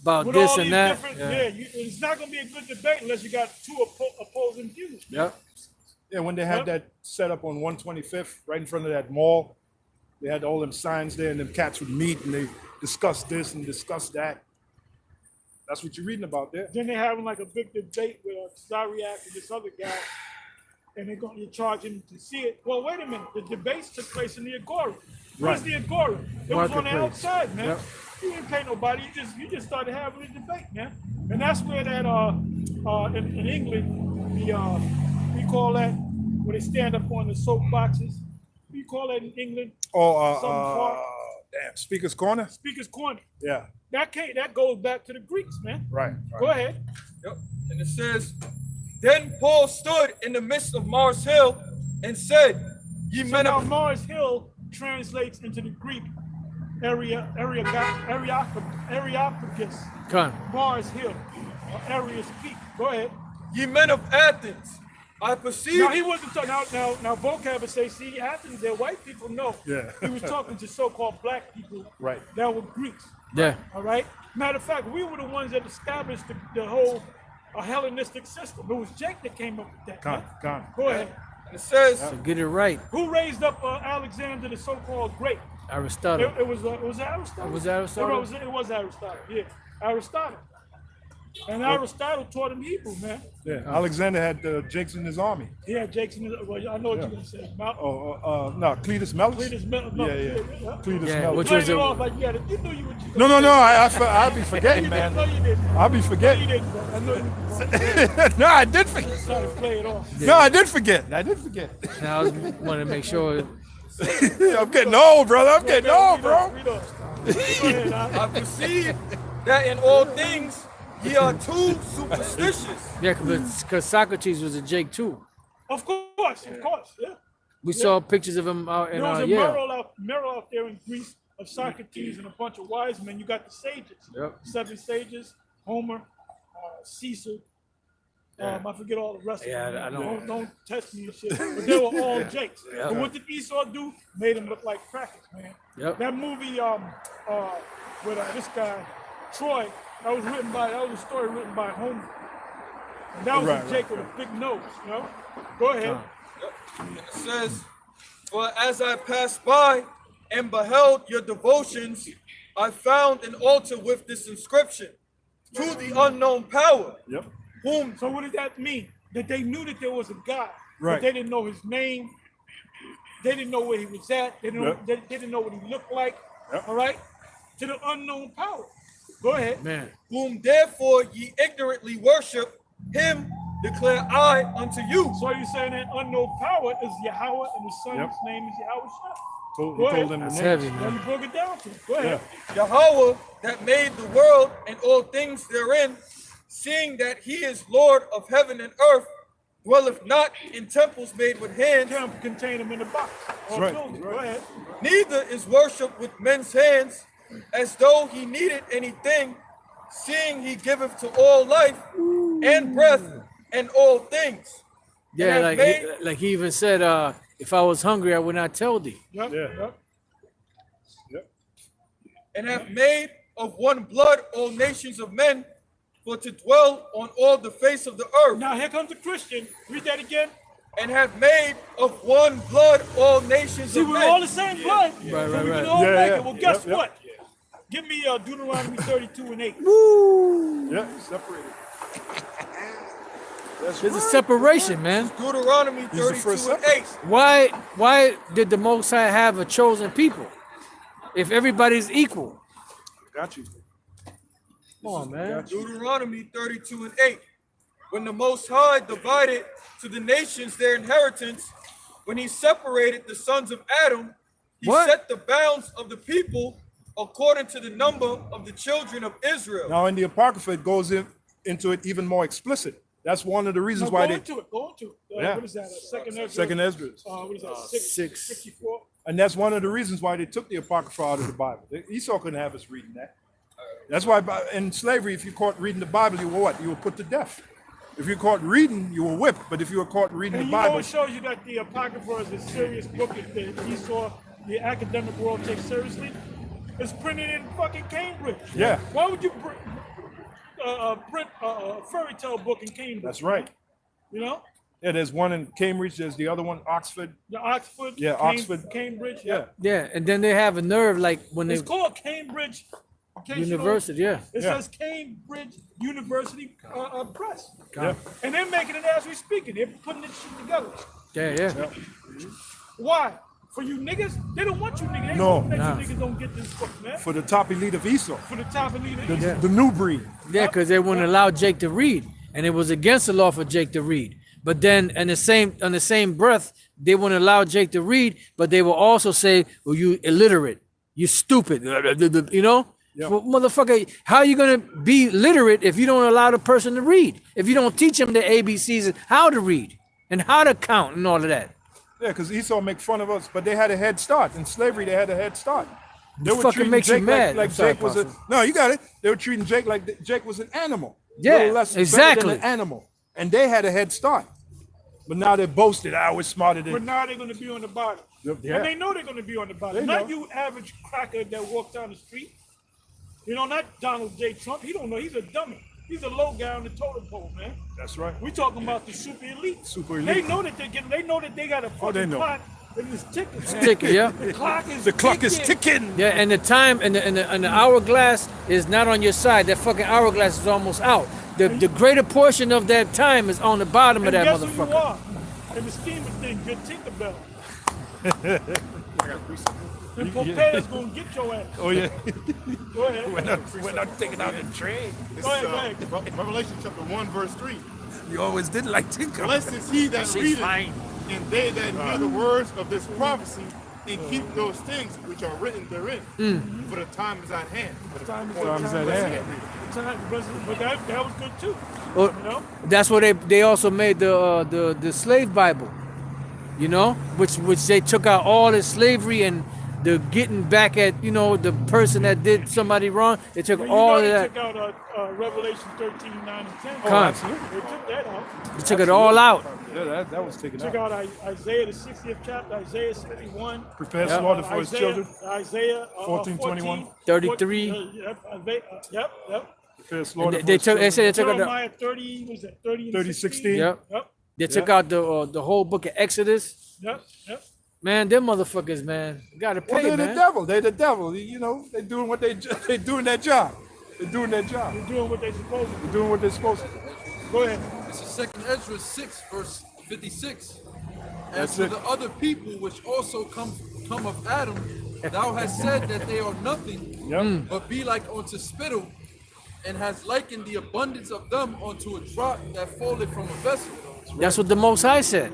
about With this all and these that. different, Yeah. it's not going to be a good debate unless you got two opposing views. Yeah. Yeah, when they had that set up on 125th, right in front of that mall, they had all them signs there, and them cats would meet and they discuss this and discuss that. That's what you're reading about there. Then they're having like a big debate with Syriac and this other guy, and they're going to charge him to see it. Well, wait a minute. The debates took place in the Agora. Where's the Agora? It was on the Marketplace. outside, man. Yep. You didn't pay nobody. You just started having a debate, man. And that's where that in England, we call that where they stand up on the soapboxes. We call that in England Oh, damn, Speaker's Corner? Speaker's Corner. Yeah, That goes back to the Greeks, man. right. Go ahead. Yep. And it says, then Paul stood in the midst of Mars Hill and said, ye So men now of Mars Hill translates into the Greek Areopagus, Come. Mars Hill, or Ares Peak. Go ahead. ye men of Athens, I perceive. Now he wasn't talking. Now vocab would say, see, Athens, they're white people. No, Yeah. he was talking to so-called black people. Right. That were Greeks. Yeah. All right. Matter of fact, we were the ones that established the whole Hellenistic system. It was Jake that came up with that. Con, man. con. Go ahead. And it says, So get it right. Who raised up Alexander the so-called great? Aristotle. It was Aristotle. Was Aristotle? It was Aristotle. Yeah, Aristotle. And Aristotle taught him Hebrew, man. Yeah, Alexander had Jakes in his army. Yeah, Jackson. Well, I know what you're gonna say. No, Cletus Mellus? Cletus Mellus. Yeah. Cletus Yeah, Mellus. which Playing was it a- off like you knew you were. No, I'll be forgetting, man. No, you didn't. I'll be No, you forgetting. didn't. Bro. I know you. No, I did forget. Trying to play it off. No, I did forget. Now I want to make sure. I'm getting old, brother. I'm getting old, bro. Read off. Go ahead, I perceive that in all things ye are too superstitious. Yeah, because Socrates was a Jake too. Of course, yeah. We saw pictures of him out in There was a Yale. mural out there in Greece of Socrates and a bunch of wise men. You got the sages, Yep. 7 sages, Homer, Caesar. I forget all the rest Yeah, of them. I know. Don't test me and shit. But they were all Jakes. Yeah. But what did Esau do? Made him look like crackers, man. Yep. That movie with this guy, Troy, that was a story written by Homer. And that was a Jake with a big nose, you know? Go ahead. And it says, for as I passed by and beheld your devotions, I found an altar with this inscription, to the unknown power, Yep. whom So what does that mean? That they knew that there was a God, Right. but they didn't know his name. They didn't know where he was at. They didn't know, Yep. they didn't know what he looked like. Yep. All right. to the unknown power. Go ahead. Man. Whom therefore ye ignorantly worship, him declare I unto you. So you're saying that unknown power is Yahweh and the Son's Yep. name is Yahweh. He Go told ahead. them the That's name. heavy, Let man. me break it down to you. Go ahead. Yahweh that made the world and all things therein, seeing that he is Lord of heaven and earth, dwelleth not in temples made with hands, Can't contain them in the box. Or right, building. that's right. Go ahead. neither is worship with men's hands, as though he needed anything, seeing he giveth to all life and breath and all things. Yeah, have like made- like he even said, if I was hungry, I would not tell thee. Yep. Yeah. Yep. Yep. And have made of one blood all nations of men, for to dwell on all the face of the earth. Now here comes the Christian. Read that again. And have made of one blood all nations See, of we're men. all the same blood. Right, So right, we right. can all Yeah, make yeah. it. Well, guess Yep, yep. what? Give me Deuteronomy 32 and 8. Yeah, separated. That's There's a right. separation, man. Deuteronomy This is the 32 first and separate. 8. Why did the Most High have a chosen people if everybody's equal? Got you. Come on, man. Deuteronomy 32 and 8. When the Most High divided to the nations their inheritance, when he separated the sons of Adam, he What? set the bounds of the people according to the number of the children of Israel. Now in the Apocrypha, it goes into it even more explicit. That's one of the reasons Now, why go they into it. Go into it. Yeah. What is that? Second Ezra. second Ezra. What is that? Six. 64. And that's one of the reasons why they took the Apocrypha out of the Bible. Esau couldn't have us reading that. That's why in slavery, if you caught reading the Bible, you were what? You were put to death. If you caught reading, you were whipped. But if you were caught reading And the you know Bible, it shows you that the Apocrypha is a serious book that Esau, the academic world, takes seriously. It's printed in fucking Cambridge. Yeah. Why would you print a fairy tale book in Cambridge? that's right. You know? Yeah, there's one in Cambridge. There's the other one, Oxford. The Oxford. Yeah, Oxford. Cambridge. Yeah. Yeah, and then they have a nerve like when they It's called Cambridge. in case you don't- University. Yeah. It Yeah. says Cambridge University Press. Yeah. And they're making it as we speaking. They're putting this shit together. Yeah, yeah. Why? For you niggas? They don't want you niggas. They No. want that Nah. you niggas don't get this book, man. For the top elite of Esau, For the top of the the new breed. Yeah, because they wouldn't allow Jake to read, and it was against the law for Jake to read. But then, in the same breath, they wouldn't allow Jake to read, but they will also say, "Well, you illiterate, you stupid," you know. Yep. Well, motherfucker, how are you gonna be literate if you don't allow the person to read? If you don't teach them the ABCs and how to read and how to count and all of that? Yeah, because Esau make fun of us, but they had a head start. In slavery, they had a head start. They Fucking treating makes you Jake mad. like I'm sorry, Jake was a Pastor. no. You got it. They were treating Jake like Jake was an animal. Yeah, Little less better exactly. than an animal, and they had a head start. But now they're boasted. I was smarter But than. now they're going to be on the bottom. Yeah. And they know they're going to be on the bottom. They Not know. you average cracker that walks down the street. You know, not Donald J. Trump. He don't know. He's a dummy. He's a low guy on the totem pole, man. That's right. We talking about the super elite. Super They elite. know that they're getting. They know that they got a fucking they know. clock and it's ticking. man. Ticking, yeah. The clock is The clock is ticking. Yeah, and the time and the hourglass is not on your side. That fucking hourglass is almost out. The greater portion of that time is on the bottom of And that guess who you motherfucker. are? In the scheme of things, you're Tinkerbell. And Popeye's gonna get your ass. Oh yeah. Go ahead. We're not taking out the train. This Go is ahead, go ahead. Revelation chapter 1, verse 3. You always did like Tinker. Blessed is he that readeth, and they that hear the words of this prophecy, and keep those things which are written therein. For the time is at hand. Time is Time's time. at hand. Time, but that was good too. Well, You know? that's what they also made the slave Bible, you know, which they took out all the slavery and the getting back at the person that did somebody wrong. They took Well, all of they that. took out Revelation 13, 9, and 10. Come. They took that out. They took it all out. Yeah, that was taken Took out. out Isaiah, the 60th chapter, Isaiah 61. Prepare Yeah. slaughter for his Isaiah, children. Isaiah 14, 21. 33. Yep. Prepare slaughter They for took. They his said they took out Jeremiah 30, was it 30 and 30, 16? 16. Yep. Yep. They took out the whole book of Exodus. Yep. Man, them motherfuckers, man, gotta Well, pay, they're the man. devil. They're the devil. You know, they're doing what they doing their job. They're doing their job. They're doing what they're supposed to do. They're doing what they're supposed to do. Go ahead. This is 2nd Ezra 6, verse 56. As That's for it. the other people which also come of Adam, Thou hast said that they are nothing, Yep. but be like unto spittle, and has likened the abundance of them unto a drop that falleth from a vessel. That's what the Most High said.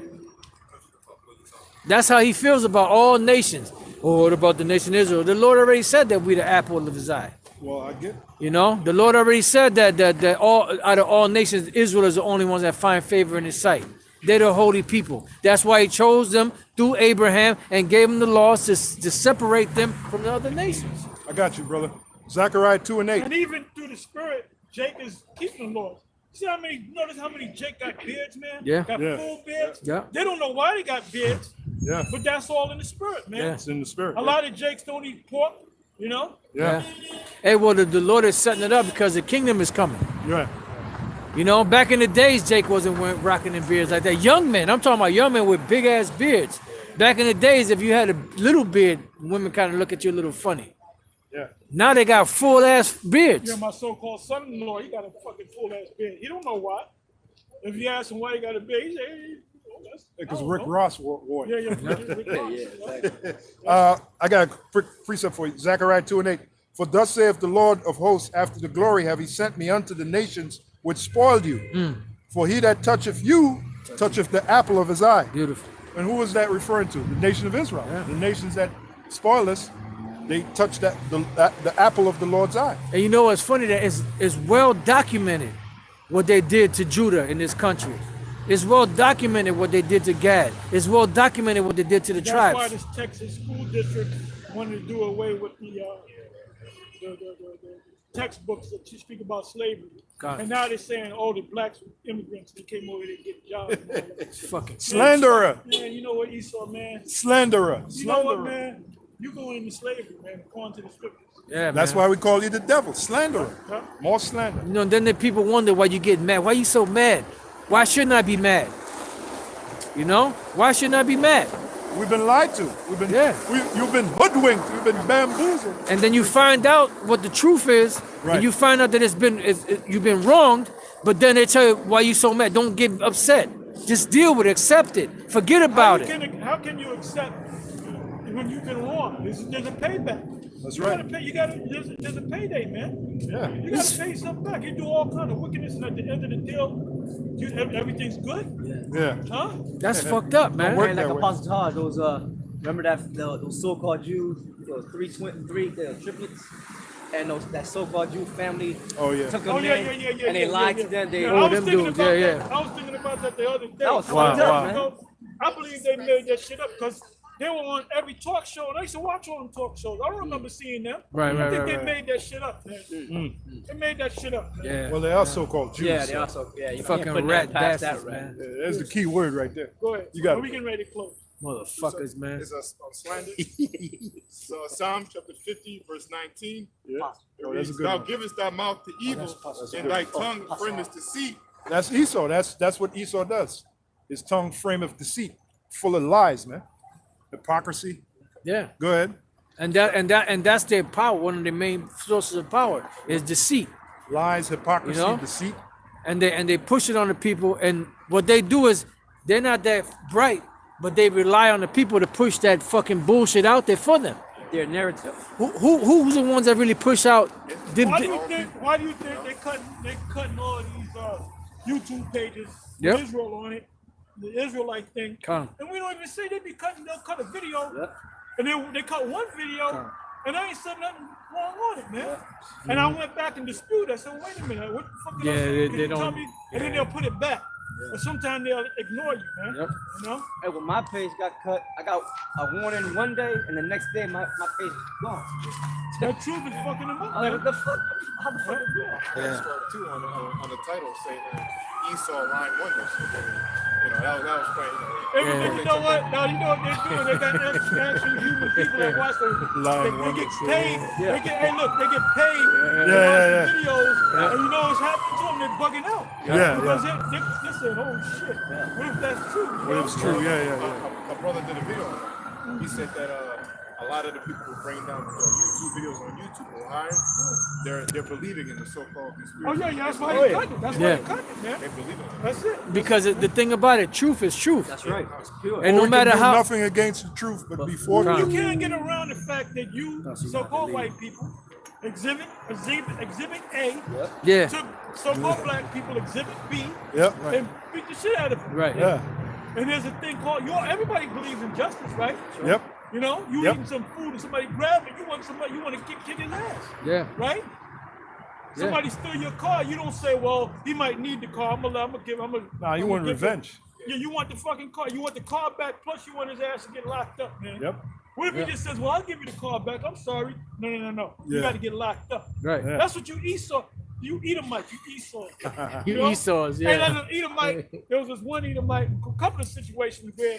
That's how he feels about all nations. Oh, what about the nation Israel? The Lord already said that we the apple of his eye. Well, I get. You know, the Lord already said that all out of all nations, Israel is the only ones that find favor in his sight. They're the holy people. That's why he chose them through Abraham and gave them the laws to separate them from the other nations. I got you, brother. Zechariah 2:8. And even through the spirit, Jake is keeping the laws. See how many? Notice how many Jake got beards, man. Yeah. Got Yeah. full beards. Yeah. They don't know why they got beards, Yeah. but that's all in the spirit, man. Yeah. It's in the spirit. A lot of Jakes don't eat pork, you know. Yeah. Hey, well, the Lord is setting it up because the kingdom is coming. Yeah. You know, back in the days, Jake wasn't rocking in beards like that. Young men, I'm talking about young men with big ass beards. Back in the days, if you had a little beard, women kind of look at you a little funny. Yeah. Now they got full ass beards. Yeah, my so-called son-in-law, he got a fucking full ass beard. He don't know why. If you ask him why he got a beard, he say, hey, Because Rick Ross wore Yeah, it. yeah, Rick Ross, I got a precept for you. Zechariah 2:8. For thus saith the Lord of hosts, after the glory have he sent me unto the nations which spoiled you. For he that toucheth you, toucheth the apple of his eye. Beautiful. And who is that referring to? The nation of Israel. The nations that spoil us, they touch the apple of the Lord's eye. And you know what's funny? That it's well documented what they did to Judah in this country. It's well documented what they did to Gad. It's well documented what they did to the That's why tribes. this Texas school district wanted to do away with the textbooks that speak about slavery. God. And now they're saying, oh, the blacks immigrants, they came over here to get jobs. And all that. It's fucking Slanderer. Man, you know what, Esau, man? Slanderer. You know what, man? You going into slavery, man, according to the scriptures. Yeah, That's man. why we call you the devil. Slanderer. Huh? More slander. You know, then the people wonder why you get mad. Why you so mad? Why shouldn't I be mad? You know? Why shouldn't I be mad? We've been lied to. You've been hoodwinked. You've been bamboozled. And then you find out what the truth is, Right. and you find out that you've been wronged, but then they tell you why you so mad. Don't get upset. Just deal with it, accept it, forget about it. How can you accept when you've been wrong? There's a payback. That's You right. gotta pay, there's a payday, man. Yeah. You gotta pay something back. You do all kind of wickedness, and at the end of the deal, everything's good, Yeah. huh? That's fucked up, man. work And like that way. Apostle Todd, those remember that those so-called Jews, those three triplets, and that so-called Jew family Oh, yeah. took them Oh yeah, in, yeah, yeah, yeah. and they yeah, lied yeah. to them. They Yeah, Oh, I was them thinking dudes, about yeah, that. I was thinking about that the other day. That was Wow, fucked up, wow. man. I believe they made that shit up because they were on every talk show, and I used to watch all them talk shows. I don't remember seeing them. Right, I right, think right, they right. made that shit up, man. They made that shit up, man. Yeah. Well, they are so-called Jews. Yeah, they so also you Fucking can't put rat that past bastards, that, man. That's the key word right there. Go ahead. You got we it. getting ready to close. Motherfuckers, man. It's on slander. So Psalm chapter 50, verse 19. Yeah. It Oh, that's a reads, good Thou one. givest thy mouth to evil, and thy tongue framest deceit. That's Esau. That's what Esau does. His tongue frameth deceit, full of lies, man. Hypocrisy. Yeah. Go ahead. And that's their power. One of their main sources of power is deceit. Lies, hypocrisy, You know? deceit. And they push it on the people. And what they do is they're not that bright, but they rely on the people to push that fucking bullshit out there for them. their narrative. Who's the ones that really push out? Why do you think they cutting all these YouTube pages with Yep. Israel on it, the Israelite thing, Come. and we don't even say they be cutting. They'll cut a video, Yep. and they cut one video, and I ain't said nothing wrong on it, man. And I went back and disputed. I said, wait a minute, what the fuck? Yeah, Can they you tell don't- me? And then they'll put it back. But sometimes they'll ignore you, man. Yep. You know? Hey, when my page got cut, I got a warning one day, and the next day my page is gone. That truth is fucking them up, I was like, man. what the fuck? How the fuck? I started too on the title saying Esau line wonders. That was funny. Everything, you know what? Now you know what they're doing. They got actual human people that watch them. They get paid. They get, hey, look, they get paid to watch videos, and you know what's happening to them? They're bugging out. Because they're saying, "Oh shit, what if that's true?" Well, it's true. Yeah. My brother did a video on it. He said that a lot of the people who bring down YouTube videos on YouTube or higher, they're believing in the so-called conspiracy. Oh yeah, that's why they cut it. That's why Yeah. they cut it, man. They believe in it. That's it. Because the thing about it, truth is truth. That's right. It's pure. And We no can matter do how. nothing against the truth, but before Right. You the can't get around the fact that you, so-called white people, exhibit A, Yeah. took so-called black people, exhibit B, Yep, right. and beat the shit out of them. Right. Yeah. And there's a thing called, everybody believes in justice, right? Yep. You know, you Yep. eating some food and somebody grab it, you want to kick his ass, Yeah. right? Yeah. Somebody steal your car, you don't say, well, he might need the car. Nah, you want revenge. Yeah, you want the fucking car. You want the car back, plus you want his ass to get locked up, man. Yep. What if he just says, well, I'll give you the car back. I'm sorry. No. You Yeah. got to get locked up. Right. Yeah. That's what you Esau. You Edomite. You Esau. You know? Esau's, And as yeah. an Edomite, there was this one Edomite, a couple of situations where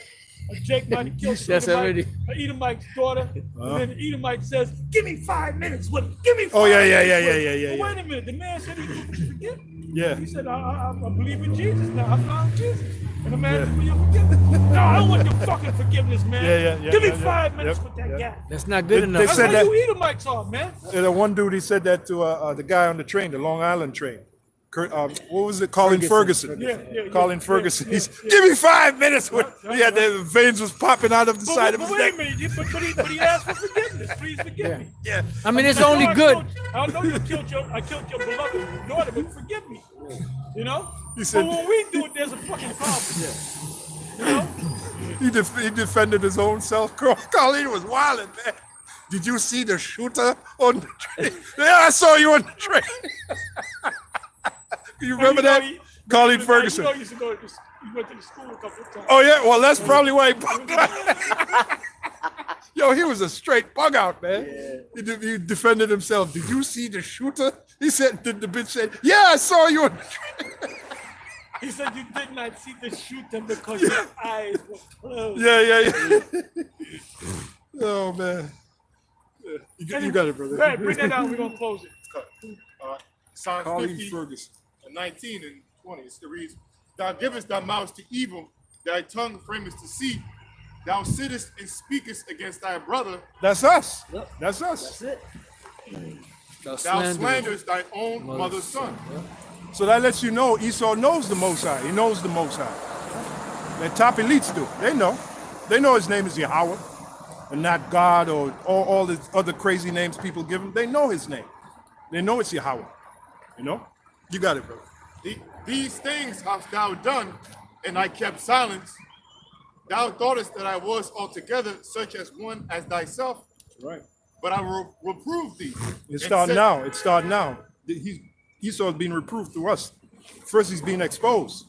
Jake might have killed That's already. an Edomite's daughter, and then the Edomite says, give me 5 minutes. What? Give me 5 Oh, yeah, minutes. yeah. Well, wait a minute. The man said he could forget. Yeah. He said, I believe in Jesus now. I found Jesus. And the man said, will you forgive me? No, I don't want your fucking forgiveness, man. Yeah. Give me yeah, 5 minutes Yep, with that yep. guy. That's not good They enough. That's said how that- you Edomites are, man. And the one dude, he said that to the guy on the train, the Long Island train. What was it? Colin Ferguson. Yeah, Colin yeah, Ferguson. yeah, He's, yeah. give me 5 minutes. He had the veins was popping out of the But, side of but his wait a neck. minute, but he asked for forgiveness. Please forgive me. Yeah. I mean, it's I know only I good. I know I killed your beloved daughter, but forgive me. You know? He said- but when we do it, there's a fucking problem. You know? He defended his own self. Colin was wilding, man. Did you see the shooter on the train? Yeah, I saw you on the train. You remember And you know, that? he- Colin you Ferguson. know, he used to go to he went to the school a couple of times. Oh yeah, well that's probably why he bugged out. Yo, he was a straight bug out, man. He defended himself. Did you see the shooter? He said, the bitch said, yeah, I saw you on the train. He said you did not see the shooter because your eyes were closed. Yeah. Oh man. Yeah. You got it, brother. Right, bring that out. We're gonna close it. Psalms Colin 50, Ferguson. 19 and 20. It reads, Thou givest thy mouth to evil, thy tongue framest deceit. Thou sittest and speakest against thy brother. That's us. Yep. That's us. That's it. Thou slanderest thy own mother's son. So that lets you know Esau knows the Most High. He knows the Most High. The top elites do. They know. They know his name is Yahweh and not God or all the other crazy names people give him. They know his name. They know it's Yahweh. You know? You got it, brother. These things hast thou done, and I kept silence. Thou thoughtest that I was altogether such as one as thyself, Right. but I will reprove thee. It's and starting set- now. It's starting now. Esau is being reproved through us. First, he's being exposed,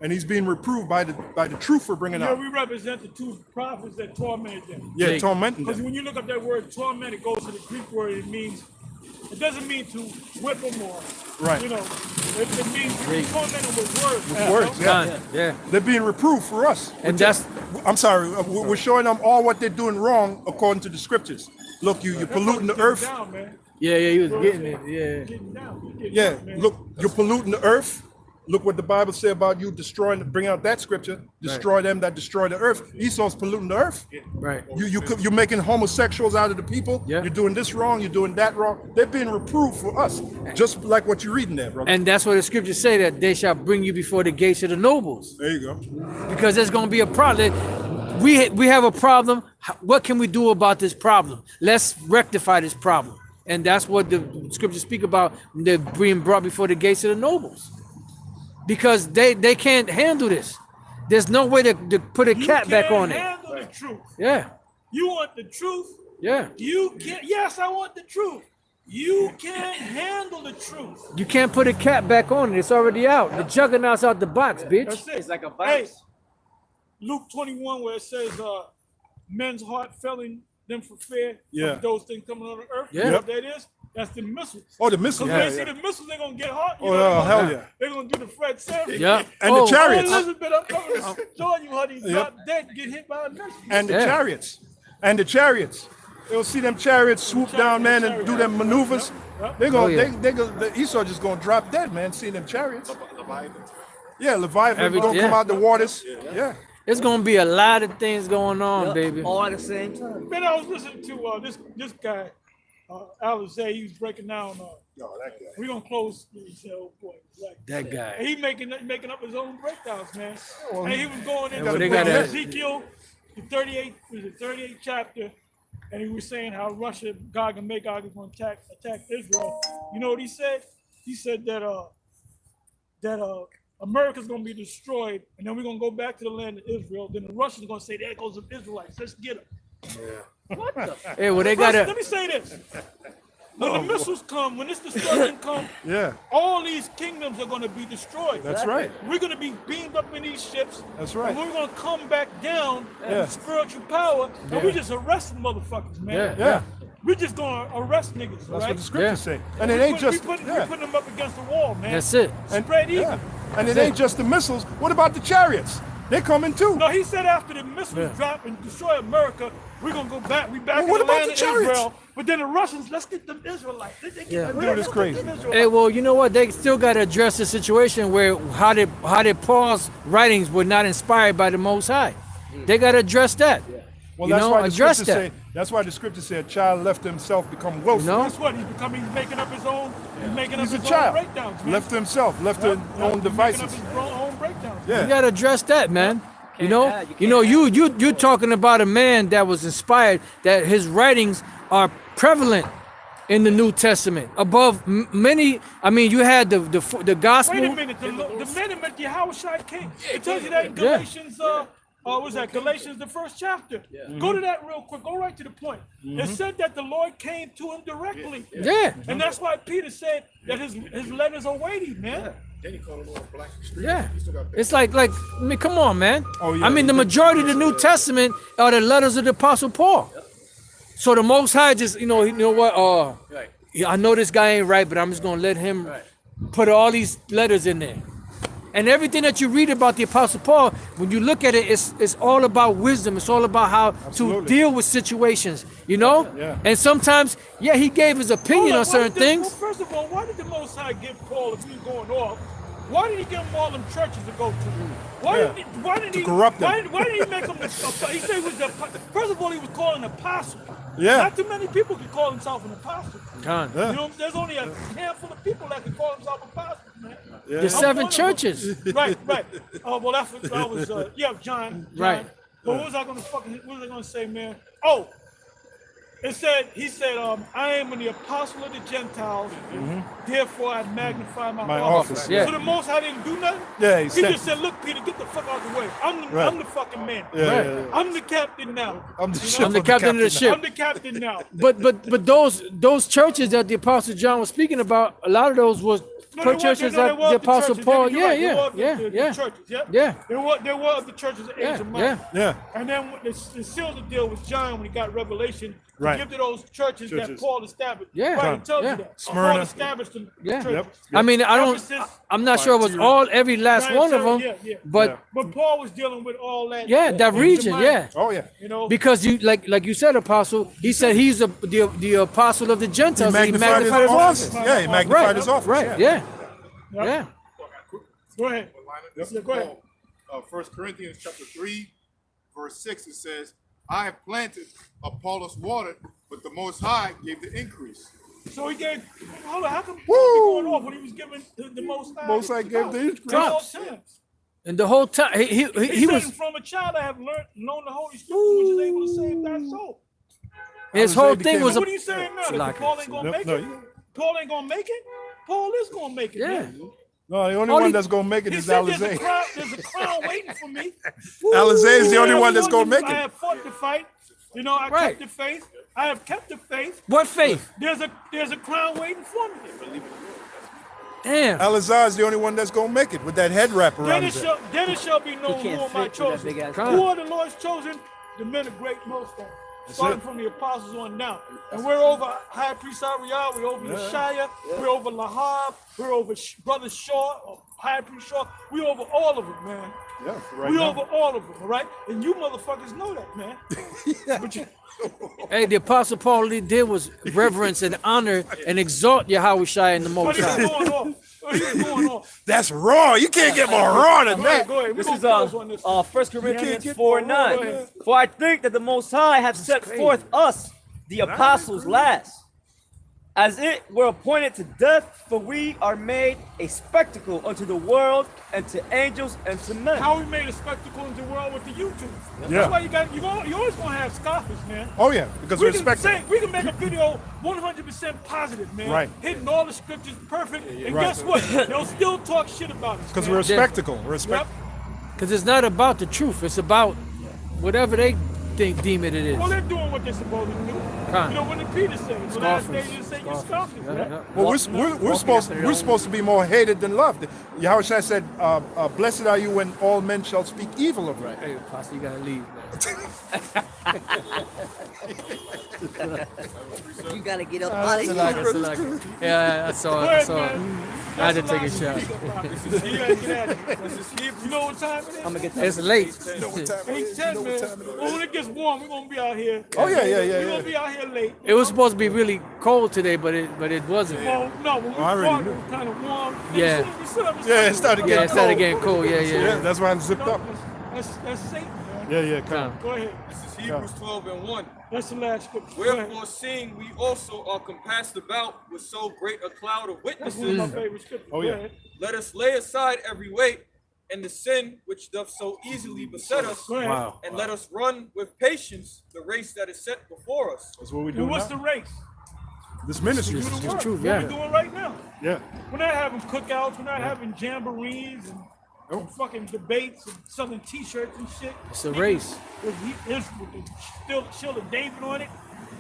and he's being reproved by the truth we're bringing Yeah, out. we represent the two prophets that tormented them. Yeah, Jake. tormenting Because them. when you look up that word torment, it goes to the Greek word. It doesn't mean to whip them or, Right. you know, it means to torment them with words. With words, yeah. Done. Yeah. They're being reproved for us. And that's I'm sorry, we're showing them all what they're doing wrong according to the scriptures. Look, you're polluting the Getting earth. Down, man. yeah, he was getting it. Yeah. Getting down. Getting Yeah, down, man. look, you're polluting the earth. Look what the Bible says about you destroying, bring out that scripture, destroy them that destroy the earth. Esau's polluting the earth. Right. You're making homosexuals out of the people. Yeah. You're doing this wrong, you're doing that wrong. They're being reproved for us, just like what you're reading there, brother. And that's what the scriptures say, that they shall bring you before the gates of the nobles, There you go. because there's going to be a problem. We have a problem. What can we do about this problem? Let's rectify this problem. And that's what the scriptures speak about. They're being brought before the gates of the nobles, because they can't handle this. There's no way to put a cat back on it. Handle the truth. Yeah. You want the truth? Yeah. You can't. Yes, I want the truth. You can't handle the truth. You can't put a cat back on it. It's already out. The juggernaut's out the box, bitch. That's it. It's like a Hey, virus. Luke 21, where it says, men's heart failing them for fear Yeah. of those things coming on the earth. Yeah. You know what that is? That's the missiles. Oh, the missiles. Because Yeah, when they yeah. see the missiles, they're going to get hot. You Oh, know, they're gonna- hell yeah. They're going to do the Fred Sanford. Yeah. And the Oh, chariots. Elizabeth, I'm coming to join you, honey. Drop dead, get hit by a missile. And the Yeah. chariots. And the chariots. They'll see them chariots swoop down, man, and do them maneuvers. They're Oh, going, yeah. the Esau just going to drop dead, man, seeing them chariots. Leviathan. Yeah, Leviathan Every- don't come yeah. out the waters. Yeah. It's gonna be a lot of things going on, Yup, baby. all at the same time. Man, I was listening to this guy, Alizé. He was breaking down. We're gonna close. He said, "Oh boy, like That guy. And he making up his own breakdowns, man. And he was going into well, they gotta- Ezekiel, the 38th chapter, and he was saying how Russia, Gog and Magog is going to attack Israel. You know what he said? He said that America's going to be destroyed, and then we're going to go back to the land of Israel. Then the Russians are going to say, "There goes the Israelites. Let's get them." What the? Hey, well, they First, gotta. let me say this. When the missiles come, when this destruction comes, Yeah, all these kingdoms are going to be destroyed. that's right. We're going to be beamed up in these ships. That's right. And we're going to come back down Yeah. in spiritual power, and we just arresting motherfuckers, man. Yeah. Yeah, We're just going to arrest niggas, that's right? what the scriptures say. And We it ain't put- just we putting them up against the wall, man. That's it. Spread eagle. yeah. And it ain't just the missiles. What about the chariots? They're coming too. No, he said after the missiles drop and destroy America, we're going to go back. We back Well, in what the about land the of chariots? Israel. But then the Russians, let's get them Israelites. They get Yeah. them Dude, it's crazy. Israelites. Hey, well, you know what? They still got to address the situation where how did Paul's writings were not inspired by the Most High. They got to address that. Well, You that's know, why the address scriptures that. say. That's why the scripture said, "Child left to himself become willful." You know? Guess what? He's making up his own. He's making He's up a his own child. breakdowns, man. Left to himself, left to Yep, his yep, own he's devices. making up his own breakdowns. Yeah. You got to address that, man. You know, have- you you know, can't you talking about a man that was inspired, that his writings are prevalent in the New Testament above many. I mean, you had the gospel. Wait a minute. The minute Yahushua came, it tells you that in Yeah. Galatians. What was that? Galatians, the first chapter. Go to that real quick. Go right to the point. It said that the Lord came to him directly. Yeah, And that's why Peter said that his letters are weighty, man. Then he called him a black street. yeah. He still got It's like I mean, come on, man. Oh, yeah, I mean, he the did. majority of the New Testament are the letters of the Apostle Paul. So the Most High just, you know what? Yeah, I know this guy ain't right, but I'm just gonna let him put all these letters in there. And everything that you read about the Apostle Paul, when you look at it, it's all about wisdom. It's all about how to Absolutely. deal with situations, you know? Yeah. And sometimes, yeah, he gave his opinion on Hold certain why did things. Well, first of all, why did the Most High give Paul, if he's going off, why did he give him all them churches to go to? Why Yeah. did he corrupt them. Why did he make him he said he was the, first of all, he was called an apostle. Yeah. Not too many people can call themselves an apostle. Con. Yeah. You know, there's only a handful of people that can call themselves apostles, man. Yeah. The I'm seven one of them. churches. Right. Oh, well, that's what that was. Yeah, John. Right. But what was I gonna say, man? Oh, he said, I am the apostle of the Gentiles, therefore I magnify my My office. office, yeah. So the Most High didn't do nothing? Yeah, he He said- just said, look, Peter, get the fuck out of the way. I'm Right. the fucking man. Yeah, Right. yeah, yeah. I'm the captain now. I'm the, You ship know? I'm the captain of the ship. I'm the captain now. But those churches that the Apostle John was speaking about, a lot of those was churches that the Apostle Paul. Yeah. The churches, Yeah. There were the churches of Asia Minor. Yeah. Yeah. And then the sealed the deal with John when he got revelation to Right. give to those churches that Churches. Paul established. Yeah. Right, it tells Yeah. you that. Paul Smyrna. established the Yeah. churches. Yep. I mean, I'm not sure it was every last Right, one of so, them, yeah. but But Paul was dealing with all that. that Asia region, Minor, yeah. Oh yeah. You know, Because you like you said, Apostle, he said he's the apostle of the He Gentiles. and magnified his office. Yeah, he magnified Right. his office. Right. Yeah. Yep. Yeah. Go ahead. Yeah, go ahead. 1 Corinthians chapter 3, verse 6, it says, I have planted, Apollos watered, but the Most High gave the increase. So he gave. Hold on, how come Paul be going off when he was giving the Most High? Most High gave the increase. The whole Props. time. And the whole time he He was said, from a child I have known the Holy Scripture, which is able to save thy soul. his Jose whole thing became was So a what are you saying now? That Like Paul ain't gonna No, make no, it? Paul ain't gonna make it? Paul is gonna make it. yeah. Man. No, the only All one he- that's gonna make it He is said there's a Alizé. crown waiting for me. Alizé is the only Yeah, one that's gonna make I it. have fought the fight. You know, I Right. kept the faith. I have kept the faith. What faith? There's a crown waiting for me. Damn. Alizar is the only one that's gonna make it with that head wrap around his head. Then it shall be known can't who are my fit with that chosen. big ass Who are the Lord's chosen? The men of Greatmillstone. Starting it. from the apostles on down. And we're over High Priest Ariel, we're over Yeshaya, we're over Lahab, we're over Brother Shaw, or High Priest Shaw. We over all of them, man. Yeah, right We now. over all of them, all right? And you motherfuckers know that, man. But you, Hey, the Apostle Paul, all he did was reverence and honor and exalt Yahushua and the but Most he was High. going off. So he's going on. That's raw. You can't get more raw than that. Go ahead. This We're is gonna close on this. 1 Corinthians get 4:9. more. For I think that the Most High have set forth us, the apostles, last, as it were appointed to death, for we are made a spectacle unto the world and to angels and to men. How we made a spectacle in the world with the YouTube. Yeah. That's why you always gonna have scoffers, man. Oh yeah, because we're respectful. We can make a video 100% positive, man. Right. Hitting all the scriptures perfect, and Right. guess what? They'll still talk shit about us. Because man. we're a spectacle. We're a Yep. spectacle. Because it's not about the truth. It's about whatever they deem it is. Well, they're doing what they're supposed to do. Huh. You know what the Peter said? The last day Scoffers. you say you're scoffers, Yeah, man. yeah. Well, we're Walking supposed after their to be more hated than loved. Yahushua said, "Blessed are you when all men shall speak evil of you." Right. Hey, Pastor, you gotta leave, man. You gotta get up out of here. It's like, yeah, I saw it. I saw it. I had to take a shot. You gotta get at it. You know what time it is? I'm gonna get that. It's late. 8:10, man. Well, when it gets warm, we're gonna be out here. Oh yeah, yeah, yeah, We're yeah. gonna be out here late. It was supposed to be really cold today, but it wasn't. Well, no, when we I already parked, knew. it was kind of warm. Yeah. Yeah, it started Yeah, getting it started cold. getting cold. Yeah, Yeah, yeah. that's why I'm zipped up. That's Satan, man. Yeah, yeah, come on. Go ahead. This is Hebrews 12:1. That's the last scripture. Go ahead. Wherefore, seeing we also are compassed about with so great a cloud of That's one of my witnesses, favorite scriptures. Oh, Go yeah. ahead. let us lay aside every weight and the sin which doth so easily beset us, Go ahead. Wow. and let us run with patience the race that is set before us. That's what we do And what's now. the race? This ministry. It's Do the the work. truth, What yeah. we're doing right now. Yeah. We're not having cookouts. We're not having jamborees and fucking debates and selling T-shirts and shit. It's a race. With the shield of David on it.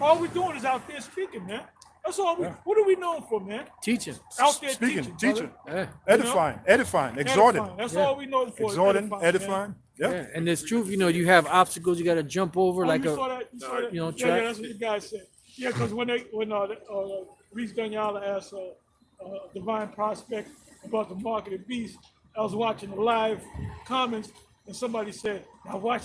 All we're doing is out there speaking, man. That's all. What are we known for, man? Teaching. Out there Speaking, teaching. teaching, Yeah. edifying, exhorting, Edifying. That's Yeah. all we know for. exhorting, man. edifying. Yeah. Yeah. And there's truth. You know, you have obstacles you got to jump over, Oh, like you a. saw that? You saw that? you know, yeah, track. that's what you guys said. Yeah, because when Reese Daniela asked Divine Prospect about the market of beast, I was watching the live comments, and somebody said, "Now watch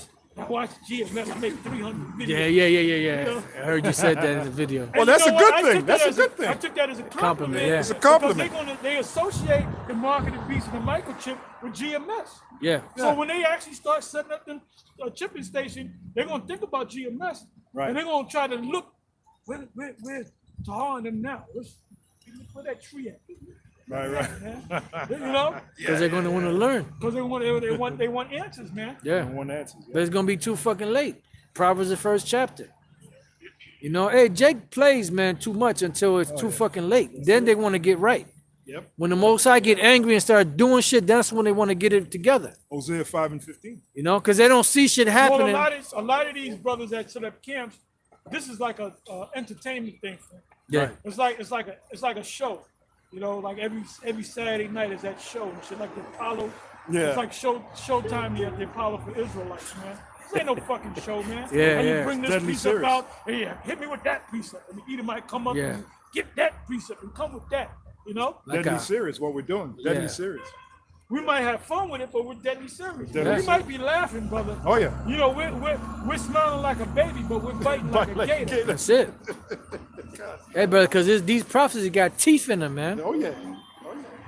GMS make 300 videos." Yeah. I heard you said that in the video. And Well, that's you know a good what? I thing. took That's that a as good thing. I took that as a compliment. Compliment, yeah. It's a compliment. Because they associate the market of beast and the microchip with GMS. Yeah. So when they actually start setting up the chipping station, they're gonna think about GMS, Right. and they're gonna try to look where's Tahar and them now. Where that tree at? Right. Man? You know, Because they're going to want to learn. because they want answers, man. Yeah. One answer. But it's gonna be too fucking late. Proverbs the first chapter. You know, hey, Jake plays, man, too much until it's too fucking late. Then they want to get right. Yep. When the Most High get angry and start doing shit, that's when they want to get it together. Hosea 5:15. You know, because they don't see shit Well, happening. a lot of these brothers that set up camps, this is like a entertainment thing for them. Yeah. It's like a show. You know, like every Saturday night is that show and shit, like the Apollo. Yeah. It's like showtime here at the Apollo for Israelites, man. This ain't no fucking show, man. Yeah, and you yeah. bring this Deadly precept serious. out, and hit me with that precept. And the Edom might come up Yeah. and get that precept and come with that. You know? Like Deadly a- serious. What we're doing. Deadly Yeah. serious. We might have fun with it, but we're deadly serious. Deadly We might be laughing, brother. Oh yeah. You know, we're smiling like a baby, but we're biting like a gator. That's it. Hey, brother, because these prophecies got teeth in them, man. Oh yeah.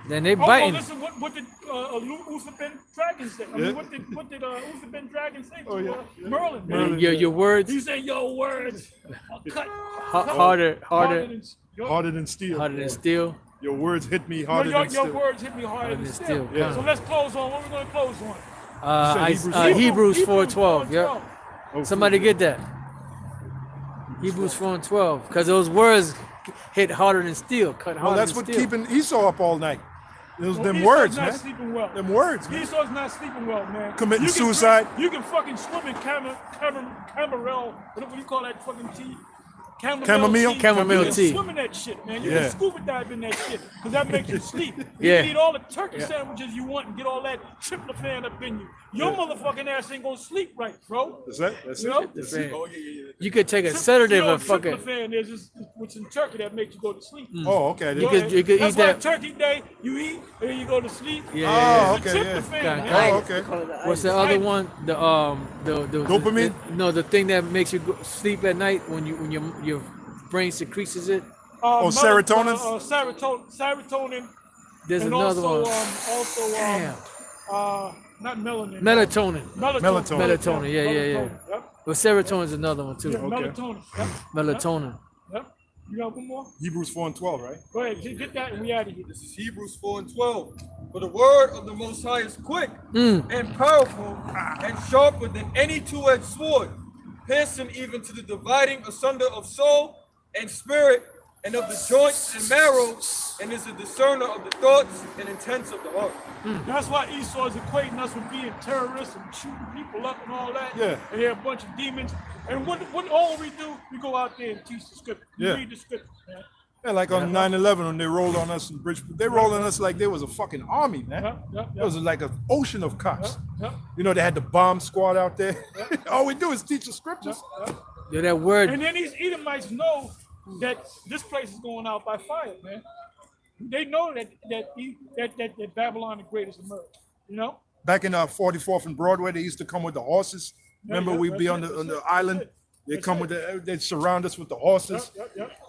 Then they Oh, biting. listen, what did Uther Dragon say? I Yeah. mean, what did Uther Dragon say to Oh, yeah. Merlin? Merlin. Your words He said, "Your words are cut harder Harder than steel. than steel. Your words hit me harder than your steel. words hit me harder than steel." Yeah. So let's close on. What we're going to close on? Hebrews 4:12. Yep. 4:12. Oh, Somebody get that. Hebrews 4:12. Because those words hit harder than steel. Cut harder Well, that's than what steel. keeping Esau up all night. It was Well, them Esau's words, not man. sleeping well. Them words, man. Esau's not sleeping well, man. Committing You can suicide. You can fucking swim in Camarel. What do you call that fucking tea? Chamomile? Chamomile You can tea. swim in that shit, man. You Yeah. can scuba dive in that shit, because that makes you sleep. You Yeah. can eat all the turkey sandwiches you want and get all that tryptophan up in you. Your motherfucking ass ain't gonna sleep right, bro. That's it. That's You it. know? That's Man. it. You could take a sedative You know, and fucking. tryptophan is just what's in turkey that makes you go to sleep. Oh, okay. You could- you could That's eat why that- Turkey Day, you eat and then you go to sleep. Yeah. Oh, It's a okay, yeah. tryptophan, Got- man. got Oh, okay. What's the other one? The Dopamine? no, the thing that makes you sleep at night when your brain secretes it. Oh, serotonin? Serotonin There's and another also, one. Damn. Not melanin. Melatonin. Melatonin. Melatonin. Yeah. Melatonin. Yep. But serotonin is another one too. Yeah, melatonin. Yep. Melatonin. Yep. You got one more? Hebrews 4 and 12, right? Go ahead, get that and we out of here. This is Hebrews 4 and 12. For the word of the Most High is quick and powerful and sharper than any two-edged sword, piercing even to the dividing asunder of soul and spirit and of the joints and marrow, and is a discerner of the thoughts and intents of the heart. That's why Esau is equating us with being terrorists and shooting people up and all that. Yeah. And they're a bunch of demons. And what all we do, we go out there and teach the scripture. We Yeah. read the scripture, man. Yeah, like on 9/11 when they rolled on us in Bridgeport, they rolled on us like there was a fucking army, man. It was like an ocean of cops. You know, they had the bomb squad out there. All we do is teach the scriptures. Yeah, that word. And then these Edomites know that this place is going out by fire, man. They know that Babylon the Great is emerged. You know? Back in 44th and Broadway, they used to come with the horses. Remember, we'd be on the island. They come with they surround us with the horses.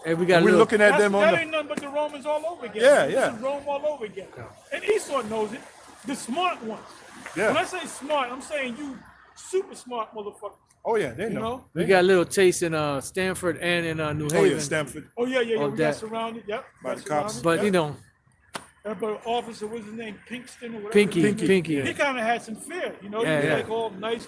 And we got we're looking at them on that the. ain't nothing but the Romans all over again. Yeah, This yeah. is Rome all over again. And Esau knows it. The smart ones. Yeah. When I say smart, I'm saying you super smart motherfuckers. Oh yeah, they You know. know? We got a little taste in Stanford and in New Haven. Oh yeah, Stanford. Oh yeah. Of We got that. surrounded. Yep. By got the cops. surrounded. But you know, But officer, what's his name? Pinkston or whatever. Pinky. He kind of had some fear, you know. Yeah, He was yeah. like all nice.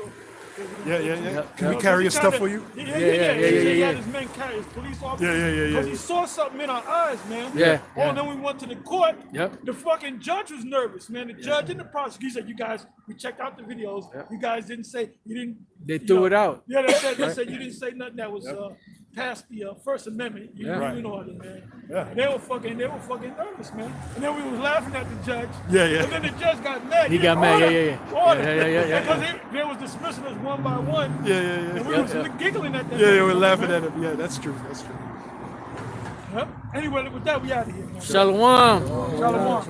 Yeah. Can we Yeah. carry your stuff for you? Yeah. Yeah. He had his men carry his police officers. Yeah. Because he saw something in our eyes, man. Yeah. And then we went to the court. Yep. The fucking judge was nervous, man. The judge and the prosecutor said, "You guys, we checked out the videos. You guys didn't say you didn't." They you threw know, it out. Yeah, they said you didn't say nothing that was past the First Amendment. You know what I mean, man. Yeah. And they were fucking nervous, man. And then we was laughing at the judge. Yeah. And then the judge got mad. He got mad, Order. yeah. Because they was dismissing us one by one. Yeah. And we was giggling at that. Yeah, we're laughing at him. Yeah, that's true. Anyway, with that, we out of here, man. Shalom. Shalom.